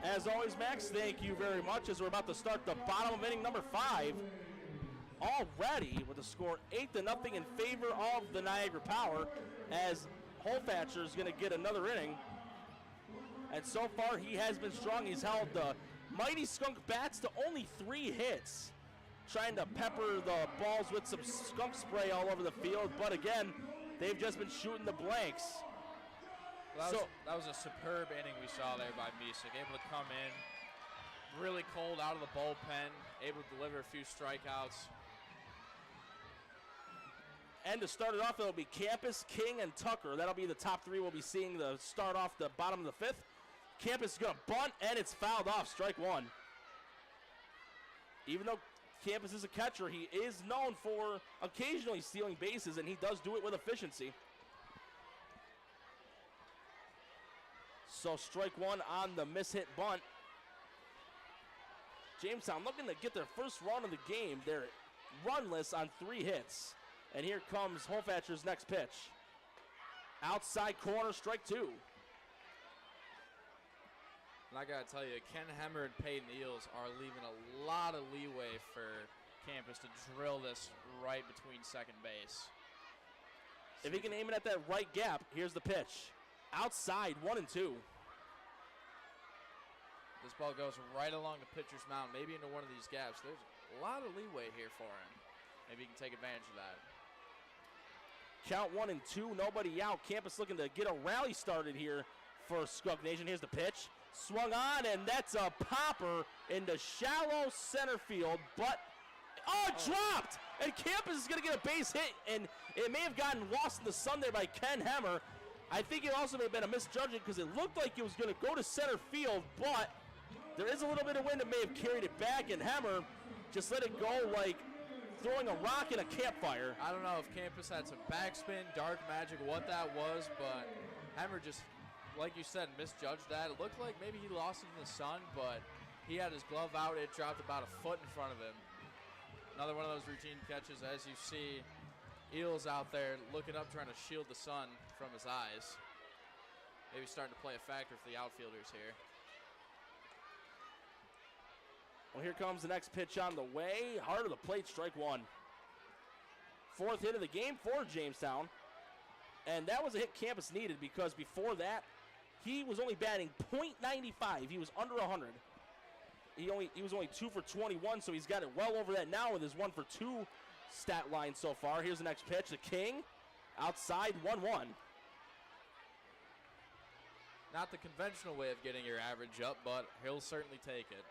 As always, Max, thank you very much as we're about to start the bottom of inning number 5. Already with the score 8-0 in favor of the Niagara Power, as Holfatcher is going to get another inning. And so far he has been strong. He's held the mighty skunk bats to only 3 hits, trying to pepper the balls with some skunk spray all over the field. But again, they've just been shooting the blanks. Well, that was a superb inning we saw there by Misek, able to come in really cold out of the bullpen, able to deliver a few strikeouts. And to start it off, it'll be Campus, King, and Tucker. That'll be the top 3 we'll be seeing to start off the bottom of the 5th. Campus is going to bunt, and it's fouled off, strike 1. Even though Campus is a catcher, he is known for occasionally stealing bases, and he does do it with efficiency. So strike 1 on the mishit bunt. Jamestown looking to get their first run of the game. They're runless on 3 hits. And here comes Holfatcher's next pitch. Outside corner, strike 2. And I gotta tell you, Ken Hemmer and Peyton Eels are leaving a lot of leeway for Campus to drill this right between second base. If he can aim it at that right gap, here's the pitch. Outside, 1-2. This ball goes right along the pitcher's mound, maybe into one of these gaps. There's a lot of leeway here for him. Maybe he can take advantage of that. Count 1-2, nobody out. Campus looking to get a rally started here for Skunk Nation. Here's the pitch. Swung on, and that's a popper into shallow center field, but, dropped! And Campus is going to get a base hit, and it may have gotten lost in the sun there by Ken Hemmer. I think it also may have been a misjudgment because it looked like it was going to go to center field, but there is a little bit of wind that may have carried it back, and Hemmer just let it go like throwing a rock in a campfire. I don't know if Campus had some backspin, dark magic, what that was, but Hemmer just, like you said, misjudged that. It looked like maybe he lost it in the sun, but he had his glove out. It dropped about a foot in front of him. Another one of those routine catches, as you see Eels out there looking up, trying to shield the sun from his eyes. Maybe starting to play a factor for the outfielders here. Well, here comes the next pitch on the way. Heart of the plate, strike 1. 4th hit of the game for Jamestown. And that was a hit Campus needed because before that, he was only batting .95. He was under 100. He was only 2 for 21, so he's got it well over that now with his 1 for 2 stat line so far. Here's the next pitch, the King. Outside, 1-1. Not the conventional way of getting your average up, but he'll certainly take it.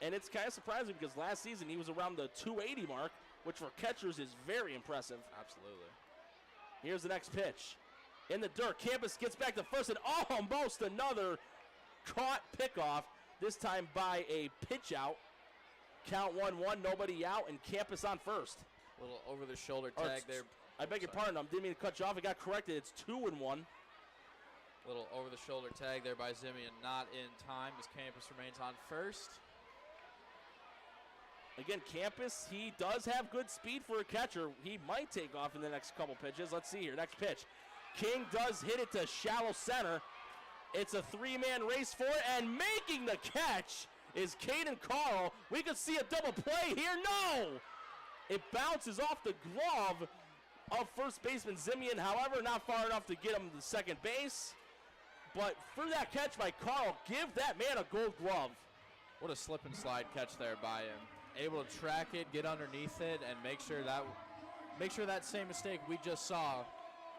And it's kind of surprising because last season he was around the 280 mark, which for catchers is very impressive. Absolutely. Here's the next pitch. In the dirt, Campus gets back to first and almost another caught pickoff, this time by a pitch out. Count 1-1, nobody out, and Campus on first. Little over-the-shoulder tag there. I beg your pardon, I didn't mean to cut you off. It got corrected. It's 2-1. Little over-the-shoulder tag there by Zimian, not in time as Campus remains on first. Again, Campus, he does have good speed for a catcher. He might take off in the next couple pitches. Let's see here. Next pitch. King does hit it to shallow center. It's a 3-man race for it, and making the catch is Caden Carl. We could see a double play here. No! It bounces off the glove of first baseman Zimian. However, not far enough to get him to second base. But for that catch by Carl, give that man a gold glove. What a slip and slide catch there by him. Able to track it, get underneath it, and make sure that same mistake we just saw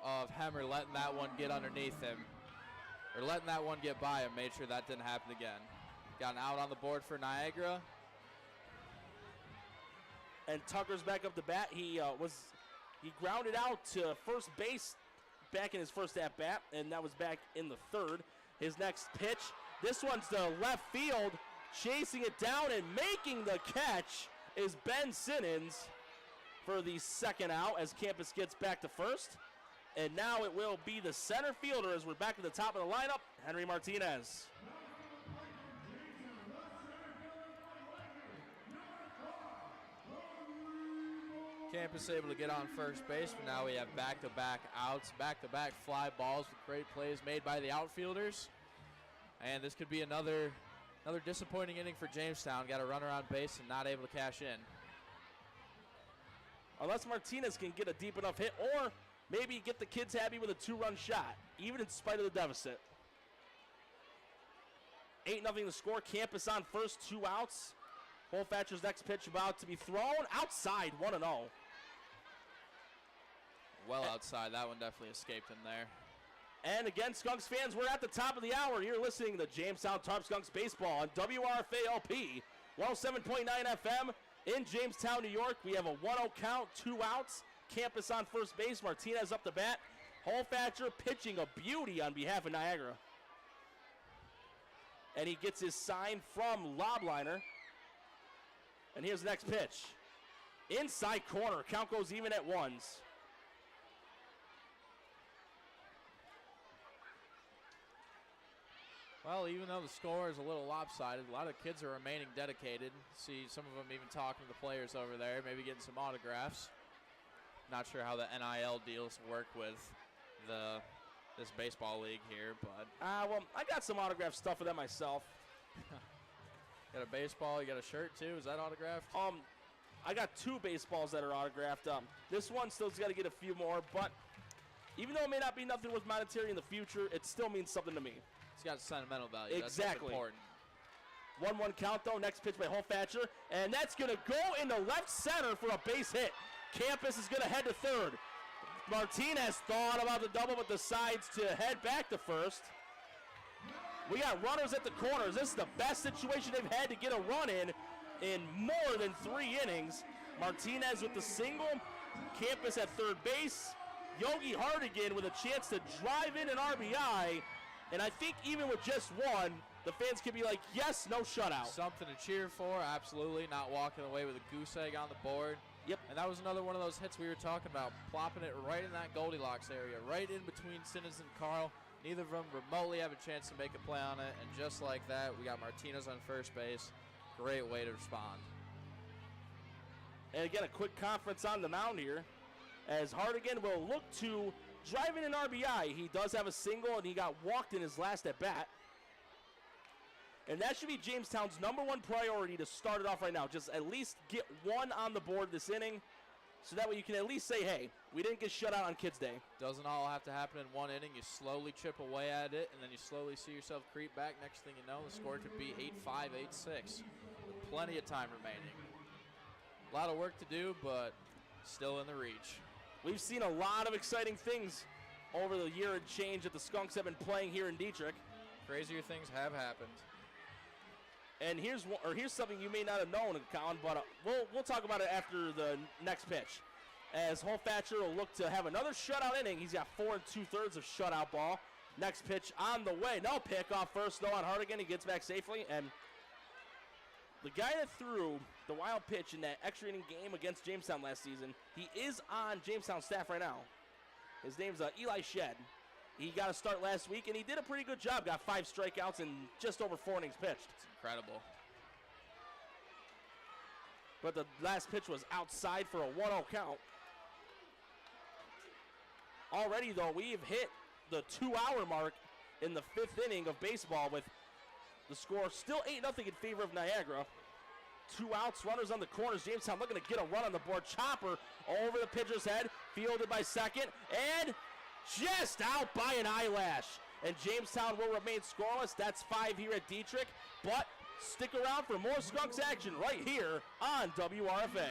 of Hemmer letting that one get underneath him, or letting that one get by him, made sure that didn't happen again. Got an out on the board for Niagara. And Tucker's back up the bat. He grounded out to first base back in his first at bat, and that was back in the third. His next pitch, this one's to left field, chasing it down and making the catch is Ben Simmons for the second out as Campus gets back to first. And now it will be the center fielder as we're back at the top of the lineup, Henry Martinez. Campus able to get on first base, but now we have back-to-back outs, back-to-back fly balls with great plays made by the outfielders. And this could be another disappointing inning for Jamestown. Got a runner on base and not able to cash in. Unless Martinez can get a deep enough hit or maybe get the kids happy with a 2-run shot, even in spite of the deficit. 8-0 the score. Campus on first, 2 outs. Holfatcher's next pitch about to be thrown outside, 1-0. Well outside. That one definitely escaped him there. And again, Skunks fans, we're at the top of the hour. You're listening to Jamestown Tarp Skunks baseball on WRFA-LP 107.9 FM in Jamestown, New York. We have a 1-0 count, 2 outs. Campus on first base. Martinez up the bat. Holfatcher pitching a beauty on behalf of Niagara. And he gets his sign from Lobliner. And here's the next pitch. Inside corner. Count goes even at 1s. Well, even though the score is a little lopsided, a lot of kids are remaining dedicated. See some of them even talking to the players over there, maybe getting some autographs. Not sure how the NIL deals work with this baseball league here, but Well, I got some autograph stuff for that myself. got a baseball, you got a shirt too. Is that autographed? I got 2 baseballs that are autographed. This one still's got to get a few more, but even though it may not be nothing worth monetary in the future, it still means something to me. It's got sentimental value. Exactly. That's important. 1-1 count though. Next pitch by Holfatcher, and that's going to go into left center for a base hit. Campus is going to head to third. Martinez thought about the double, but decides to head back to first. We got runners at the corners. This is the best situation they've had to get a run in more than 3 innings. Martinez with the single. Campus at third base. Yogi Hardigan with a chance to drive in an RBI. And I think even with just 1, the fans can be like, yes, no shutout. Something to cheer for, absolutely. Not walking away with a goose egg on the board. Yep. And that was another one of those hits we were talking about, plopping it right in that Goldilocks area, right in between Simmons and Carl. Neither of them remotely have a chance to make a play on it. And just like that, we got Martinez on first base. Great way to respond. And again, a quick conference on the mound here, as Hardigan will look to drive in an RBI. He does have a single, and he got walked in his last at bat. And that should be Jamestown's #1 priority to start it off right now. Just at least get 1 on the board this inning, so that way you can at least say, hey, we didn't get shut out on Kids Day. Doesn't all have to happen in 1 inning. You slowly chip away at it, and then you slowly see yourself creep back. Next thing you know, the score could be 8-5, 8-6. With plenty of time remaining. A lot of work to do, but still in the reach. We've seen a lot of exciting things over the year and change that the Skunks have been playing here in Dietrich. Crazier things have happened. And here's something you may not have known, Colin, but we'll talk about it after the next pitch. As Holfatcher will look to have another shutout inning. He's got 4 2/3 of shutout ball. Next pitch on the way. No pick off first, though, on Hardigan. He gets back safely. And the guy that threw the wild pitch in that extra inning game against Jamestown last season, he is on Jamestown staff right now. His name's Eli Shedd. He got a start last week, and he did a pretty good job. Got 5 strikeouts and just over 4 innings pitched. It's incredible. But the last pitch was outside for a 1-0 count. Already, though, we've hit the 2-hour mark in the 5th inning of baseball with the score still 8-0 in favor of Niagara. 2 outs, runners on the corners. Jamestown looking to get a run on the board. Chopper over the pitcher's head, fielded by second, and just out by an eyelash. And Jamestown will remain scoreless. That's 5 here at Dietrich. But stick around for more Skunks action right here on WRFA.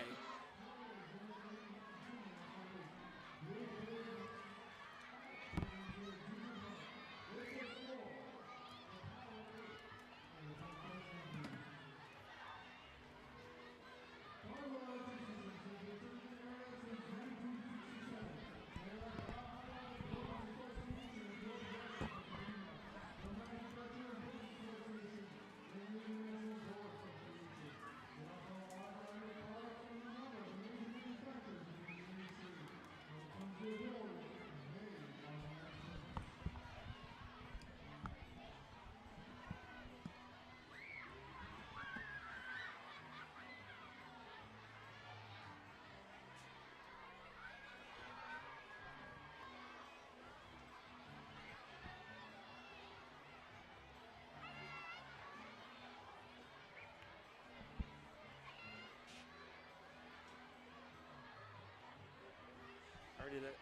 did it.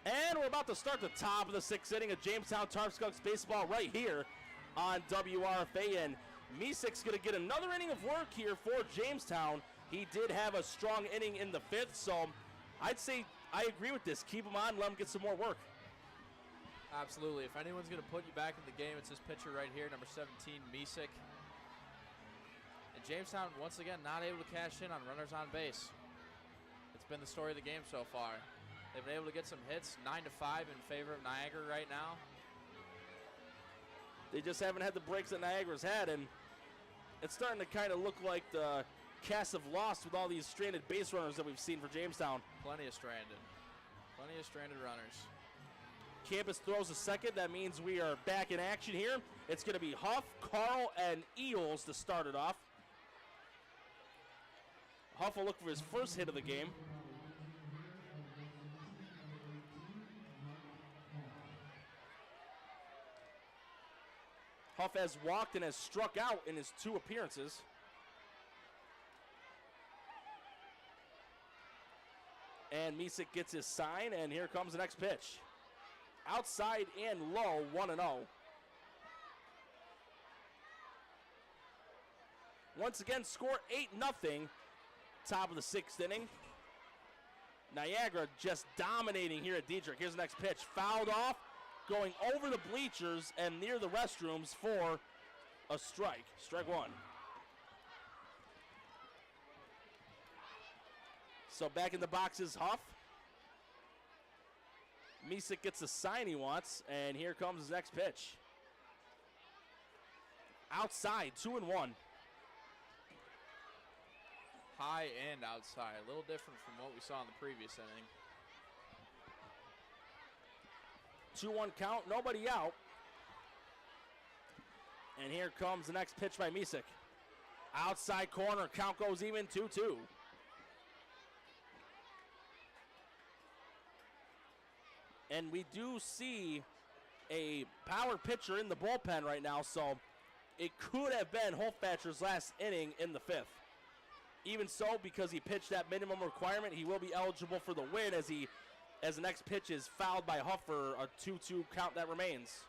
And we're about to start the top of the 6th inning of Jamestown Tarp Skunks baseball right here on WRFA. And Misik's going to get another inning of work here for Jamestown. He did have a strong inning in the 5th, so I'd say I agree with this. Keep him on, let him get some more work. Absolutely. If anyone's going to put you back in the game, it's this pitcher right here, number 17, Misik. And Jamestown, once again, not able to cash in on runners on base. It's been the story of the game so far. They've been able to get some hits, 9-5 in favor of Niagara right now. They just haven't had the breaks that Niagara's had, and it's starting to kind of look like the cast of Lost with all these stranded base runners that we've seen for Jamestown. Plenty of stranded runners. Campus throws a second. That means we are back in action here. It's going to be Huff, Carl, and Eels to start it off. Huff will look for his first hit of the game. Huff has walked and has struck out in his 2 appearances. And Misik gets his sign, and here comes the next pitch. Outside and low, 1-0. Once again, score 8-0. Top of the 6th inning. Niagara just dominating here at Dietrich. Here's the next pitch. Fouled off, going over the bleachers and near the restrooms for a strike. Strike 1. So back in the box is Huff. Misik gets the sign he wants, and here comes his next pitch. Outside, 2-1. High and outside, a little different from what we saw in the previous inning. 2-1 count, nobody out. And here comes the next pitch by Misik. Outside corner, count goes even, 2-2. And we do see a power pitcher in the bullpen right now, so it could have been Holfatcher's last inning in the 5th. Even so, because he pitched that minimum requirement, he will be eligible for the win as the next pitch is fouled by Huff for a 2-2 count that remains.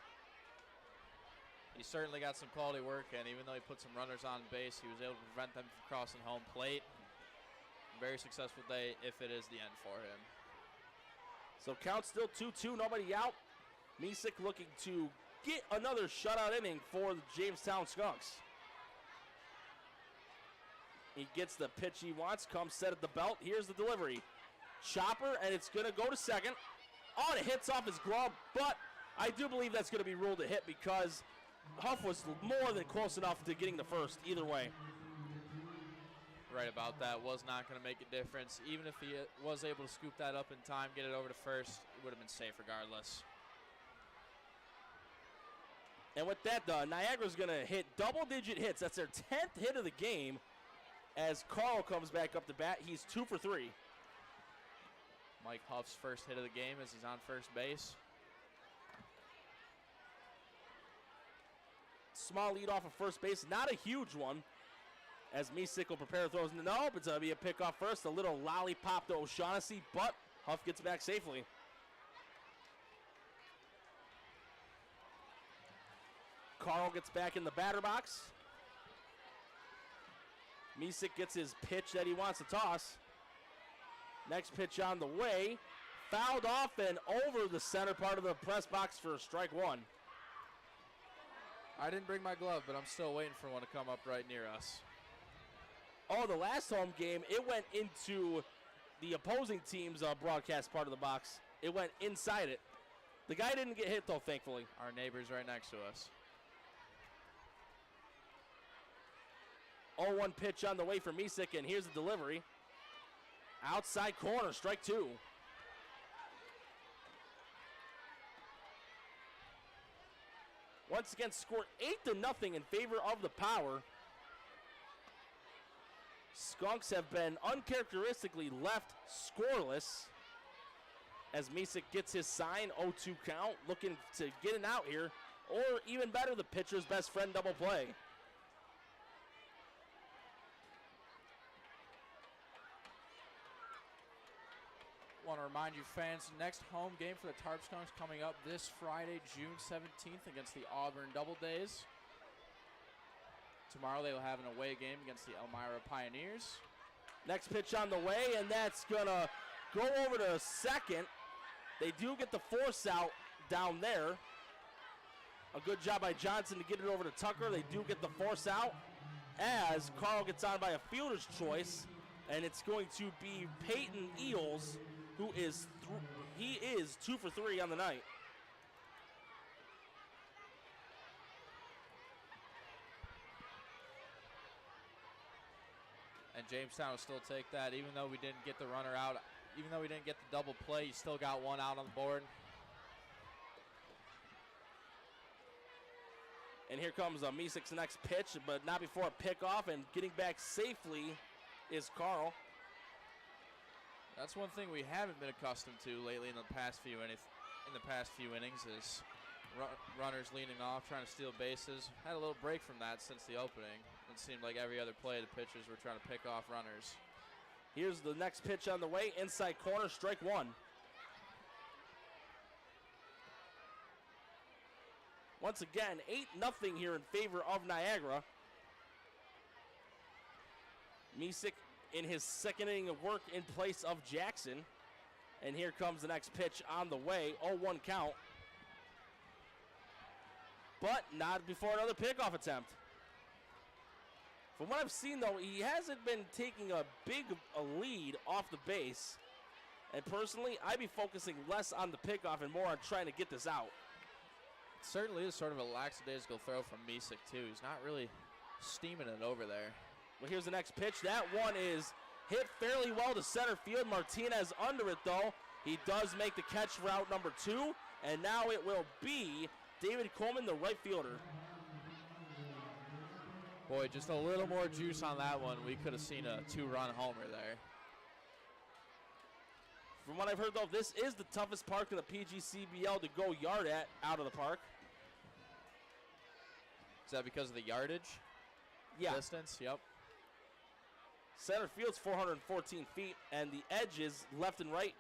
He certainly got some quality work, and even though he put some runners on base, he was able to prevent them from crossing home plate. Very successful day if it is the end for him. So count still 2-2, nobody out. Misik looking to get another shutout inning for the Jamestown Skunks. He gets the pitch he wants, comes set at the belt. Here's the delivery. Chopper, and it's going to go to second. Oh, it hits off his glove, but I do believe that's going to be ruled a hit because Huff was more than close enough to getting the first either way. Right about that. Was not going to make a difference. Even if he was able to scoop that up in time, get it over to first, it would have been safe regardless. And with that, Niagara's going to hit double-digit hits. That's their 10th hit of the game as Carl comes back up to bat. He's 2 for 3. Mike Huff's first hit of the game as he's on first base. Small lead off of first base, not a huge one. As Misik will prepare throws. Nope, it's going to be a pickoff first. A little lollipop to O'Shaughnessy, but Huff gets back safely. Carl gets back in the batter box. Misik gets his pitch that he wants to toss. Next pitch on the way. Fouled off and over the center part of the press box for strike 1. I didn't bring my glove, but I'm still waiting for one to come up right near us. Oh, the last home game, it went into the opposing team's broadcast part of the box. It went inside it. The guy didn't get hit, though, thankfully. Our neighbor's right next to us. 0-1 pitch on the way for Misik, and here's the delivery. Outside corner, strike 2. Once again, scored 8-0 in favor of the Power. Skunks have been uncharacteristically left scoreless as Misik gets his sign, 0-2 count, looking to get it out here, or even better, the pitcher's best friend double play. Want to remind you fans, next home game for the Tarp Skunks coming up this Friday, June 17th against the Auburn Double Days. Tomorrow they will have an away game against the Elmira Pioneers. Next pitch on the way, and that's going to go over to second. They do get the force out down there. A good job by Johnson to get it over to Tucker. They do get the force out as Carl gets on by a fielder's choice, and it's going to be Peyton Eels, who is he is 2 for 3 on the night. And Jamestown will still take that, even though we didn't get the runner out. Even though we didn't get the double play, you still got one out on the board. And here comes Misik's next pitch, but not before a pickoff, and getting back safely is Carl. That's one thing we haven't been accustomed to lately in the past few innings is runners leaning off, trying to steal bases. Had a little break from that since the opening. It seemed like every other play the pitchers were trying to pick off runners. Here's the next pitch on the way, inside corner, strike one. Once again, 8-0 here in favor of Niagara. Misik in his second inning of work in place of Jackson. And here comes the next pitch on the way, 0-1 count. But not before another pickoff attempt. From what I've seen, though, he hasn't been taking a big lead off the base. And personally, I'd be focusing less on the pickoff and more on trying to get this out. It certainly is sort of a lackadaisical throw from Misik, too. He's not really steaming it over there. Well, here's the next pitch. That one is hit fairly well to center field. Martinez under it, though. He does make the catch for out number 2. And now it will be David Coleman, the right fielder. Boy, just a little more juice on that one. We could have seen a 2-run homer there. From what I've heard, though, this is the toughest park in the PGCBL to go yard at out of the park. Is that because of the yardage? Yeah. Distance? Yep. Center field's 414 feet, and the edge is left and right.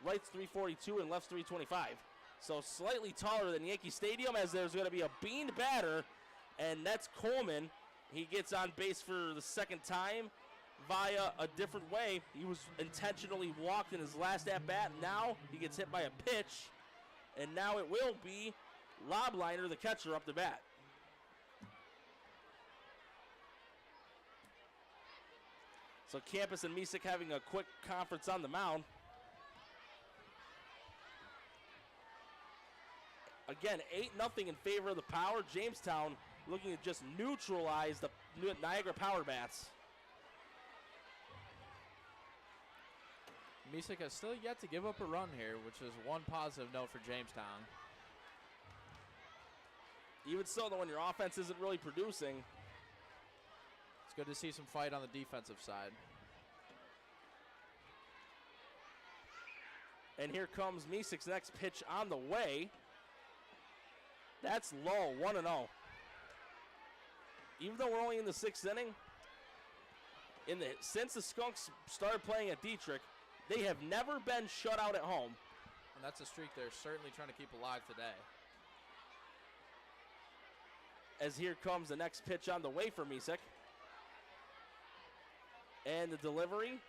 Right's 342 and left's 325. So slightly taller than Yankee Stadium, as there's going to be a beaned batter, and that's Coleman. He gets on base for the second time via a different way. He was intentionally walked in his last at-bat. Now he gets hit by a pitch, and now it will be Lobliner, the catcher, up the bat. So Campus and Misik having a quick conference on the mound. Again, 8-0 in favor of the Power. Jamestown looking to just neutralize the Niagara Power bats. Misik has still yet to give up a run here, which is one positive note for Jamestown. Even so, though, when your offense isn't really producing, it's good to see some fight on the defensive side. And here comes Misik's next pitch on the way. That's low, 1-0. Even though we're only in the 6th inning, since the Skunks started playing at Dietrich, they have never been shut out at home. And that's a streak they're certainly trying to keep alive today. As here comes the next pitch on the way for Misik. And the delivery,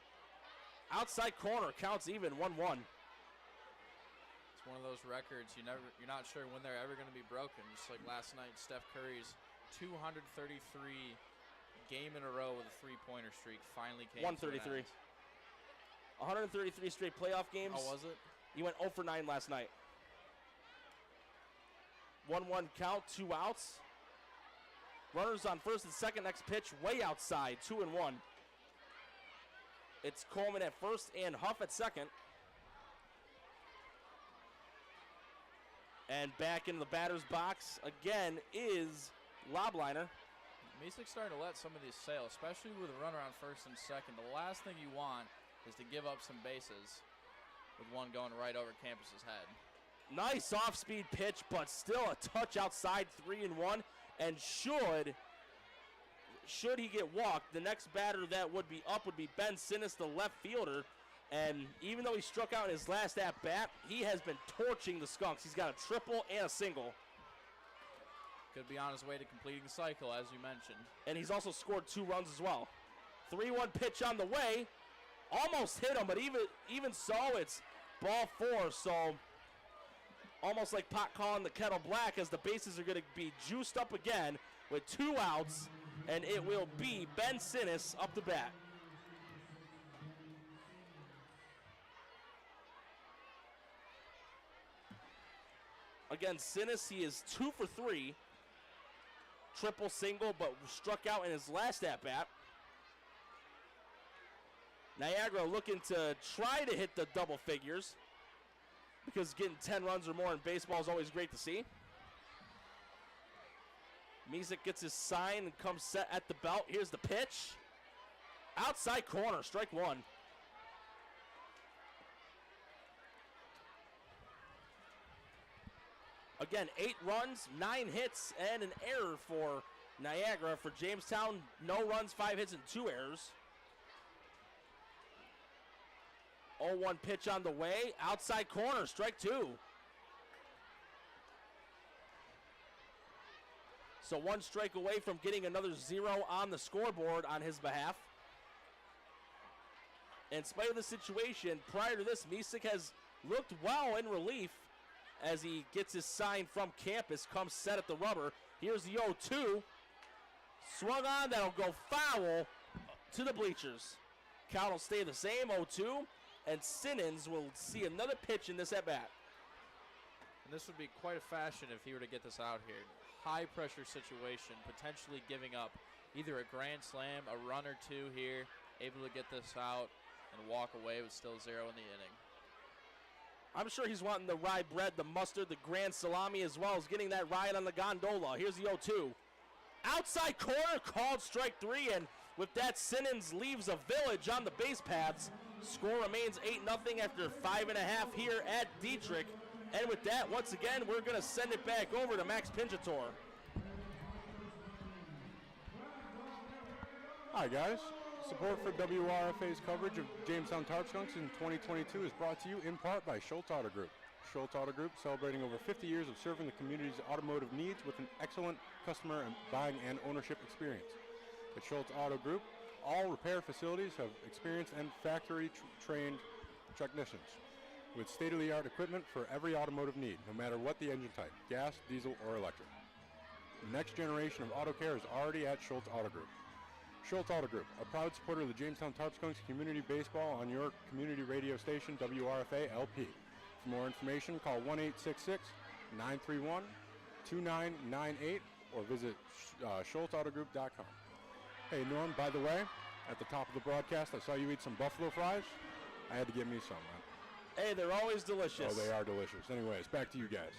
outside corner, counts even, 1-1. It's one of those records you're not sure when they're ever going to be broken. Just like last night, Steph Curry's 233 game in a row with a three-pointer streak finally came 133. 133 straight playoff games. Oh, was it? He went 0 for 9 last night. 1-1 count, 2 outs. Runners on first and second. Next pitch way outside, 2-1. It's Coleman at first and Huff at second. And back into the batter's box again is Lobliner. Misik's starting to let some of these sail, especially with a runner on first and second. The last thing you want is to give up some bases with one going right over Campus's head. Nice off-speed pitch, but still a touch outside, 3-1. And should he get walked, the next batter that would be up would be Ben Sinnis, the left fielder. And even though he struck out in his last at-bat, he has been torching the Skunks. He's got a triple and a single. Could be on his way to completing the cycle, as you mentioned. And he's also scored 2 runs as well. 3-1 pitch on the way. Almost hit him, but even so, it's ball 4. So almost like pot calling the kettle black, as the bases are going to be juiced up again with 2 outs. And it will be Ben Sinnis up the bat. Again, Sinnis, he is 2 for 3. Triple, single, but struck out in his last at-bat. Niagara looking to try to hit the double figures, because getting 10 runs or more in baseball is always great to see. Misick gets his sign and comes set at the belt. Here's the pitch. Outside corner, strike 1. Again, 8 runs, 9 hits, and an error for Niagara. For Jamestown, no runs, 5 hits, and 2 errors. 0-1 pitch on the way. Outside corner, strike 2. So 1 strike away from getting another 0 on the scoreboard on his behalf. In spite of the situation, prior to this, Misick has looked well in relief as he gets his sign from campus, comes set at the rubber. Here's the 0-2. Swung on, that'll go foul to the bleachers. Count will stay the same, 0-2, and Sinnons will see another pitch in this at-bat. And this would be quite a fashion if he were to get this out here. High pressure situation, potentially giving up either a grand slam, a run or 2 here, able to get this out and walk away with still 0 in the inning. I'm sure he's wanting the rye bread, the mustard, the grand salami, as well as getting that ride on the gondola. Here's the 0-2. Outside corner, called strike 3, and with that, Sinnons leaves a village on the base paths. Score remains 8-0 after 5.5 here at Dietrich. And with that, once again, we're going to send it back over to Max Pinchator. Hi, guys. Support for WRFA's coverage of Jamestown Tarp Skunks in 2022 is brought to you in part by Schultz Auto Group. Schultz Auto Group, celebrating over 50 years of serving the community's automotive needs with an excellent customer and buying and ownership experience. At Schultz Auto Group, all repair facilities have experienced and factory-trained technicians with state-of-the-art equipment for every automotive need, no matter what the engine type, gas, diesel, or electric. The next generation of auto care is already at Schultz Auto Group. Schultz Auto Group, a proud supporter of the Jamestown Tarp Skunks community baseball on your community radio station, WRFA LP. For more information, call 1-866-931-2998 or visit schultzautogroup.com. Hey, Norm, by the way, at the top of the broadcast, I saw you eat some buffalo fries. I had to get me some, man. Hey, they're always delicious. Oh, they are delicious. Anyways, back to you guys.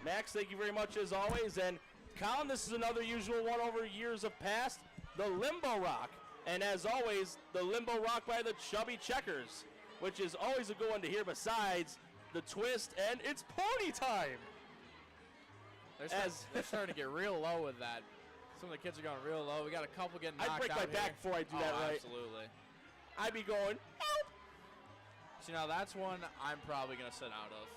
Max, thank you very much as always. And Colin, this is another usual one over years of past, the Limbo Rock. And as always, the Limbo Rock by the Chubby Checkers, which is always a good one to hear besides the twist, and it's party time. They're starting to get real low with that. Some of the kids are going real low. We got a couple getting knocked out. I'd break my back before I do that right. Absolutely. I'd be going, help. See, now that's one I'm probably going to sit out of.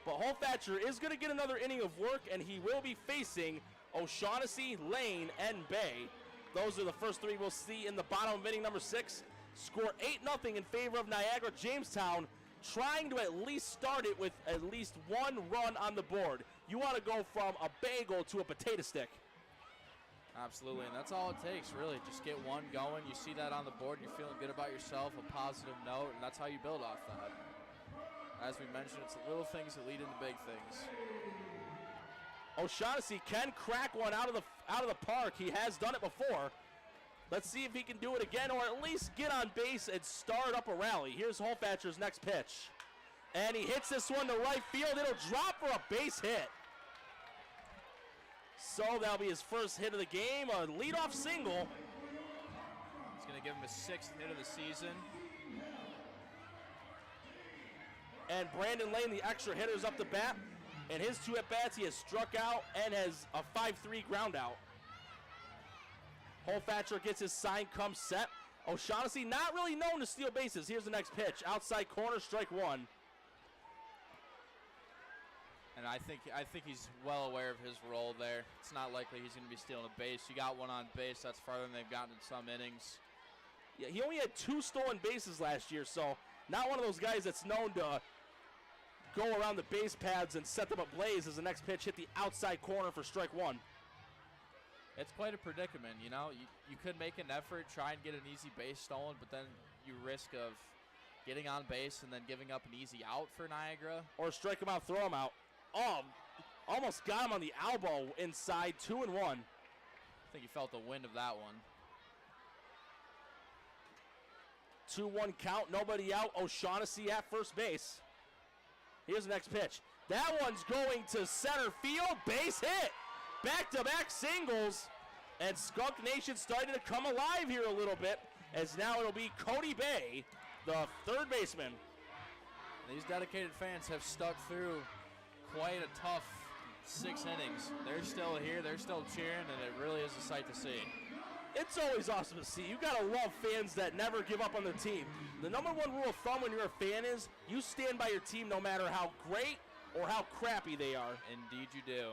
But Holfatcher is going to get another inning of work, and he will be facing O'Shaughnessy, Lane, and Bay. Those are the first 3 we'll see in the bottom of inning number 6. Score 8-0 in favor of Niagara. Jamestown trying to at least start it with at least 1 run on the board. You want to go from a bagel to a potato stick. Absolutely, and that's all it takes, really. Just get 1 going. You see that on the board, and you're feeling good about yourself, a positive note, and that's how you build off that. As we mentioned, it's the little things that lead into big things. O'Shaughnessy can crack one out of the park. He has done it before. Let's see if he can do it again, or at least get on base and start up a rally. Here's Holfatcher's next pitch. And he hits this one to right field. It'll drop for a base hit. So that'll be his first hit of the game, a leadoff single. It's going to give him his 6th hit of the season. And Brandon Lane, the extra hitter's up the bat. And his 2 at-bats, he has struck out and has a 5-3 ground out. Holfatcher gets his sign, comes set. O'Shaughnessy not really known to steal bases. Here's the next pitch. Outside corner, strike one. And I think he's well aware of his role there. It's not likely he's going to be stealing a base. You got one on base. That's farther than they've gotten in some innings. Yeah, he only had 2 stolen bases last year, so not one of those guys that's known to go around the base paths and set them ablaze as the next pitch hit the outside corner for strike one. It's quite a predicament, you know. You could make an effort, try and get an easy base stolen, but then you risk of getting on base and then giving up an easy out for Niagara. Or strike him out, throw him out. Oh, almost got him on the elbow inside, 2-1. I think he felt the wind of that one. 2-1 count, nobody out. O'Shaughnessy at first base. Here's the next pitch. That one's going to center field, base hit. Back-to-back singles, and Skunk Nation starting to come alive here a little bit, as now it'll be Cody Bay, the third baseman. These dedicated fans have stuck through quite a tough 6 innings. They're still here, they're still cheering, and it really is a sight to see. It's always awesome to see. You gotta love fans that never give up on their team. The number one rule of thumb when you're a fan is you stand by your team no matter how great or how crappy they are. Indeed you do.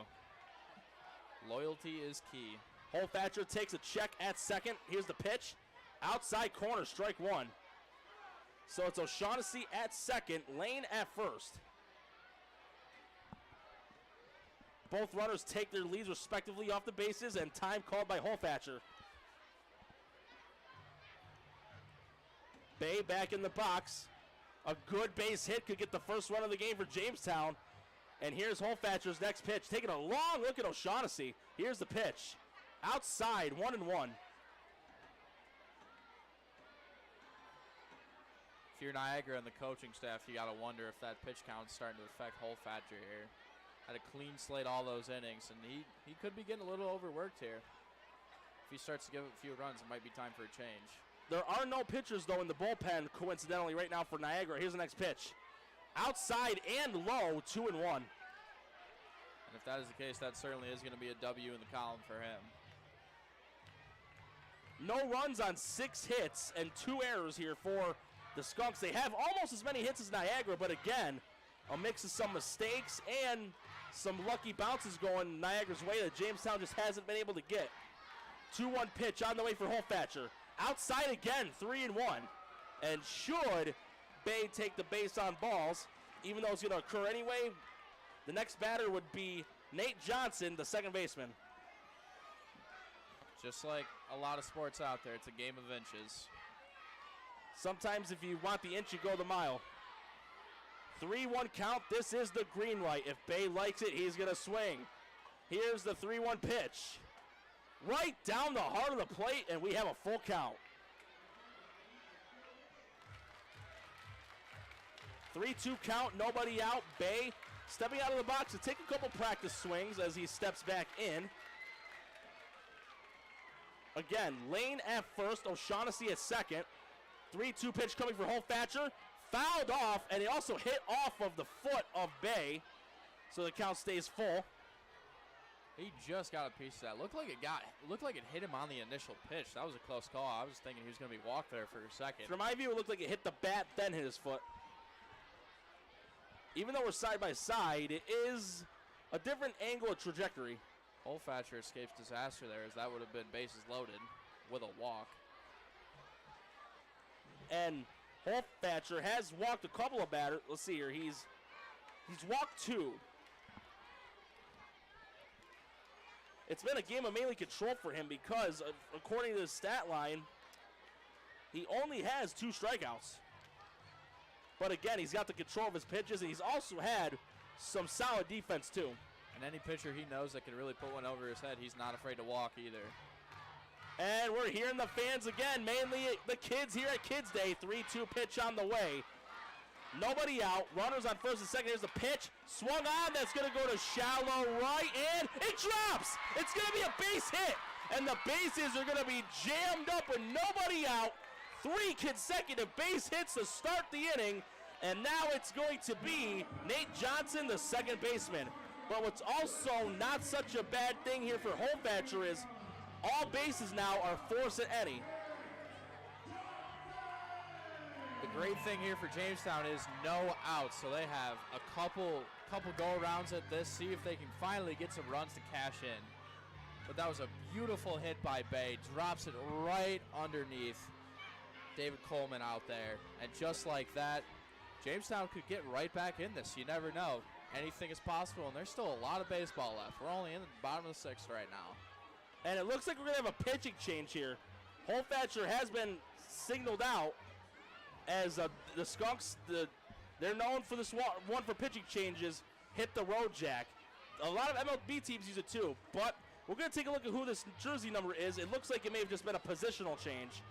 Loyalty is key. Holfatcher takes a check at second. Here's the pitch. Outside corner, strike one. So it's O'Shaughnessy at second, Lane at first. Both runners take their leads respectively off the bases, and time called by Holfatcher. Bay back in the box. A good base hit could get the first run of the game for Jamestown. And here's Holfatcher's next pitch. Taking a long look at O'Shaughnessy. Here's the pitch. Outside, 1-1. If you're Niagara and the coaching staff, you got to wonder if that pitch count's starting to affect Holfatcher here. Had a clean slate all those innings, and he could be getting a little overworked here. If he starts to give it a few runs, it might be time for a change. There are no pitchers, though, in the bullpen, coincidentally, right now for Niagara. Here's the next pitch. Outside and low, 2-1. And if that is the case, that certainly is going to be a W in the column for him. No runs on 6 hits and 2 errors here for the Skunks. They have almost as many hits as Niagara, but again, a mix of some mistakes and some lucky bounces going Niagara's way that Jamestown just hasn't been able to get. 2-1 pitch on the way for Holfatcher. Outside again, 3-1. And should Bay take the base on balls, even though it's going to occur anyway, the next batter would be Nate Johnson, the second baseman. Just like a lot of sports out there, it's a game of inches. Sometimes if you want the inch, you go the mile. 3-1 count. This is the green light. If Bay likes it, he's going to swing. Here's the 3-1 pitch. Right down the heart of the plate, and we have a full count. 3-2 count, nobody out. Bay stepping out of the box to take a couple practice swings as he steps back in. Again, Lane at first, O'Shaughnessy at second. 3-2 pitch coming for Holfatcher. Fouled off, and it also hit off of the foot of Bay, so the count stays full. He just got a piece of that. Looked like it hit him on the initial pitch. That was a close call. I was thinking he was going to be walked there for a second. From my view, it looked like it hit the bat, then hit his foot. Even though we're side by side, it is a different angle of trajectory. Holfatcher escapes disaster there, as that would have been bases loaded with a walk. And Holfatcher has walked a couple of batters. Let's see here. He's walked 2. It's been a game of mainly control for him because, according to the stat line, he only has 2 strikeouts. But again, he's got the control of his pitches, and he's also had some solid defense too. And any pitcher he knows that can really put one over his head, he's not afraid to walk either. And we're hearing the fans again, mainly the kids here at Kids Day. 3-2 pitch on the way. Nobody out. Runners on first and second. Here's the pitch. Swung on. That's going to go to shallow right, and it drops. It's going to be a base hit. And the bases are going to be jammed up with nobody out. 3 consecutive base hits to start the inning. And now it's going to be Nate Johnson, the second baseman. But what's also not such a bad thing here for Holfatcher is all bases now are force at any. great thing here for Jamestown is no outs, so they have a couple go-arounds at this, see if they can finally get some runs to cash in. But that was a beautiful hit by Bay, drops it right underneath David Coleman out there. And just like that, Jamestown could get right back in this. You never know. Anything is possible, and there's still a lot of baseball left. We're only in the bottom of the sixth right now. And it looks like we're going to have a pitching change here. Holfatcher has been signaled out as the Skunks, they're known for this one for pitching changes, hit the road jack. A lot of MLB teams use it too, but we're going to take a look at who this jersey number is. It looks like it may have just been a positional change.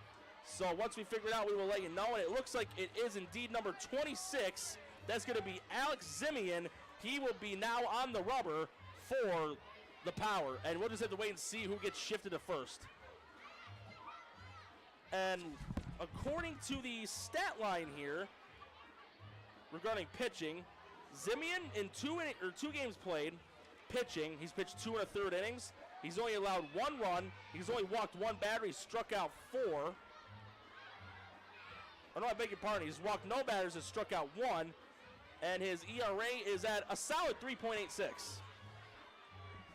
So once we figure it out, we will let you know. And it looks like it is indeed number 26. That's going to be Alex Zimian. He will be now on the rubber for the Power. And we'll just have to wait and see who gets shifted to first. And according to the stat line here regarding pitching, Zimian in two games played, pitching, he's pitched 2 1/3 innings. He's only allowed 1 run. He's only walked 1 batter. He's struck out 4. Oh, no, I beg your pardon. He's walked no batters and struck out 1. And his ERA is at a solid 3.86.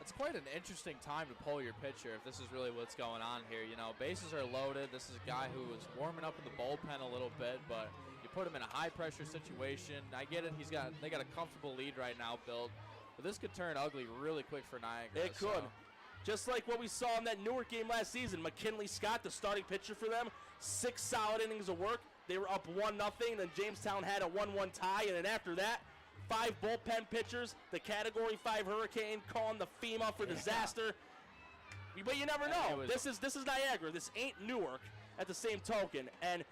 It's quite an interesting time to pull your pitcher if this is really what's going on here. You know, bases are loaded. This is a guy who was warming up in the bullpen a little bit, but you put him in a high-pressure situation. I get it. They got a comfortable lead right now built, but this could turn ugly really quick for Niagara. It could. Just like what we saw in that Newark game last season. McKinley Scott, the starting pitcher for them, 6 solid innings of work. They were up 1-0. Then Jamestown had a 1-1 tie, and then after that, 5 bullpen pitchers, the Category 5 Hurricane calling the FEMA for disaster. But you never know. This is Niagara. This ain't Newark at the same token. And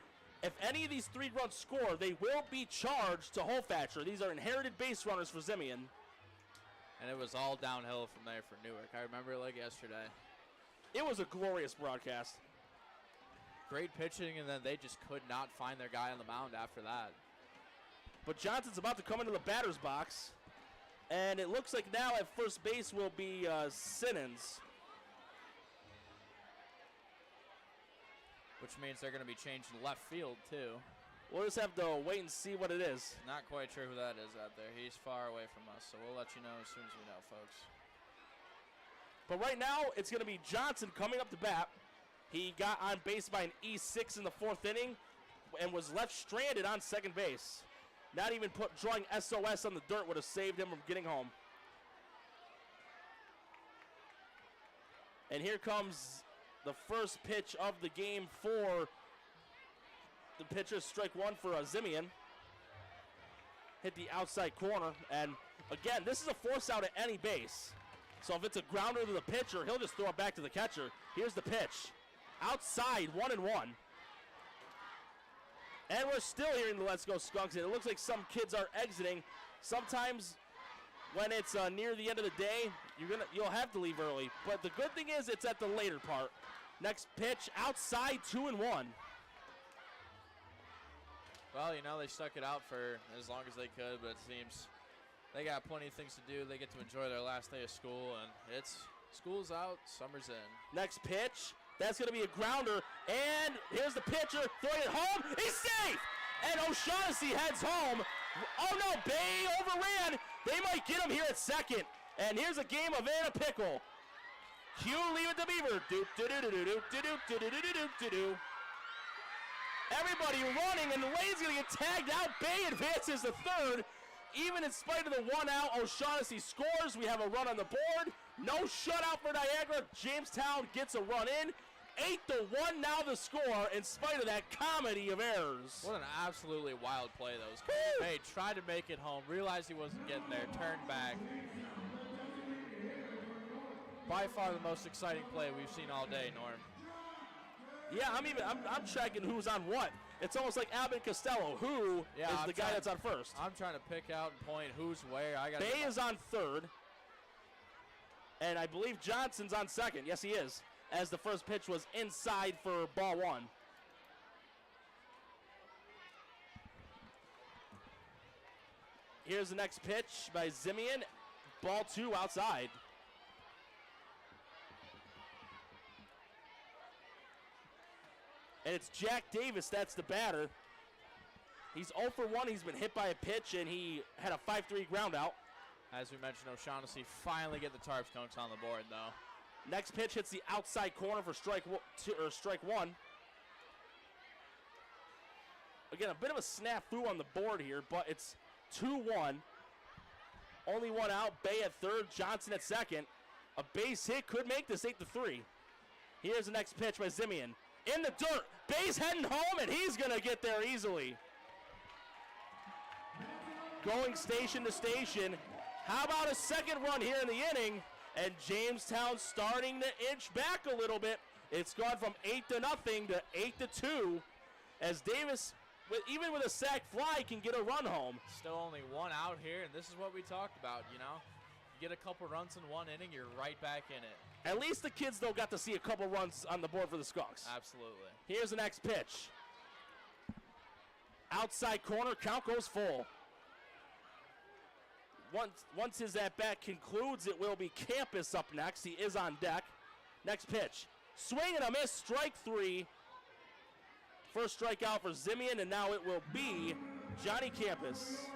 if any of these 3 runs score, they will be charged to Holfatcher. These are inherited base runners for Zimian. And it was all downhill from there for Newark. I remember it like yesterday. It was a glorious broadcast. Great pitching, and then they just could not find their guy on the mound after that. But Johnson's about to come into the batter's box. And it looks like now at first base will be Simmons. Which means they're going to be changing left field, too. We'll just have to wait and see what it is. Not quite sure who that is out there. He's far away from us, so we'll let you know as soon as we know, folks. But right now, it's going to be Johnson coming up to bat. He got on base by an E6 in the 4th inning and was left stranded on second base. Not even drawing SOS on the dirt would have saved him from getting home. And here comes the first pitch of the game for the pitcher. Strike 1 for Zimian. Hit the outside corner. And again, this is a force out at any base. So if it's a grounder to the pitcher, he'll just throw it back to the catcher. Here's the pitch. Outside, 1-1. And we're still hearing the Let's Go Skunks. And it looks like some kids are exiting. Sometimes when it's near the end of the day, you'll have to leave early. But the good thing is it's at the later part. Next pitch, outside, 2-1. Well, you know, they stuck it out for as long as they could, but it seems they got plenty of things to do. They get to enjoy their last day of school, and school's out, summer's in. Next pitch. That's going to be a grounder, and here's the pitcher throwing it home. He's safe, and O'Shaughnessy heads home. Oh, no, Bay overran. They might get him here at second, and here's a game of in a pickle. Hugh, leave it to Beaver. Everybody running, and the lane's going to get tagged out. Bay advances to third. Even in spite of the 1 out, O'Shaughnessy scores. We have a run on the board. No shutout for Niagara. Jamestown gets a run in. 8-1 now the score in spite of that comedy of errors. What an absolutely wild play those. Hey, tried to make it home. Realized he wasn't getting there. Turned back. By far the most exciting play we've seen all day, Norm. Yeah, I'm checking who's on what. It's almost like Abbott Costello. Who is the guy that's on first? I'm trying to pick out and point who's where. Bay is on third. And I believe Johnson's on second. Yes, he is. As the first pitch was inside for ball 1. Here's the next pitch by Zimian. Ball 2 outside. And it's Jack Davis, that's the batter. He's 0 for 1. He's been hit by a pitch, and he had a 5-3 ground out. As we mentioned, O'Shaughnessy finally get the Tarp Skunks on the board, though. Next pitch hits the outside corner for strike one. Again, a bit of a snafu on the board here, but it's 2-1. Only one out. Bay at third, Johnson at second. A base hit could make this 8-3. Here's the next pitch by Zimian. In the dirt. Bay's heading home, and he's going to get there easily. Going station to station. How about a second run here in the inning? And Jamestown starting to inch back a little bit. It's gone from 8-0 to 8-2. As Davis, even with a sac fly, can get a run home. Still only one out here, and this is what we talked about, you know. You get a couple runs in one inning, you're right back in it. At least the kids, though, got to see a couple runs on the board for the Skunks. Absolutely. Here's the next pitch. Outside corner, count goes full. Once his at-bat concludes, it will be Campus up next. He is on deck. Next pitch. Swing and a miss, strike three. First strikeout for Zimian, and now it will be Johnny Campus.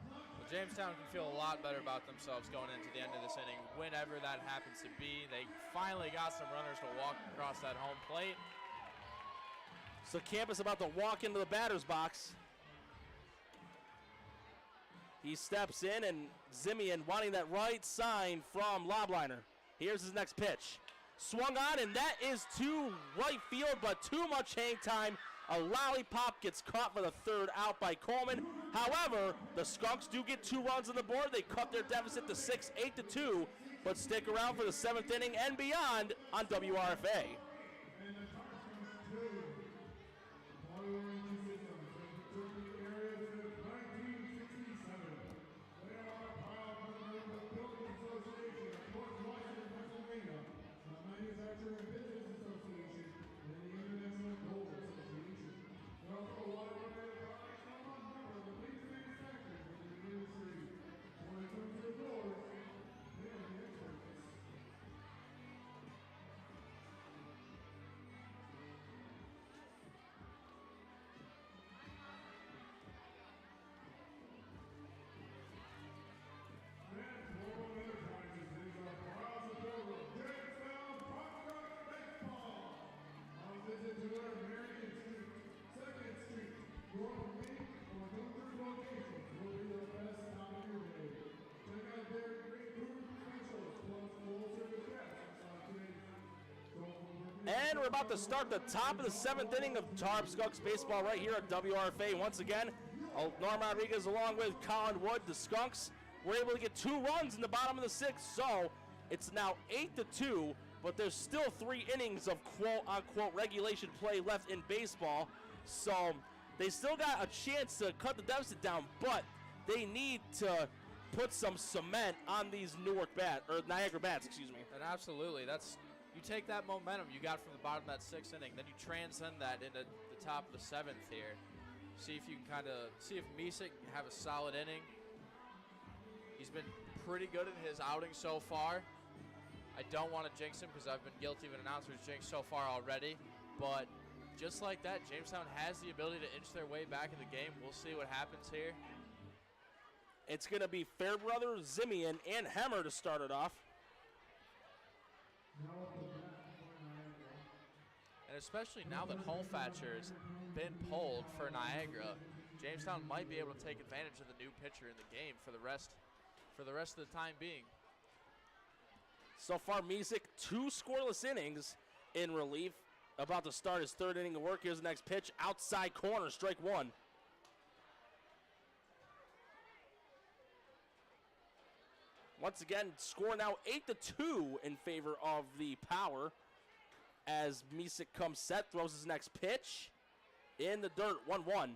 Well, Jamestown can feel a lot better about themselves going into the end of this inning, whenever that happens to be. They finally got some runners to walk across that home plate. So Campus about to walk into the batter's box. He steps in, and Zimian wanting that right sign from Lobliner. Here's his next pitch. Swung on, and that is to right field, but too much hang time. A lollipop gets caught for the third out by Coleman. However, the Skunks do get 2 runs on the board. They cut their deficit to 6, 8-2, but stick around for the 7th inning and beyond on WRFA. And we're about to start the top of the 7th inning of Tarp Skunks baseball right here at WRFA. Once again, Norm Rodriguez along with Colin Wood, the Skunks, were able to get 2 runs in the bottom of the 6th. So it's now 8-2, but there's still 3 innings of quote-unquote regulation play left in baseball. So they still got a chance to cut the deficit down, but they need to put some cement on these Niagara bats, excuse me. And absolutely, you take that momentum you got from the bottom of that 6th inning, then you transcend that into the top of the 7th here. See if you can see if Misek can have a solid inning. He's been pretty good in his outing so far. I don't want to jinx him because I've been guilty of an announcer's jinx so far already. But just like that, Jamestown has the ability to inch their way back in the game. We'll see what happens here. It's going to be Fairbrother, Zimian, and Hemmer to start it off. And especially now that Holfatcher's been pulled for Niagara, Jamestown might be able to take advantage of the new pitcher in the game for the rest of the time being. So far, Misek, 2 scoreless innings in relief. About to start his 3rd inning of work. Here's the next pitch. Outside corner, strike 1. Once again, score now 8-2 in favor of the Power. As Misek comes set, throws his next pitch. In the dirt, 1-1.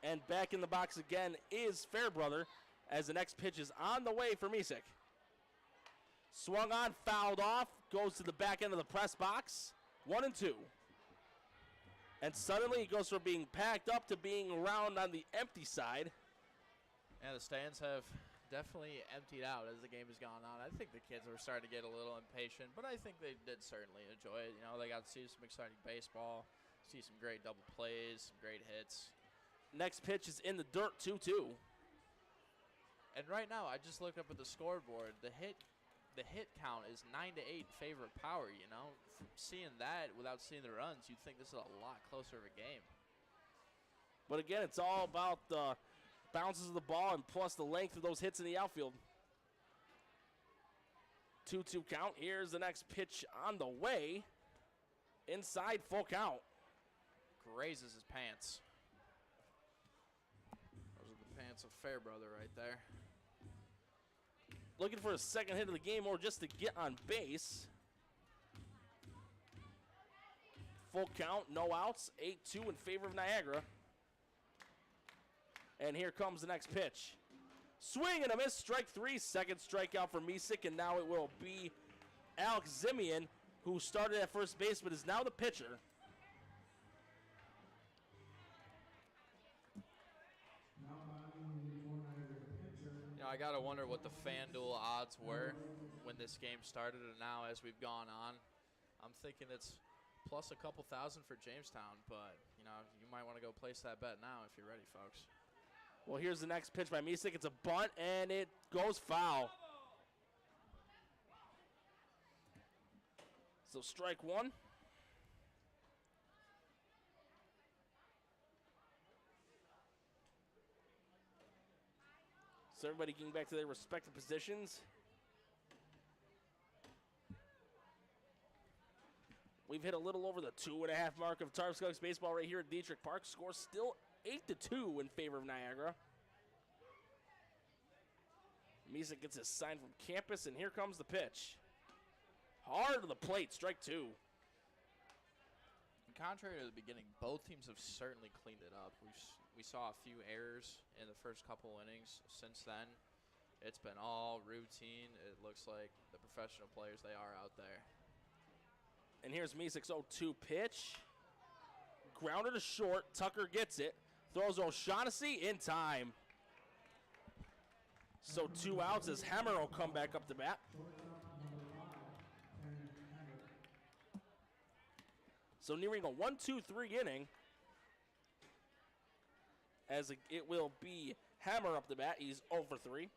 And back in the box again is Fairbrother as the next pitch is on the way for Misek. Swung on, fouled off, goes to the back end of the press box. 1-2. And suddenly it goes from being packed up to being around on the empty side. And the stands have definitely emptied out as the game has gone on. I think the kids were starting to get a little impatient, but I think they did certainly enjoy it. You know, they got to see some exciting baseball, see some great double plays, some great hits. Next pitch is in the dirt, 2-2. And right now, I just looked up at the scoreboard. The hit count is 9-8 in favor of Power. You know, from seeing that without seeing the runs, you'd think this is a lot closer of a game. But again, it's all about the bounces of the ball and plus the length of those hits in the outfield. 2-2 count. Here's the next pitch on the way. Inside, full count. Grazes his pants. Those are the pants of Fairbrother right there. Looking for a second hit of the game or just to get on base. Full count, no outs, 8-2 in favor of Niagara. And here comes the next pitch. Swing and a miss, strike 3, second strikeout for Misek, and now it will be Alex Zimian, who started at first base but is now the pitcher. I got to wonder what the FanDuel odds were when this game started, and now as we've gone on, I'm thinking it's plus a couple thousand for Jamestown, but, you know, you might want to go place that bet now if you're ready, folks. Well, here's the next pitch by Misek. It's a bunt, and it goes foul. So strike 1. So everybody getting back to their respective positions. We've hit a little over the 2.5 mark of Tarp Skunks baseball right here at Dietrich Park. Score still 8-2 in favor of Niagara. Misek gets his sign from campus, and here comes the pitch. Hard to the plate, strike 2. Contrary to the beginning, both teams have certainly cleaned it up. We saw a few errors in the first couple innings. Since then, it's been all routine. It looks like the professional players they are out there. And here's Misek's 0-2 pitch. Grounder to short. Tucker gets it. Throws O'Shaughnessy in time. So 2 outs as Hammer will come back up to bat. So nearing a 1-2-3 inning, as it will be Hammer up the bat. He's 0 for 3.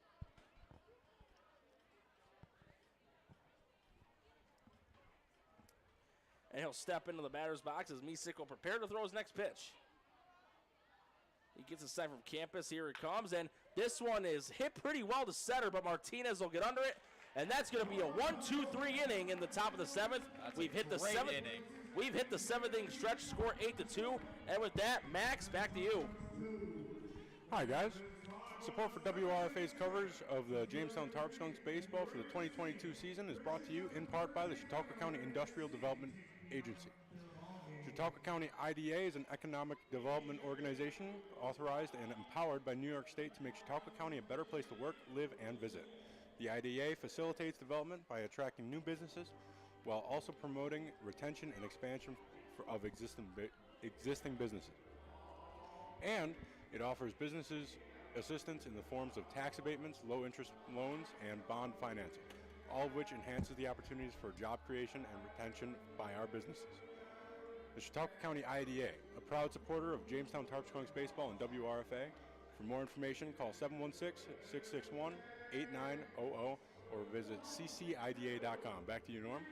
And he'll step into the batter's box as Misek will prepare to throw his next pitch. He gets a sign from campus. Here it comes, and this one is hit pretty well to center, but Martinez will get under it, and that's going to be a 1-2-3 inning in the top of the 7th. We've hit the 7th inning. We've hit the 7th inning stretch, score 8-2. And with that, Max, back to you. Hi, guys. Support for WRFA's coverage of the Jamestown Tarp Skunks baseball for the 2022 season is brought to you in part by the Chautauqua County Industrial Development Agency. Chautauqua County IDA is an economic development organization authorized and empowered by New York State to make Chautauqua County a better place to work, live, and visit. The IDA facilitates development by attracting new businesses while also promoting retention and expansion of existing businesses. And it offers businesses assistance in the forms of tax abatements, low interest loans, and bond financing, all of which enhances the opportunities for job creation and retention by our businesses. The Chautauqua County IDA, a proud supporter of Jamestown Tarp Skunks baseball and WRFA. For more information, call 716-661-8900 or visit ccida.com. Back to you, Norm.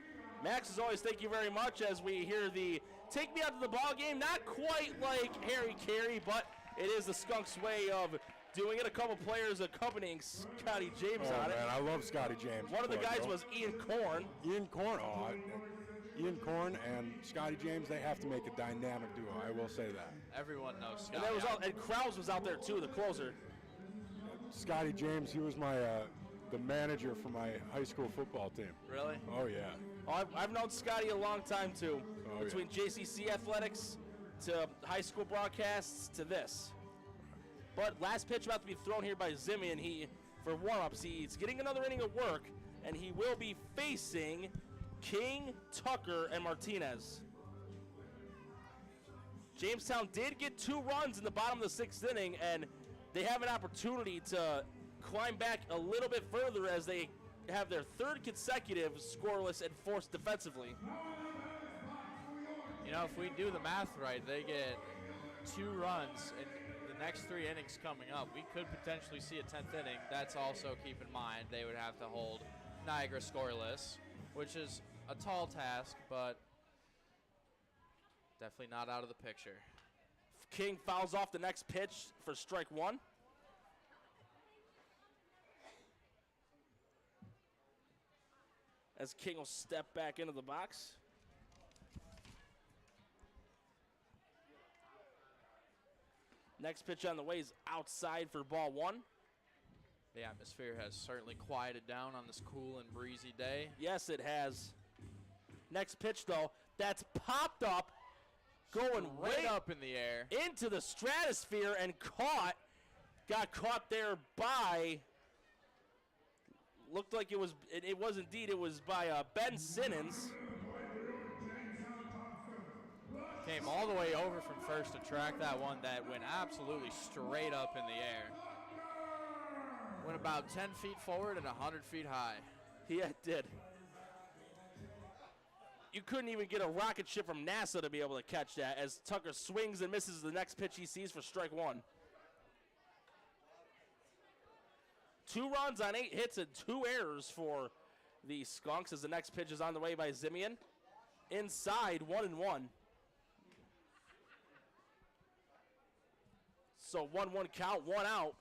Max, as always, thank you very much as we hear the Take Me Out to the Ball Game. Not quite like Harry Carey, but it is the Skunks way of doing it. A couple players accompanying Scotty James on it. Man, I love Scotty James. One of the guys was Ian Korn. Ian Korn and Scotty James, they have to make a dynamic duo. I will say that. Everyone knows Scotty. And, and Krause was out there, too, the closer. Scotty James, he was my the manager for my high school football team. Really? Oh, yeah. Oh, I've known Scotty a long time, too. Between JCC athletics to high school broadcasts to this. But last pitch about to be thrown here by Zimian. For warm-ups, he's getting another inning of work, and he will be facing King, Tucker, and Martinez. Jamestown did get 2 runs in the bottom of the 6th inning, and they have an opportunity to climb back a little bit further as they have their third consecutive scoreless and forced defensively. You know, if we do the math right, they get 2 runs in the next 3 innings coming up. We could potentially see a 10th inning. That's also, keep in mind, they would have to hold Niagara scoreless, which is a tall task, but definitely not out of the picture. King fouls off the next pitch for strike 1. As King will step back into the box. Next pitch on the way is outside for ball 1. The atmosphere has certainly quieted down on this cool and breezy day. Yes, it has. Next pitch, though, that's popped up, going Right way up in the air. into the stratosphere and got caught there by, looked like it was by Ben Simmons. Came all the way over from first to track that one that went absolutely straight up in the air. Went about 10 feet forward and 100 feet high. Yeah, it did. You couldn't even get a rocket ship from NASA to be able to catch that as Tucker swings and misses the next pitch he sees for strike 1. 2 runs on 8 hits and 2 errors for the Skunks as the next pitch is on the way by Zimian. Inside, 1-1. So 1-1 count, 1 out.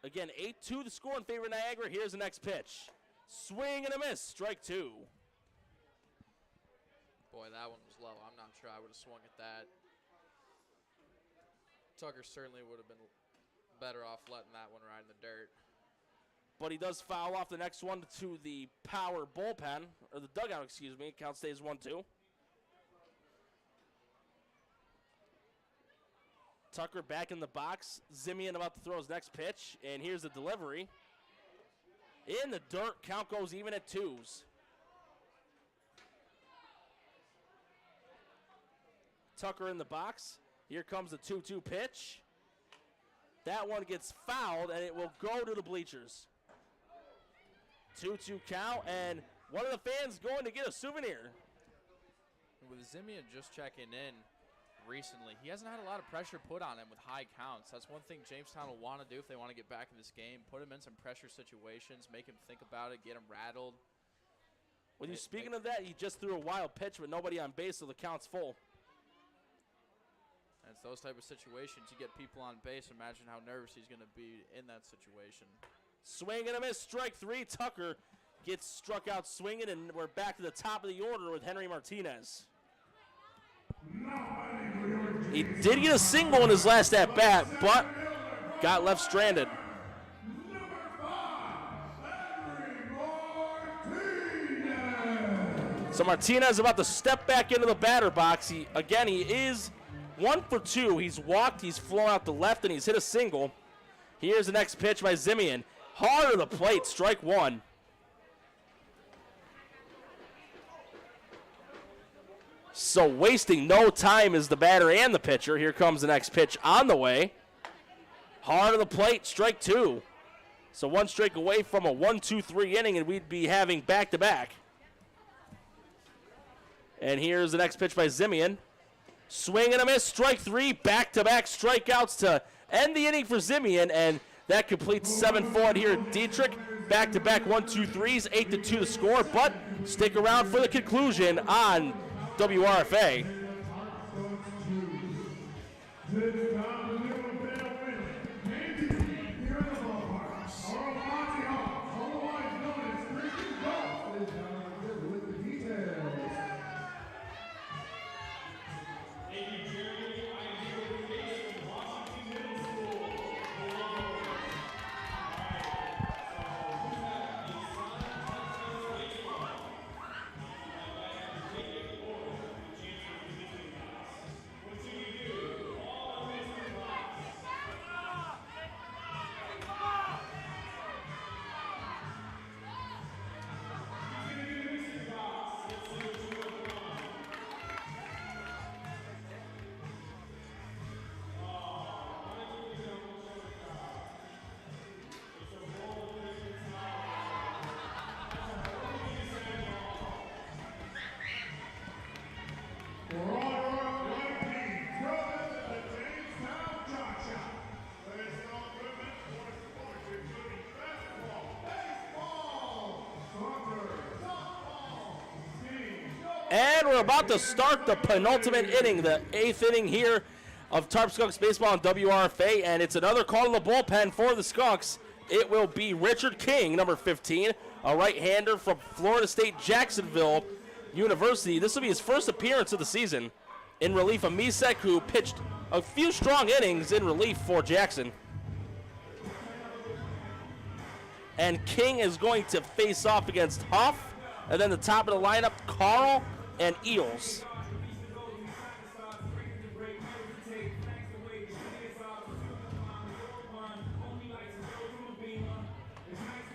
Again, 8-2 the score in favor of Niagara. Here's the next pitch. Swing and a miss, strike 2. Boy, that one was low. I'm not sure I would have swung at that. Tucker certainly would have been better off letting that one ride in the dirt. But he does foul off the next one to the power bullpen, or the dugout, excuse me. Count stays 1-2. Tucker back in the box. Zimian about to throw his next pitch, and here's the delivery. In the dirt, count goes even at 2s. Tucker in the box. Here comes the 2-2 pitch. That one gets fouled, and it will go to the bleachers. 2-2 count, and one of the fans going to get a souvenir. With Zimian just checking in recently, he hasn't had a lot of pressure put on him with high counts. That's one thing Jamestown will want to do if they want to get back in this game. Put him in some pressure situations, make him think about it, get him rattled. When you speaking of that, he just threw a wild pitch with nobody on base, so the count's full. And it's those type of situations. You get people on base. Imagine how nervous he's going to be in that situation. Swing and a miss, strike 3. Tucker gets struck out swinging, and we're back to the top of the order with Henry Martinez. He did get a single in his last at-bat, but got left stranded. So Martinez about to step back into the batter box. He is 1 for 2. He's walked, he's flown out the left, and he's hit a single. Here's the next pitch by Zimian. Hard to the plate, strike 1. So wasting no time is the batter and the pitcher. Here comes the next pitch on the way. Hard to the plate, strike 2. So 1 strike away from a 1-2-3 inning, and we'd be having back-to-back. And here's the next pitch by Zimian. Swing and a miss, strike 3, back-to-back strikeouts to end the inning for Zimian, and that completes 7-4 here at Dietrich. Back-to-back 1-2-3s, 8-2 the score, but stick around for the conclusion on WRFA. And we're about to start the penultimate inning, the 8th inning here of Tarp Skunks baseball on WRFA, and it's another call in the bullpen for the Skunks. It will be Richard King, number 15, a right-hander from Florida State Jacksonville University. This will be his first appearance of the season in relief of Misek, who pitched a few strong innings in relief for Jackson. And King is going to face off against Huff, and then the top of the lineup, Carl and Eels.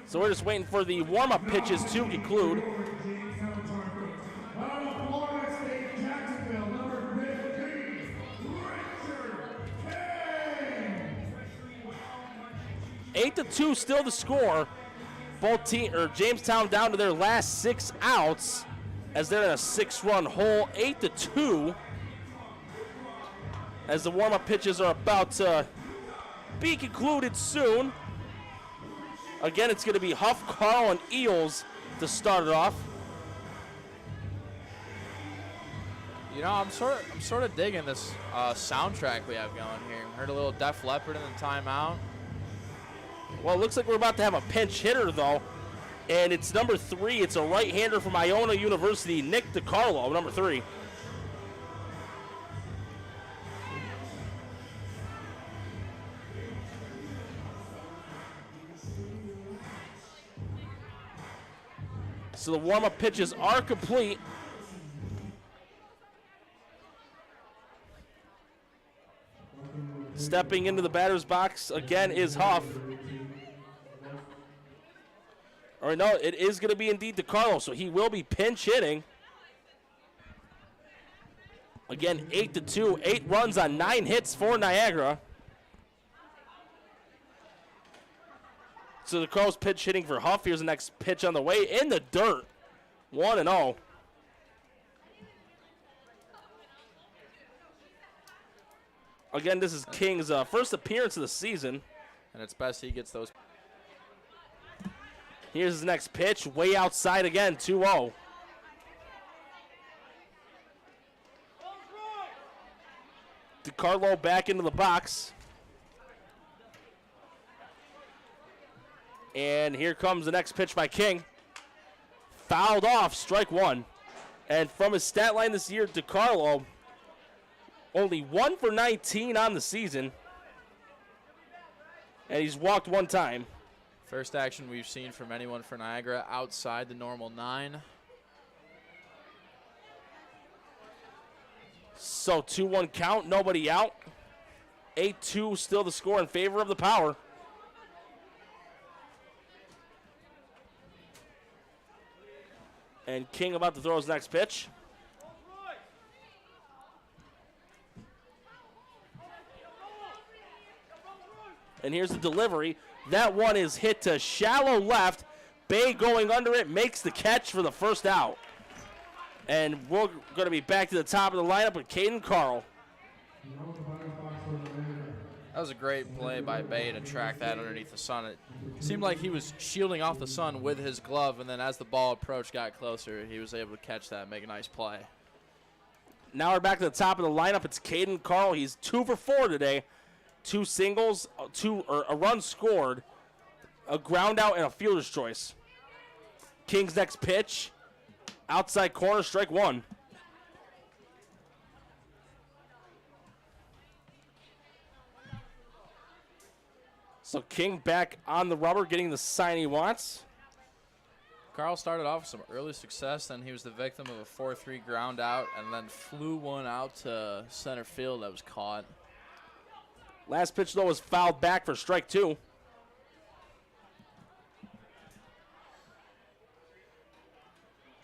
So we're just waiting for the warm-up pitches to conclude. Florida State Jacksonville, number 15, Richard King. 8-2 still the score. Jamestown down to their last 6 outs as they're in a 6-run hole. 8-2 as the warm-up pitches are about to be concluded soon. Again, it's going to be Huff, Carl, and Eels to start it off. You know, I'm sort of digging this soundtrack we have going here. Heard a little Def Leppard in the timeout. Well, it looks like we're about to have a pinch hitter, though. And it's number 3. It's a right-hander from Iona University, Nick DiCarlo, number 3. So the warm-up pitches are complete. Stepping into the batter's box again is Huff. All right, no, it is going to be indeed DiCarlo, so he will be pinch hitting. Again, 8-2, 8 runs on 9 hits for Niagara. So DiCarlo's pitch hitting for Huff. Here's the next pitch on the way in the dirt. 1-0. Again, this is King's first appearance of the season. And it's best he gets those. Here's his next pitch, way outside again, 2-0. DiCarlo back into the box. And here comes the next pitch by King. Fouled off, strike 1. And from his stat line this year, DiCarlo, only 1 for 19 on the season. And he's walked 1 time. First action we've seen from anyone for Niagara outside the normal 9. So 2-1 count, nobody out. 8-2 still the score in favor of the Power. And King about to throw his next pitch. And here's the delivery. That one is hit to shallow left. Bay going under it, makes the catch for the first out. And we're going to be back to the top of the lineup with Caden Carl. That was a great play by Bay to track that underneath the sun. It seemed like he was shielding off the sun with his glove, and then as the ball approached, got closer, he was able to catch that and make a nice play. Now we're back to the top of the lineup. It's Caden Carl. He's 2 for 4 today. 2 singles, a run scored, a ground out, and a fielder's choice. King's next pitch, outside corner, strike 1. So King back on the rubber, getting the sign he wants. Carl started off with some early success, then he was the victim of a 4-3 ground out, and then flew one out to center field that was caught. Last pitch, though, was fouled back for strike 2.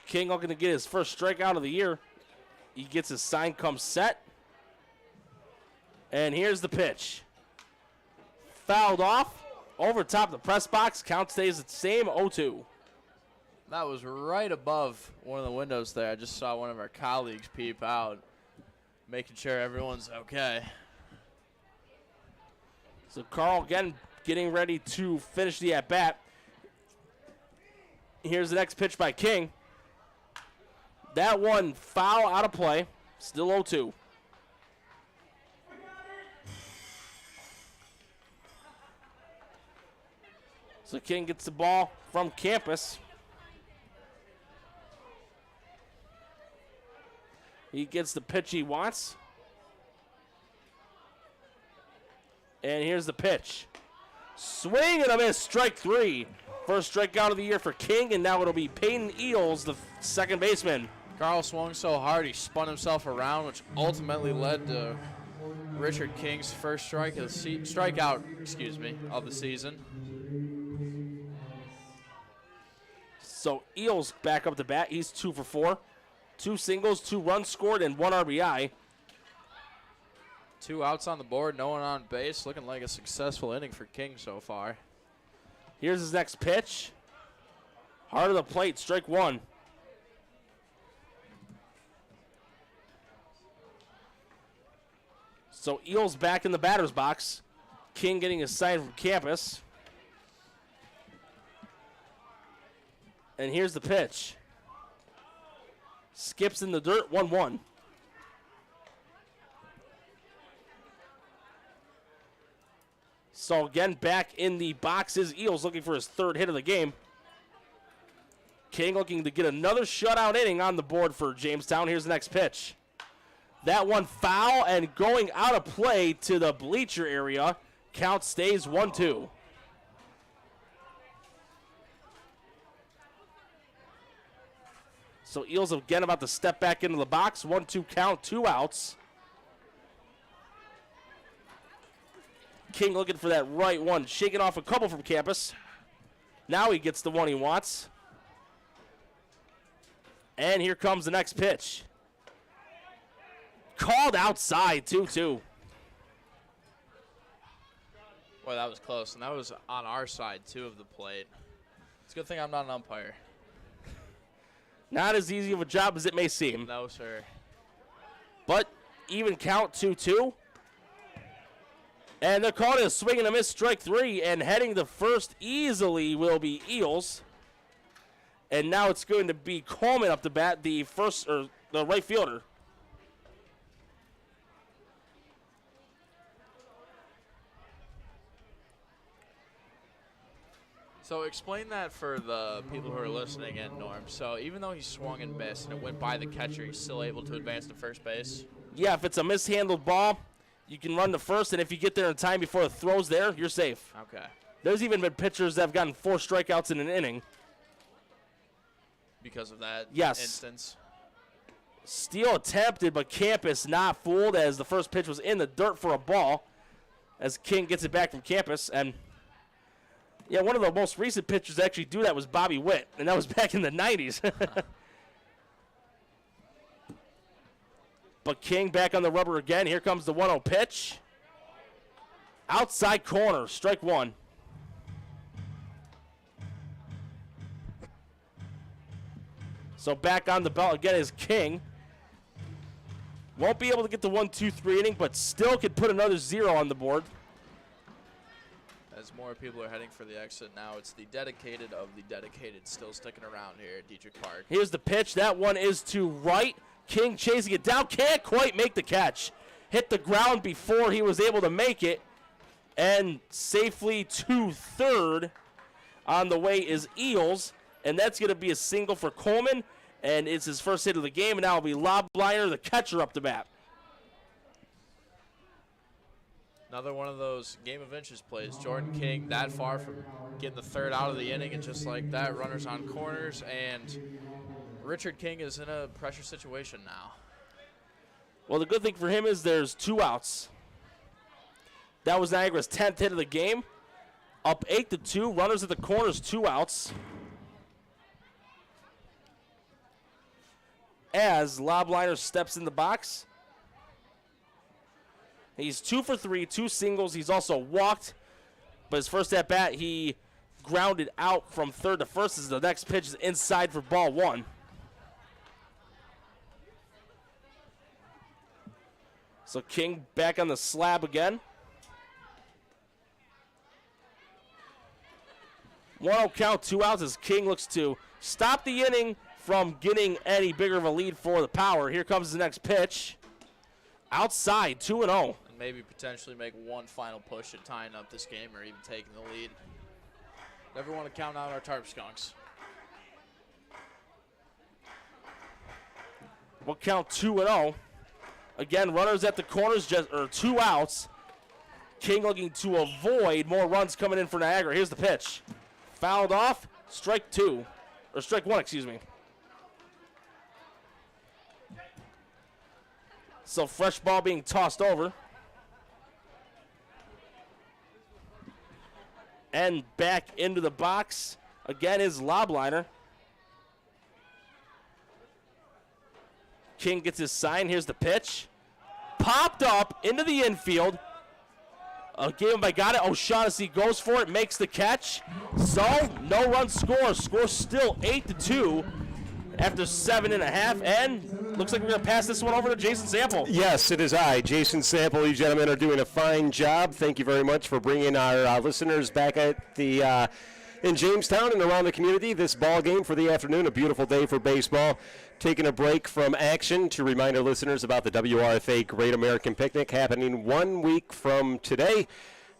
King looking to get his first strikeout of the year. He gets his sign, comes set. And here's the pitch. Fouled off. Over top the press box. Count stays the same, 0-2. That was right above one of the windows there. I just saw one of our colleagues peep out, making sure everyone's okay. So Carl again getting ready to finish the at-bat. Here's the next pitch by King. That one foul out of play. Still 0-2. So King gets the ball from campus. He gets the pitch he wants. And here's the pitch. Swing and a miss, strike 3. First strikeout of the year for King, and now it'll be Peyton Eels, the second baseman. Carl swung so hard he spun himself around, which ultimately led to Richard King's first strikeout of the season. So Eels back up to bat. He's 2 for 4. 2 singles, 2 runs scored, and 1 RBI. 2 outs on the board, no one on base. Looking like a successful inning for King so far. Here's his next pitch. Hard of the plate, strike 1. So Eels back in the batter's box. King getting a sign from campus. And here's the pitch. Skips in the dirt, 1-1. So again, back in the box is Eels looking for his 3rd hit of the game. King looking to get another shutout inning on the board for Jamestown. Here's the next pitch. That one foul and going out of play to the bleacher area. Count stays 1-2. So Eels again about to step back into the box. 1-2 count, 2 outs. King looking for that right one, shaking off a couple from campus. Now he gets the one he wants. And here comes the next pitch. Called outside, 2-2. Boy, that was close, and that was on our side, too, of the plate. It's a good thing I'm not an umpire. Not as easy of a job as it may seem. No, sir. But even count, 2-2. And they're calling a swing and a miss, strike 3, and heading to first easily will be Eels. And now it's going to be Coleman up to bat, the right fielder. So explain that for the people who are listening in, Norm. So even though he swung and missed and it went by the catcher, he's still able to advance to first base? Yeah, if it's a mishandled ball, you can run to first, and if you get there in time before the throw's there, you're safe. Okay. There's even been pitchers that have gotten 4 strikeouts in an inning. Because of that Yes. instance? Steal attempted, but Campus not fooled as the first pitch was in the dirt for a ball as King gets it back from Campus. And, yeah, one of the most recent pitchers to actually do that was Bobby Witt, and that was back in the 90s. But King back on the rubber again. Here comes the 1-0 pitch. Outside corner, strike 1. So back on the belt again is King. Won't be able to get the 1-2-3 inning, but still could put another 0 on the board. As more people are heading for the exit now, it's the dedicated of the dedicated still sticking around here at Dietrich Park. Here's the pitch. That one is to right. King chasing it down. Can't quite make the catch. Hit the ground before he was able to make it. And safely to third. On the way is Eels. And that's going to be a single for Coleman. And it's his first hit of the game. And now it'll be Lobliner, the catcher, up to bat. Another one of those game of inches plays. Jordan King that far from getting the 3rd out of the inning. And just like that, runners on corners. And Richard King is in a pressure situation now. Well, the good thing for him is there's 2 outs. That was Niagara's 10th hit of the game. Up 8-2. Runners at the corners, 2 outs. As Lobliner steps in the box. He's 2 for 3, 2 singles. He's also walked. But his first at bat, he grounded out from third to first as the next pitch is inside for ball 1. So King back on the slab again. 1-0 count, 2 outs as King looks to stop the inning from getting any bigger of a lead for the Power. Here comes the next pitch. Outside, 2-0. And maybe potentially make one final push at tying up this game or even taking the lead. Never want to count out our Tarp Skunks. We'll count 2-0. Again, runners at the corners, or 2 outs. King looking to avoid more runs coming in for Niagara. Here's the pitch. Fouled off, strike 1, excuse me. So fresh ball being tossed over. And back into the box. Again is Lobliner. King gets his sign. Here's the pitch. Popped up into the infield. Gave him by got it. O'Shaughnessy goes for it, makes the catch. So, no run score. Score still 8-2 after 7.5. And looks like we're going to pass this one over to Jason Sample. Yes, it is I, Jason Sample. You gentlemen are doing a fine job. Thank you very much for bringing our listeners back at the in Jamestown and around the community. This ball game for the afternoon, a beautiful day for baseball. Taking a break from action to remind our listeners about the WRFA Great American Picnic happening 1 week from today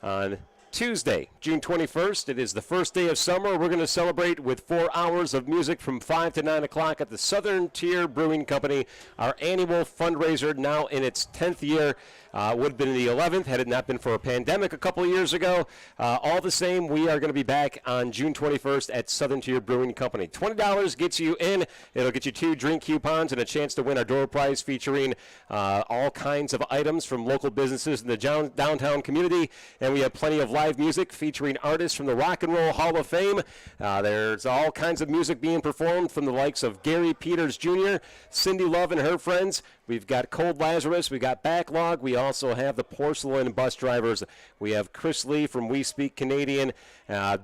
on Tuesday, June 21st. It is the first day of summer. We're going to celebrate with 4 hours of music from 5 to 9 o'clock at the Southern Tier Brewing Company, our annual fundraiser now in its 10th year. Would have been the 11th had it not been for a pandemic a couple of years ago. All the same, we are going to be back on June 21st at Southern Tier Brewing Company. $20 gets you in. It'll get you 2 drink coupons and a chance to win our door prize featuring all kinds of items from local businesses in the downtown community. And we have plenty of live music featuring artists from the Rock and Roll Hall of Fame. There's all kinds of music being performed from the likes of Gary Peters Jr., Cindy Love and her friends. We've got Cold Lazarus. We've got Backlog. We also have the Porcelain Bus Drivers. We have Chris Lee from We Speak Canadian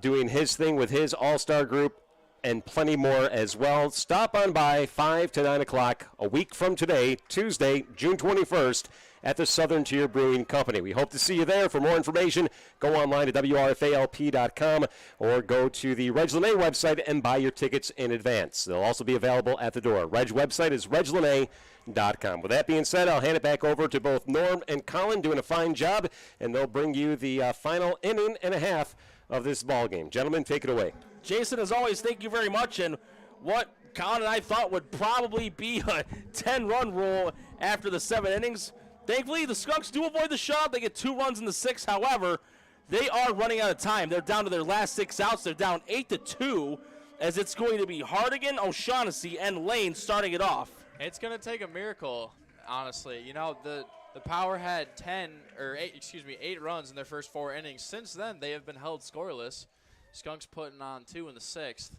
doing his thing with his all-star group and plenty more as well. Stop on by 5 to 9 o'clock a week from today, Tuesday, June 21st, at the Southern Tier Brewing Company. We hope to see you there. For more information, go online to WRFALP.com or go to the Reg Lene website and buy your tickets in advance. They'll also be available at the door. Reg website is reglene.com. With that being said, I'll hand it back over to both Norm and Colin, doing a fine job, and they'll bring you the final inning and a half of this ball game. Gentlemen, take it away. Jason, as always, thank you very much. And what Colin and I thought would probably be a 10-run rule after the 7 innings. Thankfully, the Skunks do avoid the shutout. They get 2 runs in the 6th. However, they are running out of time. They're down to their last 6 outs. They're down 8-2, as it's going to be Hardigan, O'Shaughnessy, and Lane starting it off. It's going to take a miracle, honestly. You know, the Power had 8 runs in their first 4 innings. Since then, they have been held scoreless. Skunks putting on 2 in the 6th.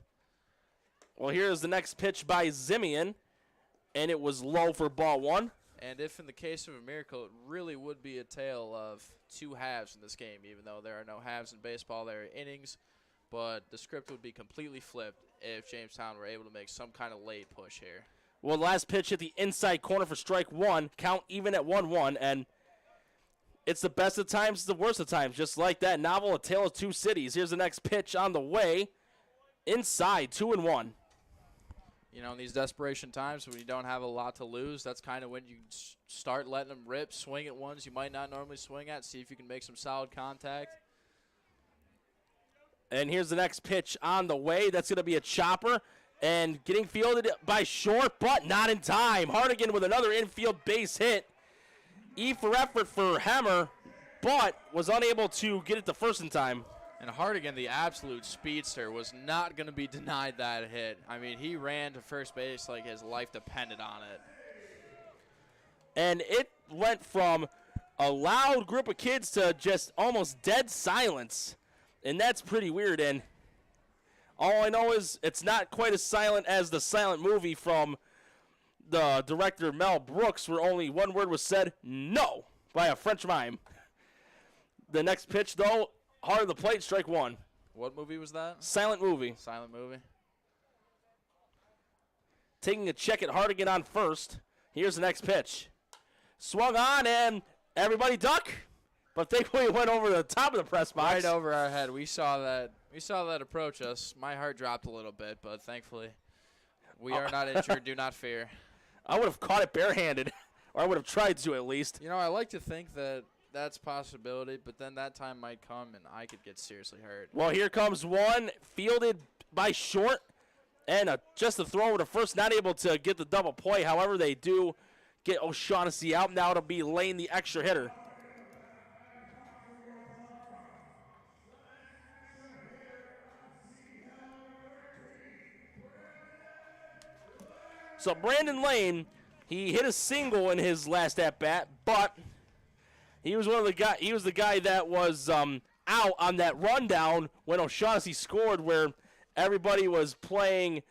Well, here's the next pitch by Zimian, and it was low for ball 1. And if in the case of a miracle, it really would be a tale of 2 halves in this game, even though there are no halves in baseball, there are innings. But the script would be completely flipped if Jamestown were able to make some kind of late push here. Well, last pitch hit the inside corner for strike 1, count even at 1-1, and it's the best of times, it's the worst of times. Just like that novel, A Tale of Two Cities. Here's the next pitch on the way. Inside, 2-1. You know, in these desperation times when you don't have a lot to lose, that's kind of when you start letting them rip, swing at ones you might not normally swing at, see if you can make some solid contact. And here's the next pitch on the way. That's going to be a chopper. And getting fielded by Short, but not in time. Hardigan with another infield base hit. E for effort for Hammer, but was unable to get it to first in time. And Hardigan, the absolute speedster, was not going to be denied that hit. I mean, he ran to first base like his life depended on it. And it went from a loud group of kids to just almost dead silence. And that's pretty weird. And all I know is it's not quite as silent as the silent movie from the director Mel Brooks, where only one word was said, no, by a French mime. The next pitch, though, hard of the plate, strike 1. What movie was that? Silent movie. Silent movie. Taking a check at Hardigan on first. Here's the next pitch. Swung on, and everybody duck. But thankfully it went over the top of the press box. Right over our head. We saw that approach us. My heart dropped a little bit, but thankfully We are not injured. Do not fear. I would have caught it barehanded, or I would have tried to at least. You know, I like to think that that's a possibility, but then that time might come and I could get seriously hurt. Well, here comes one, fielded by Short, and just a throw over to first, not able to get the double play. However, they do get O'Shaughnessy out. Now it'll be Lane, the extra hitter. So Brandon Lane, he hit a single in his last at bat, but he was the guy that was out on that rundown when O'Shaughnessy scored, where everybody was playing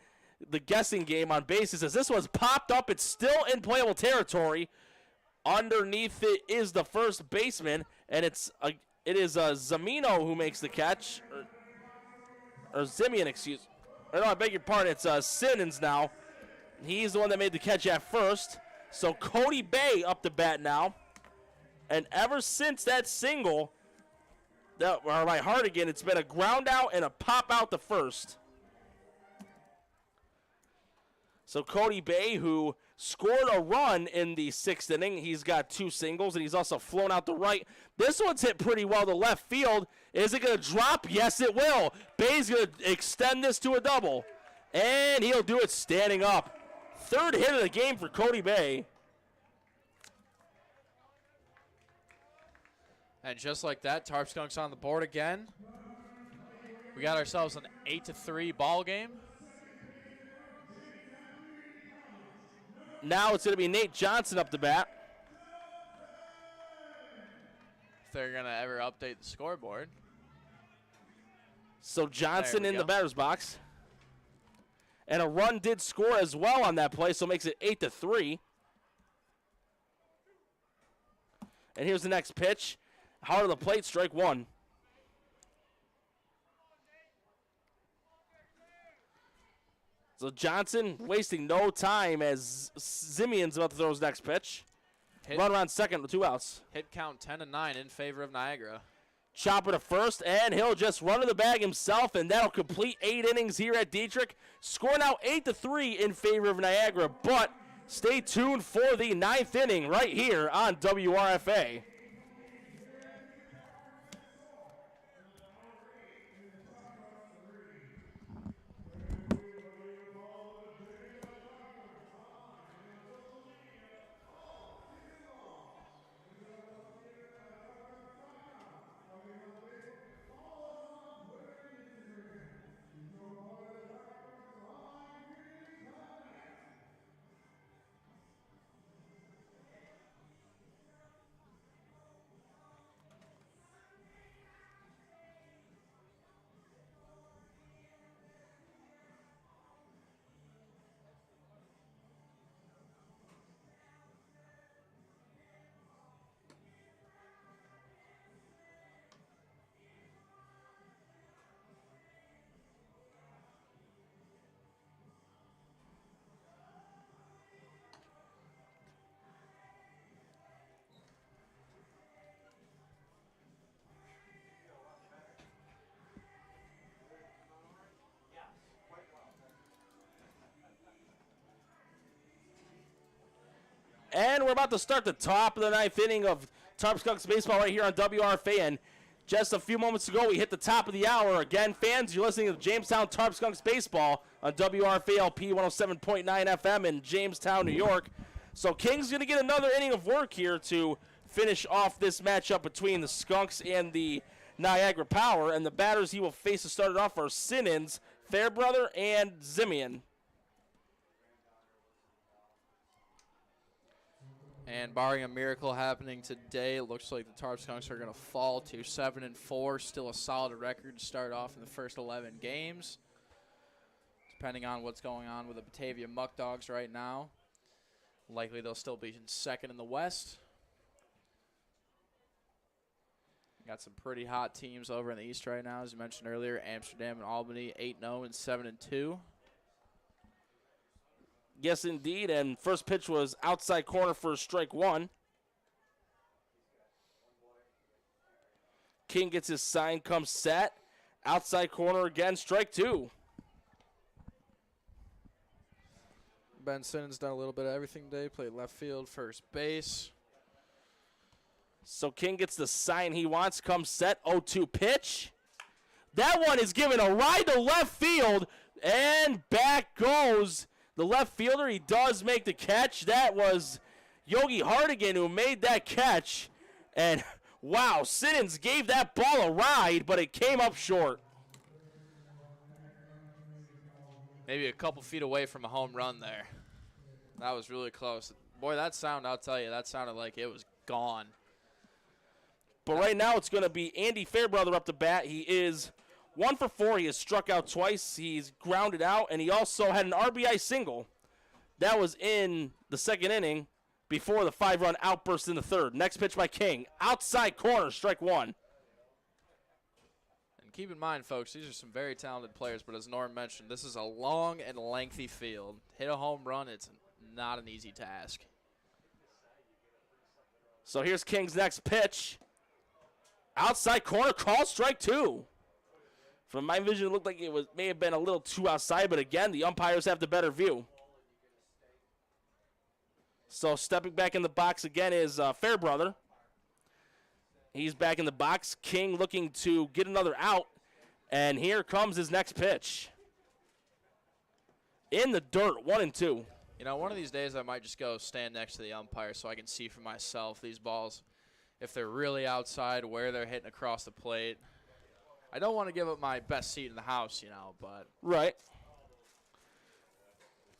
the guessing game on bases. As this was popped up, it's still in playable territory. Underneath it is the first baseman, and it is Zamino who makes the catch, or Zimian, excuse. Or no, I beg your pardon. It's Simmons now. He's the one that made the catch at first. So Cody Bay up to bat now. And ever since that single, by Hardigan, it's been a ground out and a pop out to first. So Cody Bay, who scored a run in the 6th inning, he's got 2 singles, and he's also flown out to right. This one's hit pretty well to left field. Is it going to drop? Yes, it will. Bay's going to extend this to a double, and he'll do it standing up. 3rd hit of the game for Cody Bay. And just like that, Tarp Skunks on the board again. We got ourselves an 8-3 ball game. Now it's going to be Nate Johnson up to bat. If they're going to ever update the scoreboard. So Johnson in go. the batter's box. And a run did score as well on that play, so it makes it 8-3. And here's the next pitch. Hard of the plate, strike 1. So Johnson wasting no time as Zimian's about to throw his next pitch. Run around second with 2 outs. Hit count 10-9 in favor of Niagara. Chopper to first, and he'll just run to the bag himself, and that'll complete 8 innings here at Dietrich. Score now 8-3 in favor of Niagara, but stay tuned for the 9th inning right here on WRFA. And we're about to start the top of the 9th inning of Tarp Skunks baseball right here on WRFA. And just a few moments ago, we hit the top of the hour. Again, fans, you're listening to Jamestown Tarp Skunks baseball on WRFA LP 107.9 FM in Jamestown, New York. So King's going to get another inning of work here to finish off this matchup between the Skunks and the Niagara Power. And the batters he will face to start it off are Simmons, Fairbrother, and Zimian. And barring a miracle happening today, it looks like the Tarp Skunks are going to fall to 7-4. Still a solid record to start off in the first 11 games. Depending on what's going on with the Batavia Muck Dogs right now. Likely they'll still be in second in the West. Got some pretty hot teams over in the East right now, as you mentioned earlier. Amsterdam and Albany 8-0 and 7-2. Yes, indeed, and first pitch was outside corner for strike 1. King gets his sign, comes set. Outside corner again, strike 2. Ben Simmons done a little bit of everything today. Played left field, first base. So King gets the sign he wants. Comes set, 0-2 pitch. That one is given a ride to left field, and back goes the left fielder. He does make the catch. That was Yogi Hardigan who made that catch. And, wow, Simmons gave that ball a ride, but it came up short. Maybe a couple feet away from a home run there. That was really close. Boy, that sound, I'll tell you, that sounded like it was gone. But right now it's going to be Andy Fairbrother up to bat. He is 1 for 4. He has struck out twice. He's grounded out, and he also had an RBI single. That was in the second inning before the 5-run outburst in the third. Next pitch by King. Outside corner, strike one. And keep in mind, folks, these are some very talented players, but as Norm mentioned, this is a long and lengthy field. Hit a home run, it's not an easy task. So here's King's next pitch. Outside corner, call strike two. From my vision, it looked like it may have been a little too outside, but again, the umpires have the better view. So stepping back in the box again is Fairbrother. He's back in the box. King looking to get another out, and here comes his next pitch. In the dirt, 1-2. You know, one of these days I might just go stand next to the umpire so I can see for myself these balls. If they're really outside, where they're hitting across the plate. I don't want to give up my best seat in the house, you know, but. Right.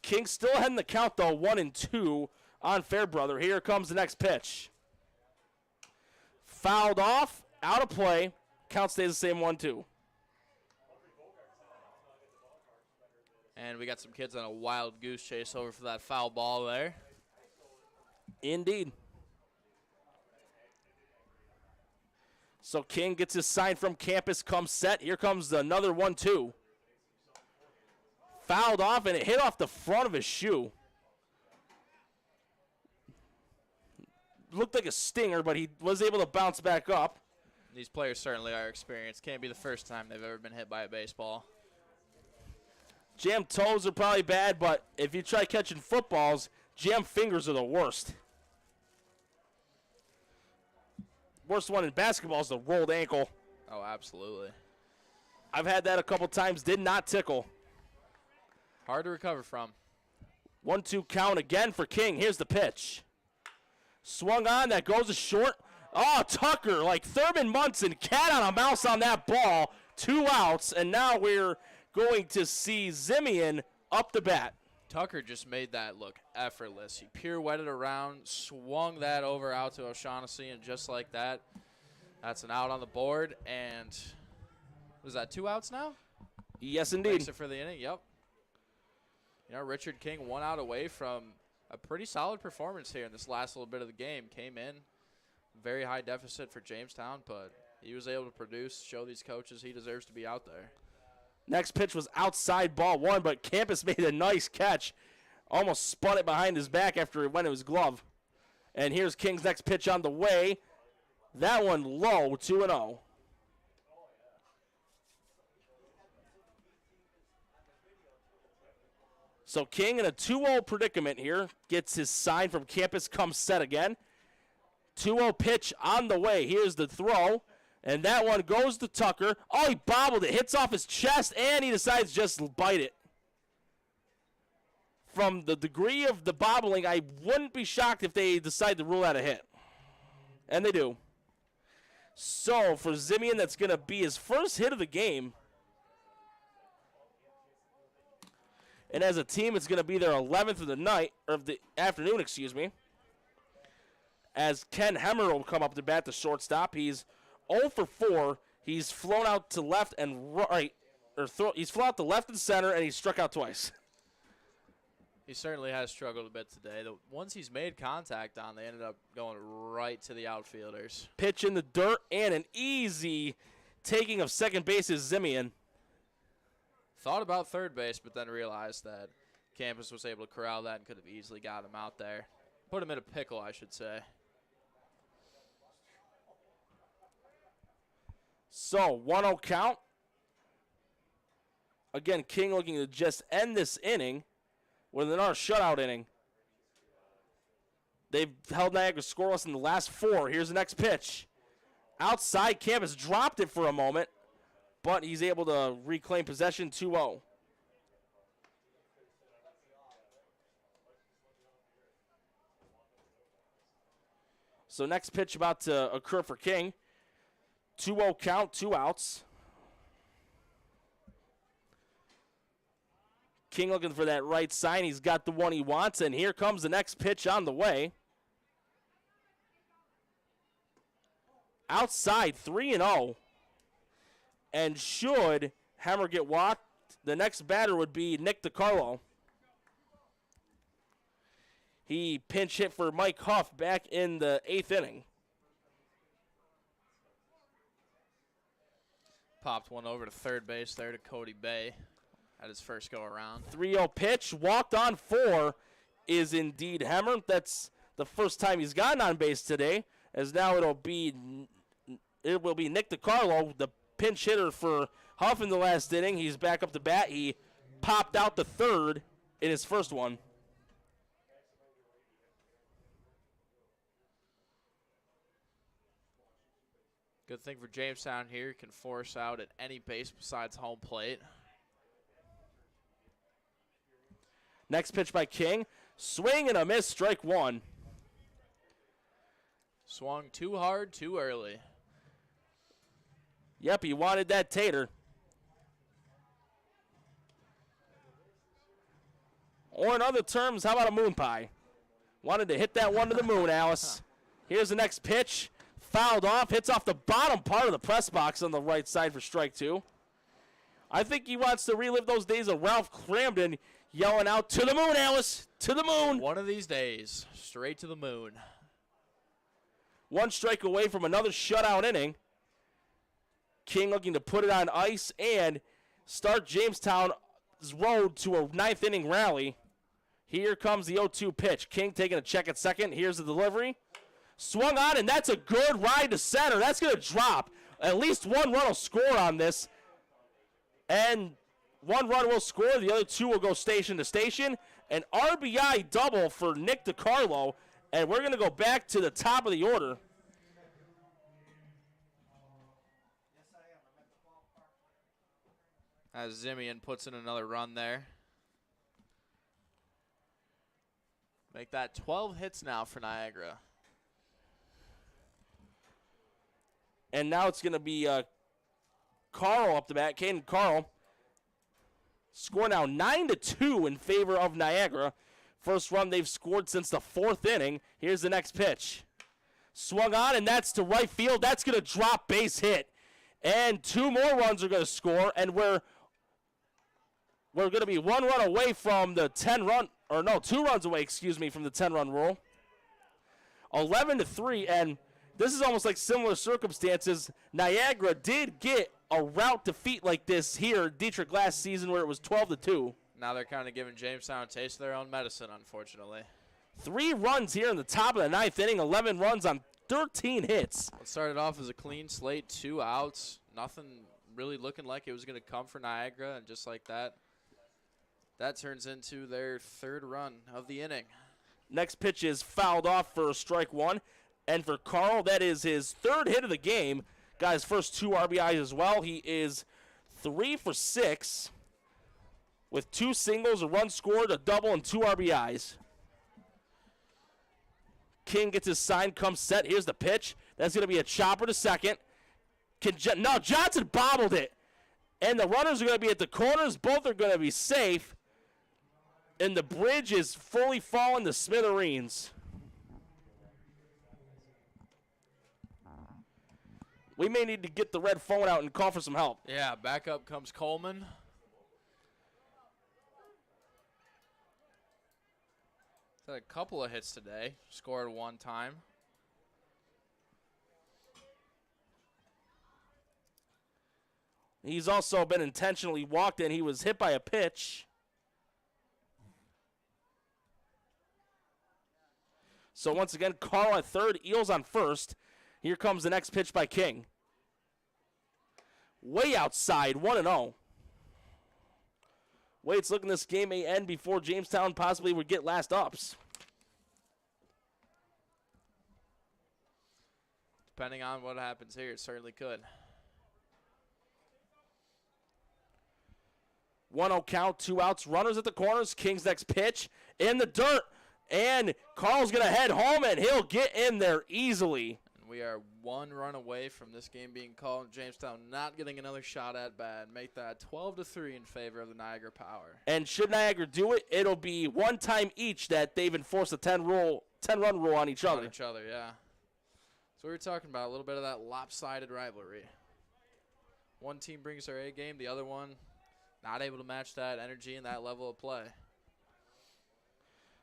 King still ahead in the count, though, 1-2 on Fairbrother. Here comes the next pitch. Fouled off, out of play. Count stays the same, 1-2. And we got some kids on a wild goose chase over for that foul ball there. Indeed. So King gets his sign from campus, comes set. Here comes another 1-2. Fouled off, and it hit off the front of his shoe. Looked like a stinger, but he was able to bounce back up. These players certainly are experienced. Can't be the first time they've ever been hit by a baseball. Jam toes are probably bad, but if you try catching footballs, jam fingers are the worst. Worst one in basketball is the rolled ankle. Oh, absolutely. I've had that a couple times, did not tickle. Hard to recover from. 1-2 count again for King. Here's the pitch. Swung on, that goes to short. Oh, Tucker, like Thurman Munson, cat on a mouse on that ball. 2 outs, and now we're going to see Simeon up the bat. Tucker just made that look effortless. He pirouetted around, swung that over out to O'Shaughnessy, and just like that, that's an out on the board. And was that 2 outs now? Yes, indeed. Makes it for the inning, yep. You know, Richard King 1 out away from a pretty solid performance here in this last little bit of the game. Came in, very high deficit for Jamestown, but he was able to produce, show these coaches he deserves to be out there. Next pitch was outside, ball 1, but Campus made a nice catch. Almost spun it behind his back after it went in his glove. And here's King's next pitch on the way. That one low, 2-0. So King in a 2-0 predicament here. Gets his sign from Campus, comes set again. 2-0 pitch on the way. Here's the throw. And that one goes to Tucker. Oh, he bobbled it. Hits off his chest, and he decides just to bite it. From the degree of the bobbling, I wouldn't be shocked if they decide to rule that a hit. And they do. So, for Simeon, that's going to be his first hit of the game. And as a team, it's going to be their 11th of the night, or of the afternoon, excuse me. As Ken Hemmer will come up to bat, the shortstop. He's 0 for 4. He's flown out to left and right, he's flown out to left and center, and he's struck out twice. He certainly has struggled a bit today. The ones he's made contact on, they ended up going right to the outfielders. Pitch in the dirt, and an easy taking of second base is Simeon. Thought about third base, but then realized that Campus was able to corral that and could have easily got him out there. Put him in a pickle, I should say. So, 1-0 count. Again, King looking to just end this inning with another shutout inning. They've held Niagara scoreless in the last 4. Here's the next pitch. Outside, Campus dropped it for a moment, but he's able to reclaim possession 2-0. So next pitch about to occur for King. 2-0 count, 2 outs. King looking for that right side. He's got the one he wants, and here comes the next pitch on the way. Outside, 3-0. And should Hammer get walked, the next batter would be Nick DiCarlo. He pinch hit for Mike Huff back in the 8th inning. Popped one over to third base there to Cody Bay at his first go around. 3-0 pitch, walked on 4 is indeed Hammer. That's the first time he's gotten on base today, as now it will be Nick DiCarlo, the pinch hitter for Huff in the last inning. He's back up to bat. He popped out to third in his first one. Good thing for Jamestown here, can force out at any base besides home plate. Next pitch by King. Swing and a miss, strike 1. Swung too hard, too early. Yep, he wanted that tater. Or in other terms, how about a moon pie? Wanted to hit that one to the moon, Alice. Here's the next pitch. Fouled off, hits off the bottom part of the press box on the right side for strike 2. I think he wants to relive those days of Ralph Cramden yelling out, "To the moon, Alice, to the moon." One of these days, straight to the moon. 1 strike away from another shutout inning. King looking to put it on ice and start Jamestown's road to a 9th inning rally. Here comes the 0-2 pitch. King taking a check at second. Here's the delivery. Swung on, and that's a good ride to center. That's going to drop. At least 1 run will score on this. And 1 run will score. The other 2 will go station to station. An RBI double for Nick DiCarlo. And we're going to go back to the top of the order. As Zimian puts in another run there. Make that 12 hits now for Niagara. And now it's going to be Carl up the bat. Caden Carl. Score now 9-2 in favor of Niagara. First run they've scored since the 4th inning. Here's the next pitch. Swung on, and that's to right field. That's going to drop, base hit. And 2 more runs are going to score, and we're going to be 1 run away from the 10-run, or no, 2 runs away, from the 10-run rule. 11-3, and this is almost like similar circumstances. Niagara did get a rout defeat like this here, Dietrich, last season where it was 12-2. Now they're kind of giving Jamestown a taste of their own medicine, unfortunately. 3 runs here in the top of the 9th inning, 11 runs on 13 hits. It started off as a clean slate, 2 outs. Nothing really looking like it was going to come for Niagara, and just like that, that turns into their 3rd run of the inning. Next pitch is fouled off for strike 1. And for Carl, that is his 3rd hit of the game. Got his first 2 RBIs as well. He is 3 for 6 with 2 singles, a run scored, a double, and 2 RBIs. King gets his sign, comes set. Here's the pitch. That's going to be a chopper to second. No, Johnson bobbled it. And the runners are going to be at the corners. Both are going to be safe. And the bridge is fully fallen to smithereens. We may need to get the red phone out and call for some help. Yeah, back up comes Coleman. He's had a couple of hits today. Scored 1 time. He's also been intentionally walked, and he was hit by a pitch. So once again, Carl at third, Eels on first. Here comes the next pitch by King. Way outside, 1-0. way it's looking, this game may end before Jamestown possibly would get last ups. Depending on what happens here, it certainly could. 1-0 count, 2 outs, runners at the corners. King's next pitch in the dirt, and Carl's going to head home, and he'll get in there easily. And we are 1 run away from this game being called. Jamestown not getting another shot at bat. Make that 12-3 in favor of the Niagara Power. And should Niagara do it, it'll be one time each that they've enforced a 10-run rule on each other. On each other, yeah. So we were talking about a little bit of that lopsided rivalry. One team brings their A game, the other one not able to match that energy and that level of play.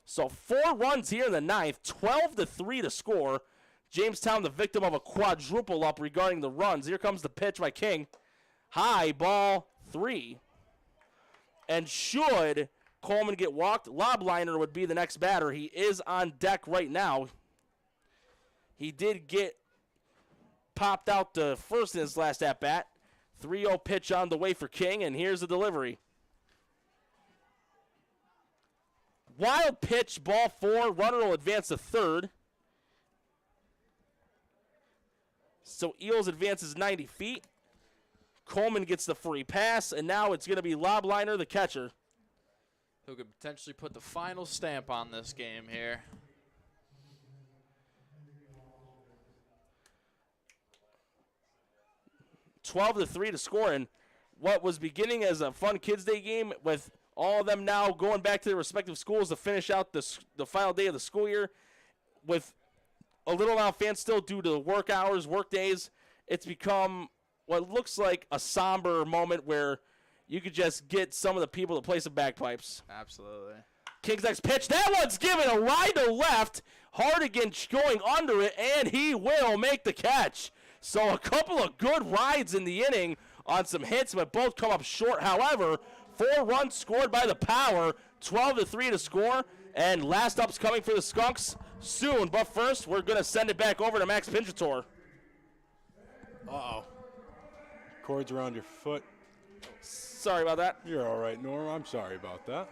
So 4 runs here in the ninth, 12-3 to score. Jamestown the victim of a quadruple up regarding the runs. Here comes the pitch by King. High, ball 3. And should Coleman get walked, Lobliner would be the next batter. He is on deck right now. He did get popped out the first in his last at-bat. 3-0 pitch on the way for King, and here's the delivery. Wild pitch, ball 4. Runner will advance to third. So Eels advances 90 feet. Coleman gets the free pass, and now it's going to be Lobliner, the catcher. Who could potentially put the final stamp on this game here. 12-3 to score, and what was beginning as a fun Kids Day game with all of them now going back to their respective schools to finish out the final day of the school year with a little amount of fans still due to work hours, work days. It's become what looks like a somber moment where you could just get some of the people to play some bagpipes. Absolutely. King's next pitch. That one's given a ride to left. Hardigan going under it, and he will make the catch. So a couple of good rides in the inning on some hits, but both come up short. However, 4 runs scored by the Power, 12-3 to score, and last up's coming for the Skunks soon. But first, we're going to send it back over to Max Pinchator. Uh-oh. Cords around your foot. Sorry about that. You're all right, Norm. I'm sorry about that.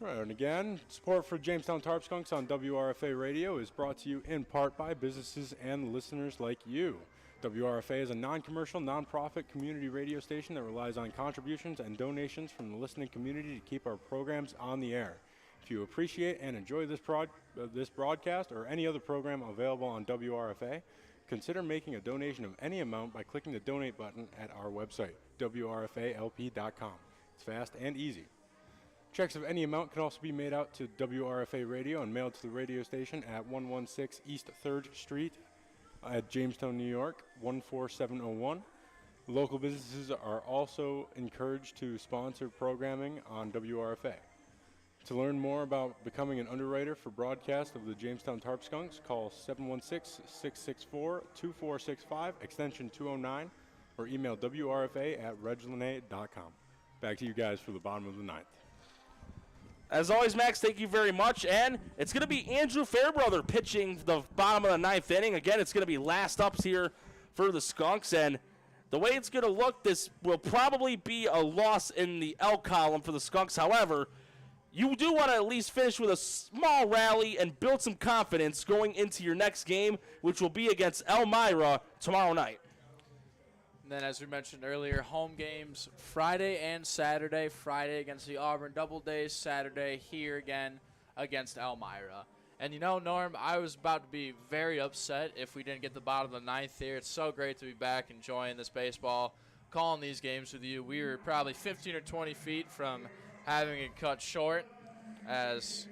All right, and again, support for Jamestown Tarp Skunks on WRFA Radio is brought to you in part by businesses and listeners like you. WRFA is a non-commercial, non-profit community radio station that relies on contributions and donations from the listening community to keep our programs on the air. If you appreciate and enjoy this broadcast or any other program available on WRFA, consider making a donation of any amount by clicking the donate button at our website, WRFALP.com. It's fast and easy. Checks of any amount can also be made out to WRFA Radio and mailed to the radio station at 116 East 3rd Street at Jamestown, New York, 14701. Local businesses are also encouraged to sponsor programming on WRFA. To learn more about becoming an underwriter for broadcast of the Jamestown Tarp Skunks, call 716-664-2465, extension 209, or email WRFA@reglanay.com. Back to you guys for the bottom of the ninth. As always, Max, thank you very much. And it's going to be Andrew Fairbrother pitching the bottom of the ninth inning. Again, it's going to be last ups here for the Skunks. And the way it's going to look, this will probably be a loss in the L column for the Skunks. However, you do want to at least finish with a small rally and build some confidence going into your next game, which will be against Elmira tomorrow night. And then, as we mentioned earlier, home games Friday and Saturday. Friday against the Auburn Double Days. Saturday here again against Elmira. And you know, Norm, I was about to be very upset if we didn't get the bottom of the ninth here. It's so great to be back enjoying this baseball, calling these games with you. We were probably 15 or 20 feet from having it cut short, as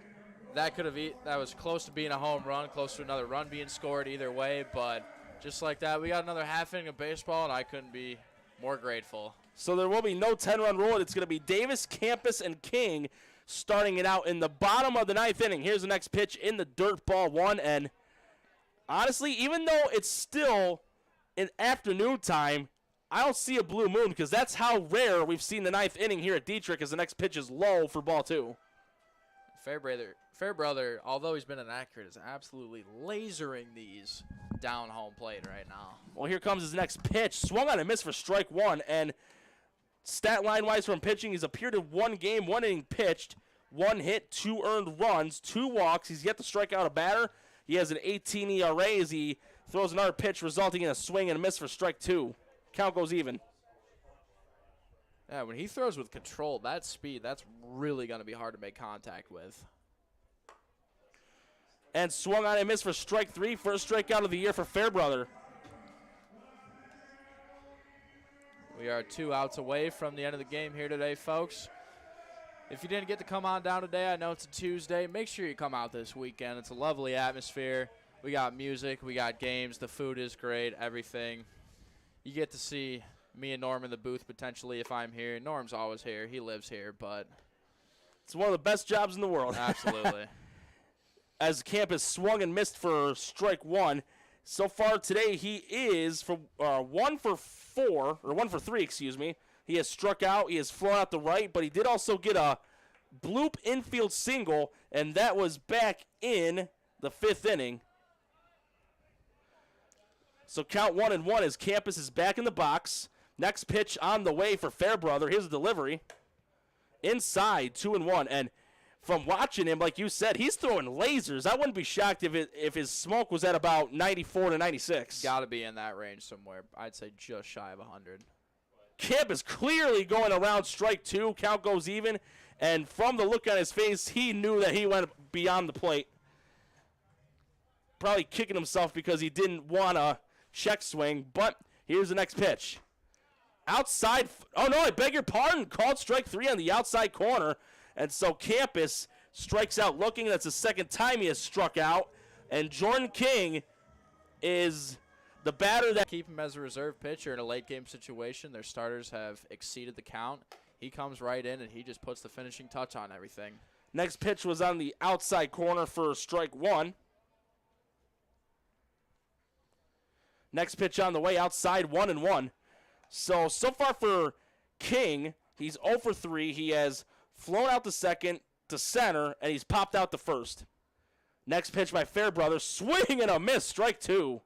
that was close to being a home run, close to another run being scored either way, but just like that, we got another half inning of baseball, and I couldn't be more grateful. So there will be no 10-run rule. It's going to be Davis, Campus, and King starting it out in the bottom of the ninth inning. Here's the next pitch in the dirt, ball 1. And honestly, even though it's still in afternoon time, I don't see a blue moon because that's how rare we've seen the ninth inning here at Dietrich, as the next pitch is low for ball 2. Fairbrother, although he's been inaccurate, is absolutely lasering these down home plate right now. Well, here comes his next pitch. Swung on and missed for strike 1. And stat line-wise from pitching, he's appeared in 1 game, 1 inning pitched, 1 hit, 2 earned runs, 2 walks. He's yet to strike out a batter. He has an 18 ERA as he throws another pitch, resulting in a swing and a miss for strike 2. Count goes even. Yeah, when he throws with control, that speed, that's really going to be hard to make contact with. And swung on and missed for strike 3. First strikeout of the year for Fairbrother. We are 2 outs away from the end of the game here today, folks. If you didn't get to come on down today, I know it's a Tuesday. Make sure you come out this weekend. It's a lovely atmosphere. We got music. We got games. The food is great. Everything. You get to see me and Norm in the booth potentially if I'm here. Norm's always here. He lives here, but it's one of the best jobs in the world. Absolutely. As Campus swung and missed for strike 1. So far today, he is for 1 for 3, excuse me. He has struck out. He has flown out the right, but he did also get a bloop infield single, and that was back in the 5th inning. So count 1-1 as Campus is back in the box. Next pitch on the way for Fairbrother. Here's a delivery. Inside, 2-1. And from watching him, like you said, he's throwing lasers. I wouldn't be shocked if his smoke was at about 94 to 96. Got to be in that range somewhere. I'd say just shy of 100. Kip is clearly going around strike 2. Count goes even. And from the look on his face, he knew that he went beyond the plate. Probably kicking himself because he didn't want a check swing. But here's the next pitch. Outside. Oh, no, I beg your pardon. Called strike 3 on the outside corner. And so Campus strikes out looking. That's the second time he has struck out. And Jordan King is the batter that keep him as a reserve pitcher in a late game situation. Their starters have exceeded the count. He comes right in and he just puts the finishing touch on everything. Next pitch was on the outside corner for strike 1. Next pitch on the way outside, 1-1. So far for King, he's 0 for 3. He has flown out to second, to center, and he's popped out to first. Next pitch by Fairbrother, swing and a miss, strike 2.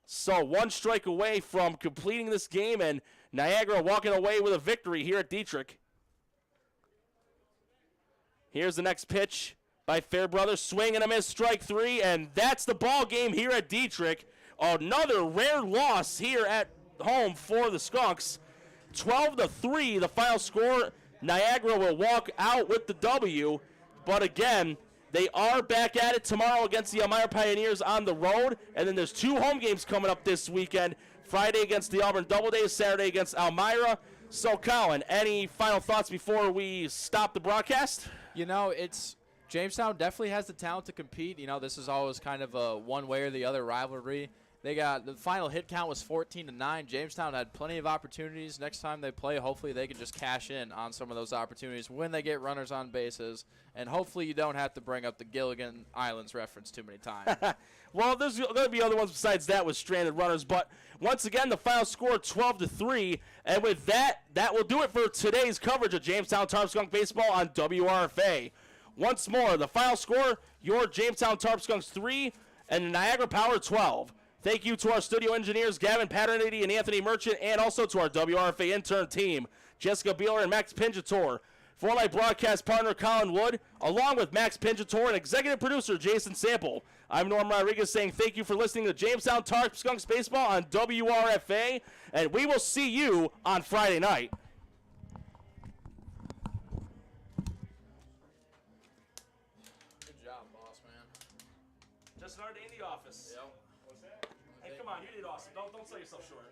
So 1 strike away from completing this game, and Niagara walking away with a victory here at Dietrich. Here's the next pitch by Fairbrother, swing and a miss, strike 3, and that's the ball game here at Dietrich. Another rare loss here at home for the Skunks. 12-3, the final score. Niagara will walk out with the W, but again, they are back at it tomorrow against the Elmira Pioneers on the road, and then there's 2 home games coming up this weekend. Friday against the Auburn Doubledays, Saturday against Elmira. So, Colin, any final thoughts before we stop the broadcast? You know, Jamestown definitely has the talent to compete. You know, this is always kind of a one way or the other rivalry. The final hit count was 14-9. Jamestown had plenty of opportunities. Next time they play, hopefully they can just cash in on some of those opportunities when they get runners on bases. And hopefully you don't have to bring up the Gilligan Islands reference too many times. Well, there's going to be other ones besides that with stranded runners. But once again, the final score 12-3. And with that will do it for today's coverage of Jamestown Tarp Skunk Baseball on WRFA. Once more, the final score, your Jamestown Tarp Skunks 3 and the Niagara Power 12. Thank you to our studio engineers, Gavin Paternity and Anthony Merchant, and also to our WRFA intern team, Jessica Beeler and Max Pinjator. For my broadcast partner, Colin Wood, along with Max Pinjator and executive producer, Jason Sample, I'm Norm Rodriguez saying thank you for listening to Jamestown Tarp Skunks Baseball on WRFA, and we will see you on Friday night. Good job, boss, man. Just another day in the office. Yep. Hey, come on, you did awesome. Don't sell yourself short.